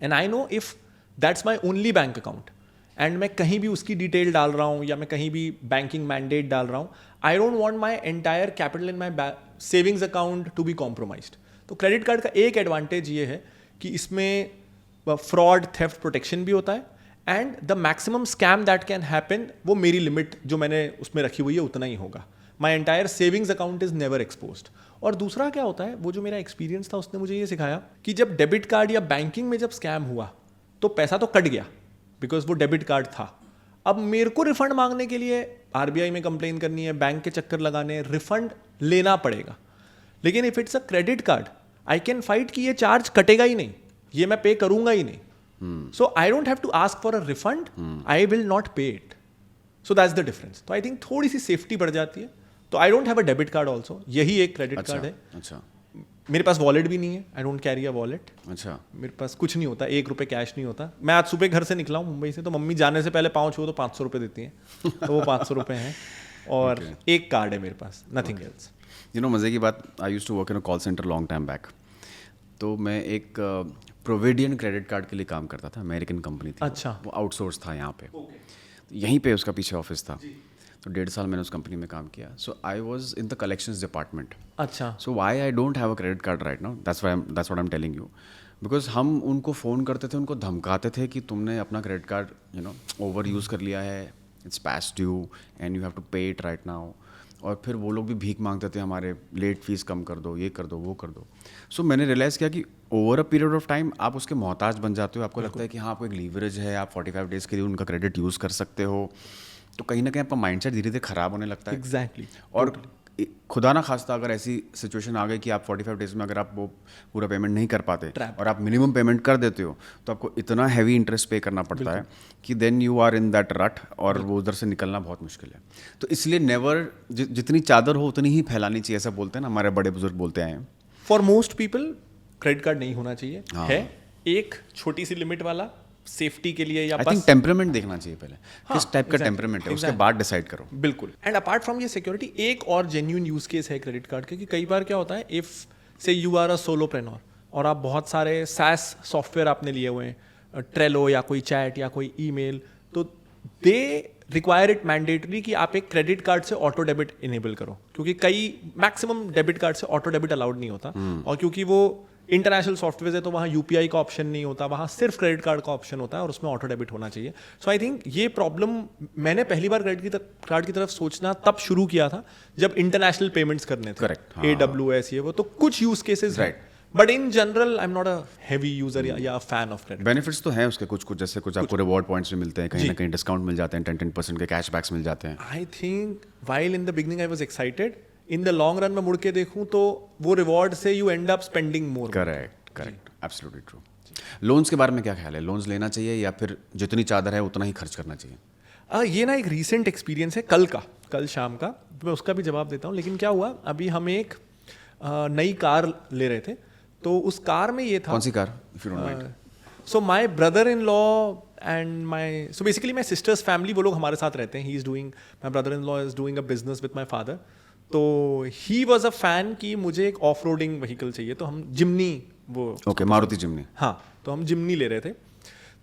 And I know if that's my only bank account and मैं कहीं भी उसकी डिटेल डाल रहा हूँ या मैं कहीं भी बैंकिंग मैंडेट डाल रहा हूँ, I don't want my entire capital in my savings account to be compromised. तो क्रेडिट कार्ड का एक एडवांटेज ये है कि इसमें फ्रॉड थेफ्ट प्रोटेक्शन भी होता है, and the maximum scam that can happen, वो मेरी लिमिट जो मैंने उसमें रखी हुई है उतना ही होगा। My entire savings account is never exposed. और दूसरा क्या होता है, वो जो मेरा एक्सपीरियंस था उसने मुझे ये सिखाया कि जब डेबिट कार्ड या बैंकिंग में जब स्कैम हुआ तो पैसा तो कट गया बिकॉज वो डेबिट कार्ड था। अब मेरे को रिफंड मांगने के लिए RBI में कंप्लेन करनी है, बैंक के चक्कर लगाने, रिफंड लेना पड़ेगा। लेकिन if it's a credit card I can fight कि ये चार्ज कटेगा ही नहीं, ये मैं पे करूंगा ही नहीं, so I don't have to ask for a refund, I will not pay it. So that's the difference. तो आई थिंक थोड़ी सी सेफ्टी बढ़ जाती है. तो आई don't have a debit card also, यही एक क्रेडिट कार्ड है. अच्छा मेरे पास वॉलेट भी नहीं है, I don't carry a wallet. अच्छा. मेरे पास कुछ नहीं होता, 1 रुपये कैश नहीं होता. मैं आज सुबह घर से निकला हूँ मुंबई से, तो मम्मी जाने से पहले पाँव छुओ तो 500 रुपये देती हैं, तो वो 500 रुपये हैं. और एक कार्ड है मेरे पास, नथिंग एल्स. यू नो मज़े की बात, I used to work in a call centre long time back. तो मैं एक प्रोविडियन क्रेडिट कार्ड के लिए काम करता था, अमेरिकन कंपनी थी. अच्छा. वो आउटसोर्स था यहाँ पे. यहीं पे उसका पीछे ऑफिस था. तो 1.5 साल मैंने उस कंपनी में काम किया. So I was in the collections department. अच्छा. So why I don't have a credit card right now, that's what I am telling you. Because हम उनको फ़ोन करते थे, उनको धमकाते थे कि तुमने अपना क्रेडिट कार्ड ओवर यूज़ कर लिया है, it's past due and you have to pay it right now. और फिर वो लोग भी भीख मांगते थे, हमारे लेट फीस कम कर दो, ये कर दो, वो कर दो. सो मैंने रियलाइज़ किया कि over a period of time आप उसके मोहताज बन जाते हो. आपको लगता है कि हाँ आपको एक लीवरेज है, आप 45 डेज़ के लिए उनका क्रेडिट यूज़ कर सकते हो. तो कहीं ना कहीं आपका माइंडसेट धीरे धीरे ख़राब होने लगता है. एग्जैक्टली. और खुदा ना खास्ता अगर ऐसी सिचुएशन आ गई कि आप 45 डेज़ में अगर आप वो पूरा पेमेंट नहीं कर पाते और आप मिनिमम पेमेंट कर देते हो, तो आपको इतना हैवी इंटरेस्ट पे करना पड़ता है कि then you are in that rut, और वो उधर से निकलना बहुत मुश्किल है. तो इसलिए नेवर, जितनी चादर हो उतनी ही फैलानी चाहिए, ऐसा बोलते हैं ना, हमारे बड़े बुजुर्ग बोलते आए हैं. For most people credit card नहीं होना चाहिए. है एक छोटी सी लिमिट वाला सेफ्टी के लिए, या आई थिंक टेम्परामेंट देखना चाहिए पहले, किस टाइप का exactly, टेम्परामेंट है, उसके बाद डिसाइड करो. बिल्कुल. एंड अपार्ट फ्रॉम ये सिक्योरिटी, एक और जेन्युइन यूज केस है क्रेडिट कार्ड के, कि कई बार क्या होता है, इफ से यू आर अ सोलोप्रेन्योर और आप बहुत सारे SaaS सॉफ्टवेयर आपने लिए हुए हैं, ट्रेलो या कोई चैट या कोई ईमेल, तो दे रिक्वायर इट मैंडेटरी कि आप एक क्रेडिट कार्ड से ऑटो डेबिट इनेबल करो, क्योंकि कई मैक्सिमम डेबिट कार्ड से ऑटो डेबिट अलाउड नहीं होता. और क्योंकि वो इंटरनेशनल सॉफ्टवेयर है तो वहाँ UPI का ऑप्शन नहीं होता, वहाँ सिर्फ क्रेडिट कार्ड का ऑप्शन होता है और उसमें ऑटो डेबिट होना चाहिए. सो आई थिंक ये प्रॉब्लम मैंने पहली बार क्रेडिट कार्ड की तरफ सोचना तब शुरू किया था जब इंटरनेशनल पेमेंट्स करने थे. करेक्ट. AWS ये वो, तो कुछ use cases right. But in general I am not a heavy user या फैन ऑफ क्रेडिट. बेनिफिट्स तो हैं उसके कुछ, जैसे कुछ आपको रिवॉर्ड पॉइंट्स भी मिलते हैं, कहीं ना कहीं डिस्काउंट मिल जाते हैं, 10% के कैशबैक्स मिल जाते हैं. I think while in the beginning I was excited, in the long run में मुड़ के देखूं तो वो रिवॉर्ड से you and up spending more. Correct, absolutely true. Loans के बारे में क्या ख्याल है? लोन्स लेना चाहिए या फिर जितनी चादर है उतना ही खर्च करना चाहिए? ये ना एक रीसेंट एक्सपीरियंस है कल शाम का, मैं उसका भी जवाब देता हूँ. लेकिन क्या हुआ, अभी हम एक नई कार ले रहे थे, तो उस कार में ये था. कौन सी car, if you don't mind? So my brother in law and my, so basically my sister's family, वो लोग हमारे साथ रहते हैं. He is doing, my brother in law is doing a business with my father. तो he was a fan कि मुझे एक ऑफ रोडिंग व्हीकल चाहिए, तो हम जिम्नी, वो ओके, मारुति जिम्नी. हाँ, तो हम जिम्नी ले रहे थे.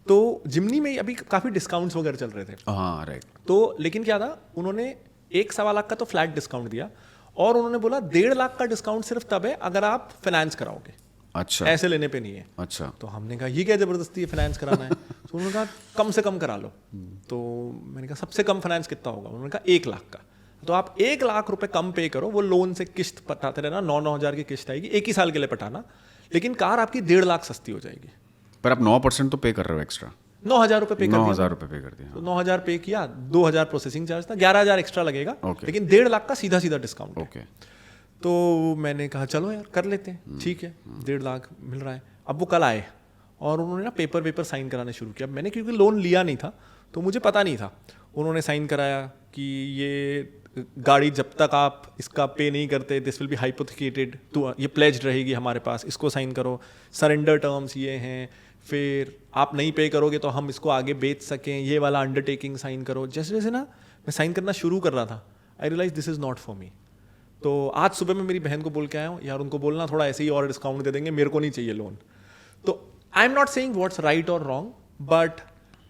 तो जिम्नी में अभी काफ़ी डिस्काउंट्स वगैरह चल रहे थे. हाँ राइट. तो लेकिन क्या था, उन्होंने 1.25 लाख का तो फ्लैट डिस्काउंट दिया, और उन्होंने बोला 1.5 लाख का डिस्काउंट सिर्फ तब है अगर आप फाइनेंस कराओगे. अच्छा. ऐसे लेने पे नहीं है. अच्छा. तो हमने कहा ये क्या ज़बरदस्ती है, फाइनेंस कराना है. तो उन्होंने कहा कम से कम करा लो. तो मैंने कहा सबसे कम फाइनेंस कितना होगा? उन्होंने कहा 1 लाख का. तो आप 1 लाख रुपए कम पे करो, वो लोन से किस्त पटाते रहना, 9 हज़ार की किस्त आएगी, 1 ही साल के लिए पटाना, लेकिन कार आपकी 1.5 लाख सस्ती हो जाएगी. पर आप 9% तो पे कर रहे हो एक्स्ट्रा. 9,000 रुपये पे कर दिया. 9,000 रुपये पे कर दिया. तो 9,000 पे किया, 2,000 प्रोसेसिंग चार्ज था, 11,000 एक्स्ट्रा लगेगा. लेकिन 1.5 लाख का सीधा सीधा डिस्काउंट. ओके. तो मैंने कहा चलो यार कर लेते हैं, ठीक है, 1.5 लाख मिल रहा है. अब वो कल आए और उन्होंने ना पेपर साइन कराने शुरू किया. मैंने क्योंकि लोन लिया नहीं था तो मुझे पता नहीं था. उन्होंने साइन कराया कि ये गाड़ी जब तक आप इसका पे नहीं करते, दिस विल बी हाइपोथिकेटेड, तो ये प्लेज्ड रहेगी हमारे पास, इसको साइन करो. सरेंडर टर्म्स ये हैं, फिर आप नहीं पे करोगे तो हम इसको आगे बेच सकें, ये वाला अंडरटेकिंग साइन करो. जैसे जैसे ना मैं साइन करना शुरू कर रहा था, I realise this is not for me. तो आज सुबह मैं मेरी बहन को बोल के आया हूँ, यार उनको बोलना थोड़ा ऐसे ही और डिस्काउंट दे देंगे, मेरे को नहीं चाहिए लोन. तो I am not saying what's right और रॉन्ग, बट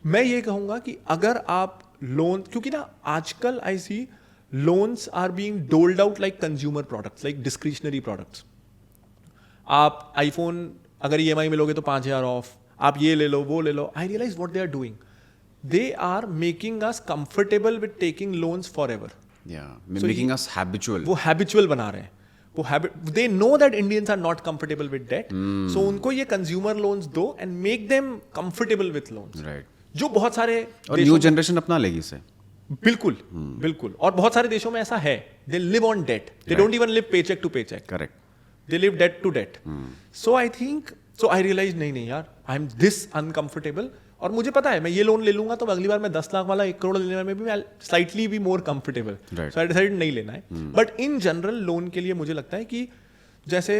मैं ये कहूँगा कि अगर आप लोन, क्योंकि ना आजकल आई सी loans are being doled out like consumer products, like discretionary products. आप iPhone अगर EMI में लोगे तो 5,000 ऑफ, आप ये ले लो, वो ले लो. I realize what they are doing. They are making us comfortable with taking loans forever. Yeah, making us habitual. वो habitual बना रहे हैं. वो they know that Indians are not comfortable with debt. So उनको ये consumer loans दो and make them comfortable with loans. Right. जो बहुत सारे और न्यू जनरेशन अपना लेगी इसे. बिल्कुल. और बहुत सारे देशों में ऐसा है, they live on debt, they don't even live paycheck to paycheck. Correct. They live debt to debt. So I think, so I realize नहीं यार, आई एम दिस अनकंफर्टेबल. और मुझे पता है मैं ये लोन ले लूंगा तो अगली बार मैं 10 लाख वाला 1 करोड़ लेने में भी मैं स्लाइटली भी more comfortable. So I decided नहीं लेना है. बट इन जनरल लोन के लिए मुझे लगता है कि जैसे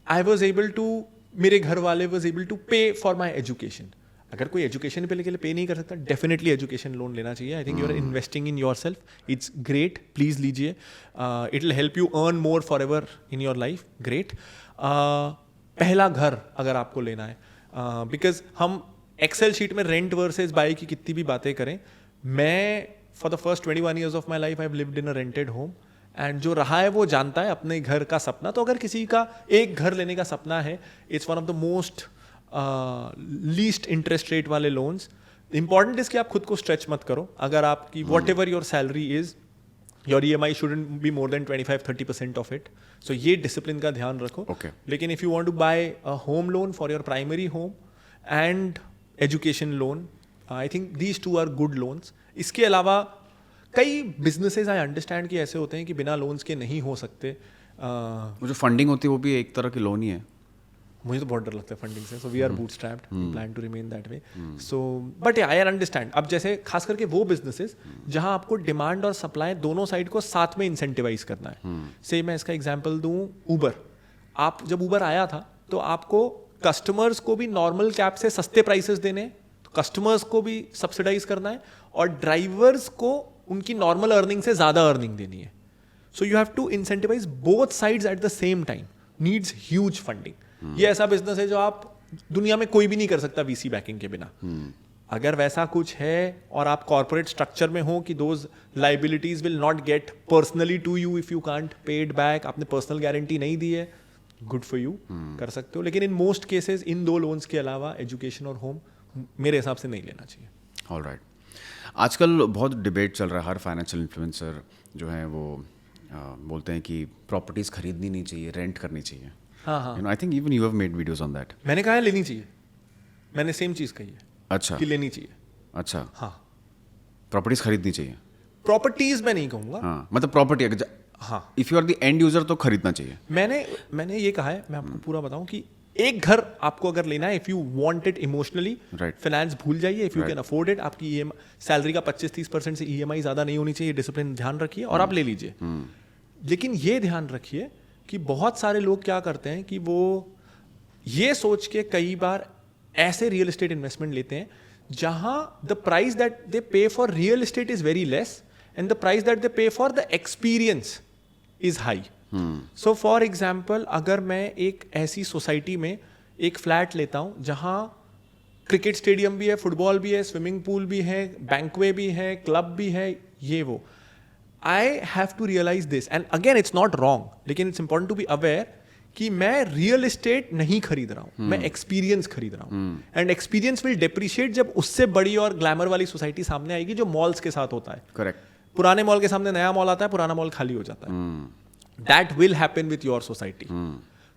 आई वॉज एबल टू, मेरे घर वाले वॉज एबल टू पे फॉर माई एजुकेशन. अगर कोई एजुकेशन पे पे नहीं कर सकता, डेफिनेटली एजुकेशन लोन लेना चाहिए. I think you are investing in yourself. It's great, please लीजिए. It will help you earn more forever in your life. Great. पहला घर अगर आपको लेना है, बिकॉज हम एक्सेल शीट में रेंट वर्सेस बाय की कितनी भी बातें करें, मैं for the first 21 years of my life I have lived in a rented home. And जो रहा है वो जानता है अपने घर का सपना. तो अगर किसी का एक घर लेने का सपना है, it's one of the most least interest rate वाले लोन्स. इंपॉर्टेंट इज कि आप खुद को स्ट्रेच मत करो. अगर आपकी whatever your salary is, your EMI shouldn't be more than 25-30% of it. So ये डिसिप्लिन का ध्यान रखो. लेकिन if you want to buy a home loan for your primary home and education loan, I think these two are good loans. इसके अलावा कई businesses I understand कि ऐसे होते हैं कि बिना लोन्स के नहीं हो सकते. वो जो फंडिंग होती है वो भी एक तरह की लोन ही है. मुझे तो बहुत डर लगता है फंडिंग से. So we are bootstrapped, we plan to remain that way. So but I understand. अब जैसे खास करके वो बिजनेसेस जहां आपको डिमांड और सप्लाई दोनों साइड को साथ में इंसेंटिवाइज करना है. से मैं इसका एग्जांपल दूं, ऊबर. आप जब ऊबर आया था तो आपको कस्टमर्स को भी नॉर्मल कैब से सस्ते प्राइसेस देने, कस्टमर्स को भी सब्सिडाइज करना है, और ड्राइवर्स को उनकी नॉर्मल अर्निंग से ज्यादा अर्निंग देनी है. So you have to incentivize both sides at the same time. Needs huge funding. ये ऐसा बिजनेस है जो आप दुनिया में कोई भी नहीं कर सकता VC बैकिंग के बिना. अगर वैसा कुछ है और आप कॉर्पोरेट स्ट्रक्चर में हो कि those liabilities will not get personally to you if you can't pay it back, आपने पर्सनल गारंटी नहीं दी है, गुड फॉर यू, कर सकते हो. लेकिन इन मोस्ट केसेस इन दो लोन्स के अलावा एजुकेशन और होम मेरे हिसाब से नहीं लेना चाहिए. ऑलराइट. आजकल बहुत डिबेट चल रहा है. हर फाइनेंशियल इन्फ्लुएंसर जो है वो बोलते हैं कि प्रॉपर्टीज खरीदनी नहीं चाहिए, रेंट करनी चाहिए. हाँ. I think even you have made videos on that. मैंने कहा है लेनी चाहिए. मैंने सेम चीज कही है. अच्छा. कि लेनी चाहिए. अच्छा. हाँ. प्रॉपर्टीज खरीदनी चाहिए. प्रॉपर्टीज मैं नहीं कहूंगा. हाँ, मतलब प्रॉपर्टी अगर, हाँ, if you are the end user तो खरीदना चाहिए. मैंने ये कहा है, मैं आपको पूरा बताऊं कि एक घर आपको अगर लेना है, if you want it emotionally, finance भूल जाइए. If you can afford it, आपकी सैलरी का 25-30% से EMI ज्यादा नहीं होनी चाहिए. डिसिप्लिन ध्यान रखिए और आप ले लीजिए. लेकिन ये ध्यान रखिए कि बहुत सारे लोग क्या करते हैं कि वो ये सोच के कई बार ऐसे रियल एस्टेट इन्वेस्टमेंट लेते हैं जहां the price that they pay for real estate is very less and the price that they pay for the experience is high. So for example, अगर मैं एक ऐसी सोसाइटी में एक फ्लैट लेता हूं जहां क्रिकेट स्टेडियम भी है, फुटबॉल भी है, स्विमिंग पूल भी है, बैंकवे भी है, क्लब भी है, ये वो, I have to realize this, and again it's not wrong, लेकिन it's important to be aware कि मैं रियल एस्टेट नहीं खरीद रहा हूँ, मैं एक्सपीरियंस खरीद रहा हूँ. एंड एक्सपीरियंस विल डेप्रिशिएट जब उससे बड़ी और ग्लैमर वाली सोसाइटी सामने आएगी, जो मॉल्स के साथ होता है. करेक्ट. पुराने मॉल के सामने नया मॉल आता है, पुराना मॉल खाली हो जाता है. That will happen with your society.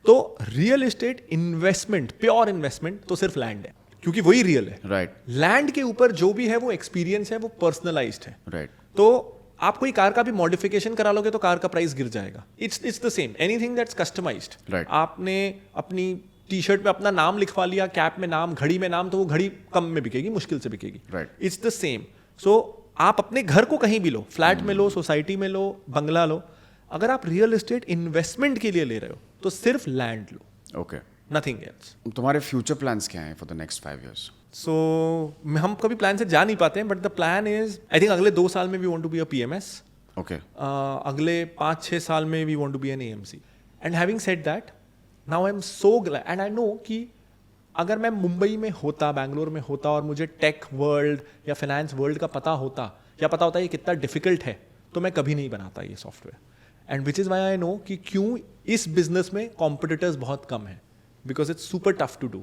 तो real estate investment, pure investment तो सिर्फ लैंड है, क्योंकि वही रियल है. राइट. लैंड के ऊपर जो भी है वो एक्सपीरियंस है, वो पर्सनलाइज्ड है. राइट. तो आप कोई कार का भी मॉडिफिकेशन करा लोगे तो कार का प्राइस गिर जाएगा. It's the same. Anything that's customized. आपने अपनी टी-शर्ट पे अपना नाम लिखवा लिया, कैप में नाम, घड़ी में नाम, तो वो घड़ी कम में बिकेगी, मुश्किल से बिकेगी. It's the same. सो आप अपने घर को कहीं भी लो, फ्लैट में लो, सोसाइटी में लो, बंगला लो, अगर आप रियल एस्टेट इन्वेस्टमेंट के लिए ले रहे हो तो सिर्फ लैंड लो. ओके. Nothing else. तुम्हारे फ्यूचर प्लान्स क्या हैं for the next 5 years? So हम कभी प्लान से जा नहीं पाते हैं, but the plan is, I think अगले 2 साल में we want to be a PMS. Okay. अगले 5-6 साल में we want to be an AMC. And having said that, now I am so glad and I know कि अगर मैं मुंबई में होता, बैंगलोर में होता और मुझे टेक वर्ल्ड या फाइनेंस वर्ल्ड का पता होता, या पता होता ये कितना डिफिकल्ट है, तो मैं कभी नहीं बनाता ये software. And which is why I know कि क्यों इस बिजनेस में कॉम्पिटिटर्स बहुत कम है, because it's super tough to do.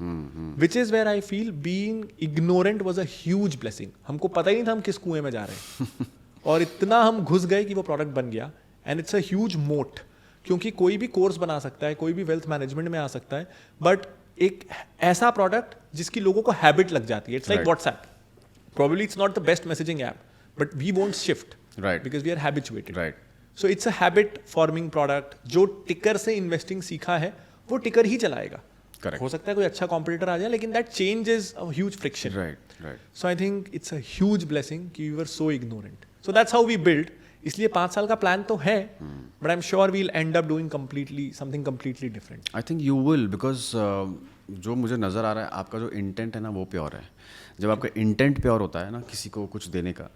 Which is where I feel being ignorant was a huge blessing. हमको पता ही नहीं था हम किस कुएं में जा रहे हैं और इतना हम घुस गए कि वो प्रोडक्ट बन गया. एंड इट्स अ ह्यूज मोट, क्योंकि कोई भी कोर्स बना सकता है, कोई भी वेल्थ मैनेजमेंट में आ सकता है, बट एक ऐसा प्रोडक्ट जिसकी लोगों को हैबिट लग जाती है. It's like WhatsApp. Probably it's not the best messaging app, but we won't shift. Right. Because we are habituated. Right. So it's a habit forming product. जो टिकर से इन्वेस्टिंग सीखा है वो टिकर ही चलाएगा. Correct. हो सकता है कोई अच्छा कॉम्पिटिटर आ जाए, लेकिन that change is a huge friction. Right. So I think it's a huge blessing कि we were so ignorant. So that's how we build. इसलिए 5 साल का प्लान तो है, but I'm sure we'll end up doing something completely different. I think you will because जो मुझे नज़र आ रहा है आपका जो इंटेंट है ना वो प्योर है. जब आपका इंटेंट प्योर होता है ना किसी को कुछ देने का,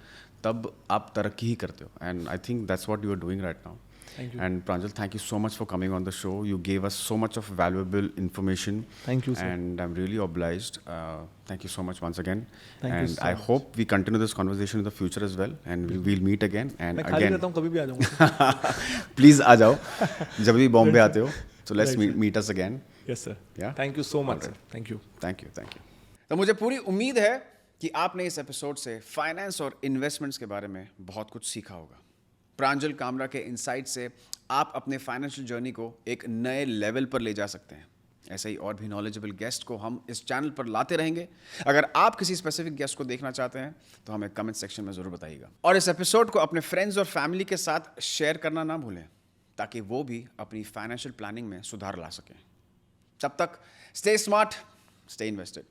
तब आप तरक्की ही करते हो. And I think that's what you are doing right now. Thank you. And Pranjal, thank you so much for coming on the show. You gave us so much of valuable information. Thank you, sir. And I'm really obliged. Thank you so much once again. Thank you and so I much. hope we continue this conversation in the future as well. And we'll meet again. And मैं खाली again, रहता हूँ, कभी भी आ जाऊँगा. please आ जाओ जब भी बॉम्बे आते हो. So let's Right, meet us again. Yes, sir. Yeah? Thank you so much, sir. Thank you. Thank you. तो मुझे पूरी उम्मीद है कि आपने इस एपिसोड से फाइनेंस और इन्वेस्टमेंट्स के बारे में बहुत कुछ सीखा होगा. प्रांजल कामरा के इनसाइट से आप अपने फाइनेंशियल जर्नी को एक नए लेवल पर ले जा सकते हैं. ऐसे ही और भी नॉलेजेबल गेस्ट को हम इस चैनल पर लाते रहेंगे. अगर आप किसी स्पेसिफिक गेस्ट को देखना चाहते हैं तो हमें कमेंट सेक्शन में ज़रूर बताइएगा. और इस एपिसोड को अपने फ्रेंड्स और फैमिली के साथ शेयर करना ना भूलें, ताकि वो भी अपनी फाइनेंशियल प्लानिंग में सुधार ला सकें. तब तक स्टे स्मार्ट, स्टे इन्वेस्टेड.